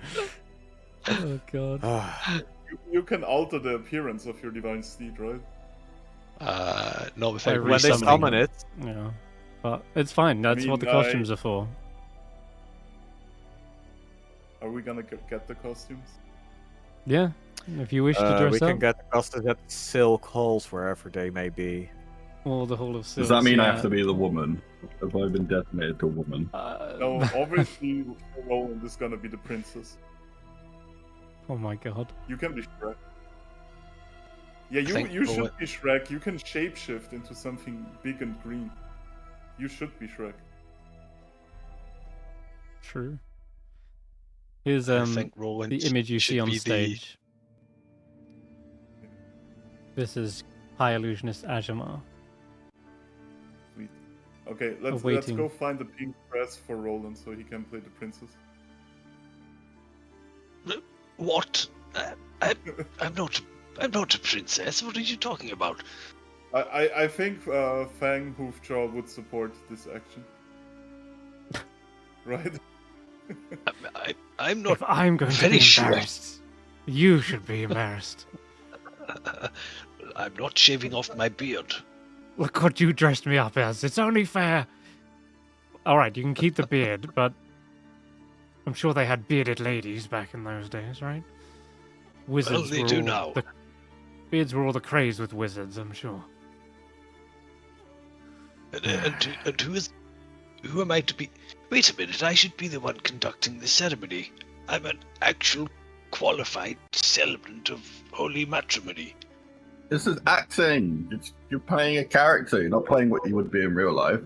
S1: Oh god.
S4: You can alter the appearance of your divine steed, right?
S2: Not without
S1: When
S3: When they
S1: Resummoning.
S3: summon it,
S1: Yeah. But it's fine. That's
S4: mean,
S1: what the costumes are for.
S4: Are we gonna get the costumes?
S1: Yeah. If you wish to dress
S3: we
S1: up,
S3: can get the costumes at Silk Halls, wherever they may be.
S1: or the Hall of Silks.
S5: Does that mean I
S1: yeah.
S5: have to be the woman? Have I been designated to a woman?
S4: No, obviously Roland is gonna be the princess.
S1: Oh my god.
S4: You can be Shrek. Yeah,
S2: think
S4: you should
S2: Roland-
S4: be Shrek. You can shapeshift into something big and green. You should be Shrek.
S1: True. Here's
S2: I think Roland
S1: the image you
S2: should
S1: see on
S2: be
S1: stage. This is High Illusionist Ajamar.
S4: Sweet. Okay, let's
S1: Awaiting.
S4: go find the pink dress for Roland so he can play the princess.
S2: What? I'm not a princess. What are you talking about?
S4: I think Fang Hoofjaw would support this action. Right?
S2: I'm not
S7: If I'm going to
S2: very
S7: be
S2: sure.
S7: embarrassed, you should be embarrassed.
S2: I'm not shaving off my beard.
S7: Look what you dressed me up as. It's only fair. All right, you can keep the beard, but I'm sure they had bearded ladies back in those days, right? Wizards
S2: they
S7: were
S2: do
S7: all
S2: now.
S7: Beards were all the craze with wizards, I'm sure.
S2: And who am I to be? Wait a minute, I should be the one conducting the ceremony. I'm an actual qualified celebrant of holy matrimony.
S5: This is acting. You're playing a character. You're not playing what you would be in real life.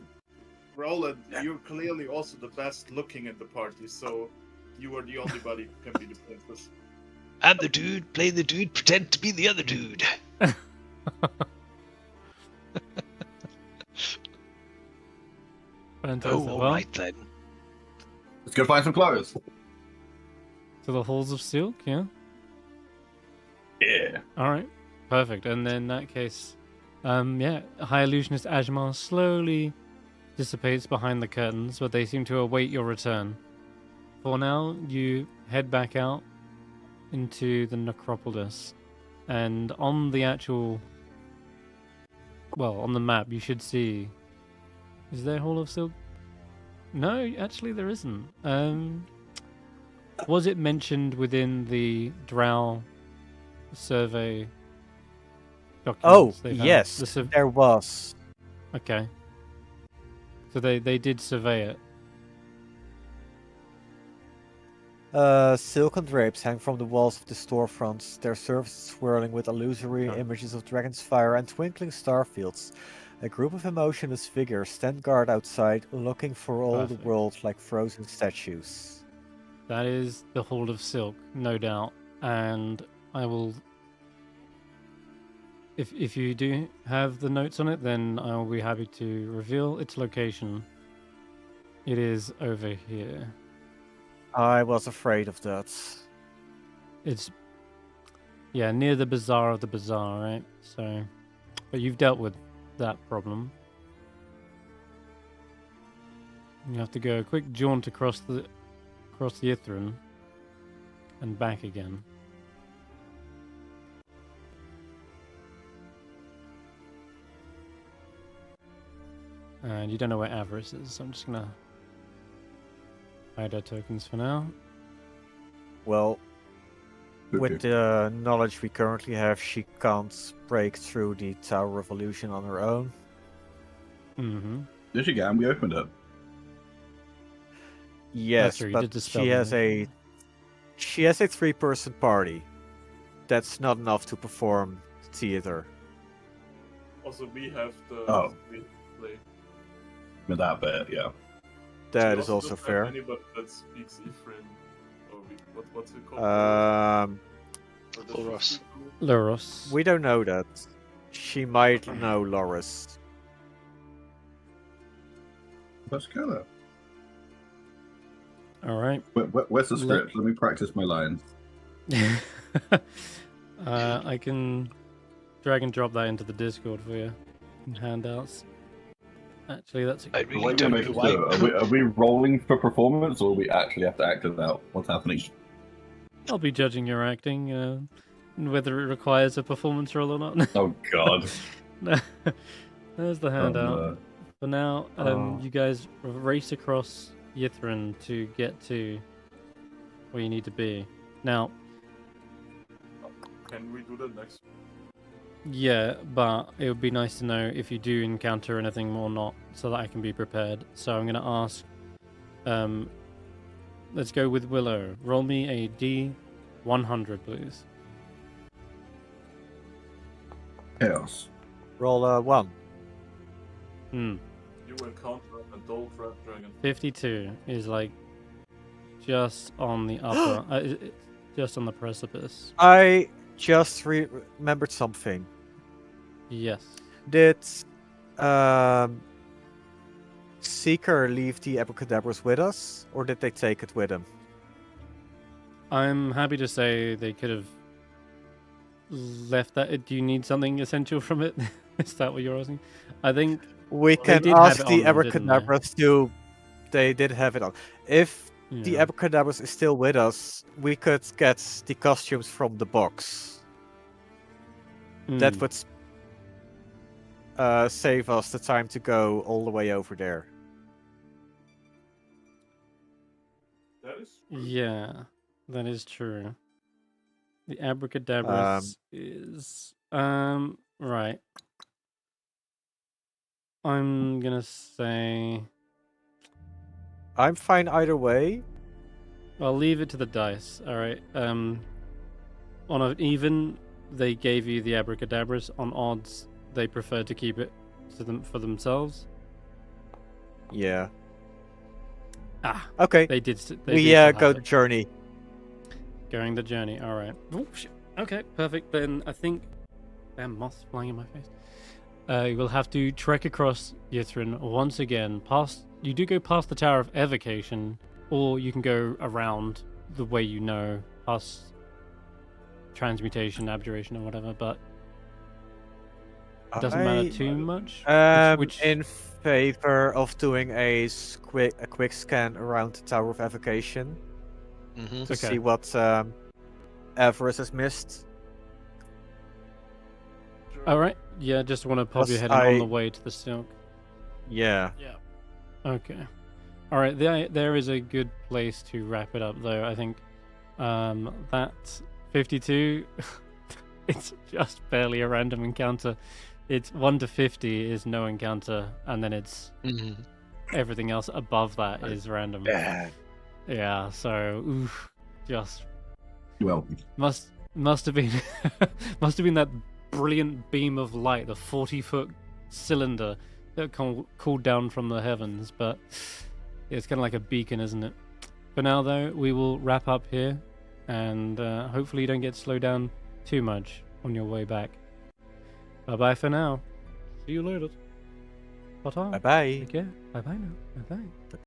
S4: Roland, you're clearly also the best looking in the party, so you are the only body who can be the princess.
S2: I'm the dude, play the dude, pretend to be the other dude.
S1: Fantastic.
S2: Oh,
S1: Well,
S2: alright then.
S5: Let's go find some clothes.
S1: to the Halls of Silk, yeah?
S5: Yeah.
S1: Alright, perfect. And then in that case, High Illusionist Ajamar slowly dissipates behind the curtains, but they seem to await your return. For now, you head back out into the necropolis, and on the actual, on the map, you should see. Is there Hall of Silk? No, actually, there isn't. Was it mentioned within the Drow survey
S3: Oh,
S1: documents? They found?
S3: yes, there was.
S1: Okay. So they did survey it.
S3: Silken drapes hang from the walls of the storefronts, their surfaces swirling with illusory images of dragon's fire and twinkling star fields. A group of emotionless figures stand guard outside, looking for all
S1: Perfect.
S3: the world like frozen statues.
S1: That is the Hall of Silk, no doubt. And I will... If you do have the notes on it, then I will be happy to reveal its location. It is over here.
S3: I was afraid of that.
S1: It's... Yeah, near the Bazaar of the Bazaar, right? So... But you've dealt with that problem. You have to go a quick jaunt across the Ithrin and back again. And you don't know where Avarice is, so I'm just gonna hide our tokens for now.
S3: Well, with the knowledge we currently have, she can't break through the Tower of Illusion on her own.
S1: Mm-hmm.
S5: Yes, you can. We opened it.
S3: Yes,
S1: true, you did
S3: but
S1: dispel
S3: she has
S1: them.
S3: a 3-person party. That's not enough to perform theater.
S4: Also, we have the
S5: Oh.
S4: play.
S5: With that bit, yeah.
S3: That
S4: We
S3: is also
S4: don't have
S3: fair.
S4: Anybody that speaks Ifrin, or what's it called?
S3: Um,
S4: Or does
S2: Loros.
S4: she speak
S1: Luros.
S3: we don't know that. She might know Loris.
S5: Let's go there.
S1: All right.
S5: Where's the script? Let me practice my lines.
S1: I can drag and drop that into the Discord for you in handouts. Actually, that's
S2: I
S1: a
S2: really
S5: What
S2: don't
S5: do you
S2: know
S5: make us
S2: why.
S5: do? Are we rolling for performance, or we actually have to act it out? What's happening?
S1: I'll be judging your acting, and whether it requires a performance roll or not.
S5: Oh God.
S1: There's the handout.
S5: no.
S1: For now,
S3: Oh.
S1: you guys race across Yithrin to get to where you need to be. Now,
S4: Can we do that next?
S1: yeah, but it would be nice to know if you do encounter anything or not, so that I can be prepared. So I'm going to ask, let's go with Willow. Roll me a D100, please.
S5: Chaos.
S3: Roll a 1.
S1: Hmm.
S4: You encounter a dull dragon.
S1: 52 is like just on the upper, it's just on the precipice.
S3: I just remembered something.
S1: Yes.
S3: Did Seeker leave the abracadabras with us, or did they take it with him?
S1: I'm happy to say they could have left that. Do you need something essential from it? Is that what you're asking? I think
S3: We
S1: they
S3: can
S1: did have
S3: ask
S1: it
S3: the
S1: on them, didn't they?
S3: abracadabras to. They did have it on. If the
S1: Yeah.
S3: abracadabras is still with us, we could get the costumes from the box. That
S1: Mm.
S3: would save us the time to go all the way over there.
S4: That is true.
S1: Yeah, that is true. The abracadabras is right. I'm gonna say
S3: I'm fine either way.
S1: I'll leave it to the dice. All right. On an even, they gave you the abracadabras. On odds, they prefer to keep it to them for themselves.
S3: Yeah.
S1: Ah,
S3: Okay.
S1: they did. They
S3: We
S1: do still
S3: go
S1: have
S3: the
S1: it.
S3: journey.
S1: Going the journey. All right. Oh, shit. Okay, perfect. Then I think damn moths flying in my face. You will have to trek across Yithrin once again. You do go past the Tower of Evocation, or you can go around the way you know, past transmutation, abjuration, or whatever. But it doesn't matter too much. Which
S3: In favor of doing a quick scan around the Tower of Evocation
S2: Mm-hmm.
S3: to
S1: Okay.
S3: see what Everest has missed.
S1: all right. Yeah, just want to pop your
S3: Plus
S1: head in on
S3: I-
S1: the way to the silk.
S3: Yeah.
S1: Okay. All right. There is a good place to wrap it up, though. I think that 52. It's just barely a random encounter. It's 1 to 50 is no encounter, and then it's
S2: Mm-hmm.
S1: everything else above that is random. Yeah. So, oof, just
S5: Well,
S1: must have been must have been that brilliant beam of light, the 40-foot cylinder that called down from the heavens. But it's kind of like a beacon, isn't it? For now, though, we will wrap up here, and hopefully you don't get slowed down too much on your way back. Bye bye for now. See you later. Ta-ta.
S3: Bye bye.
S1: Take care. Bye bye now. Bye bye.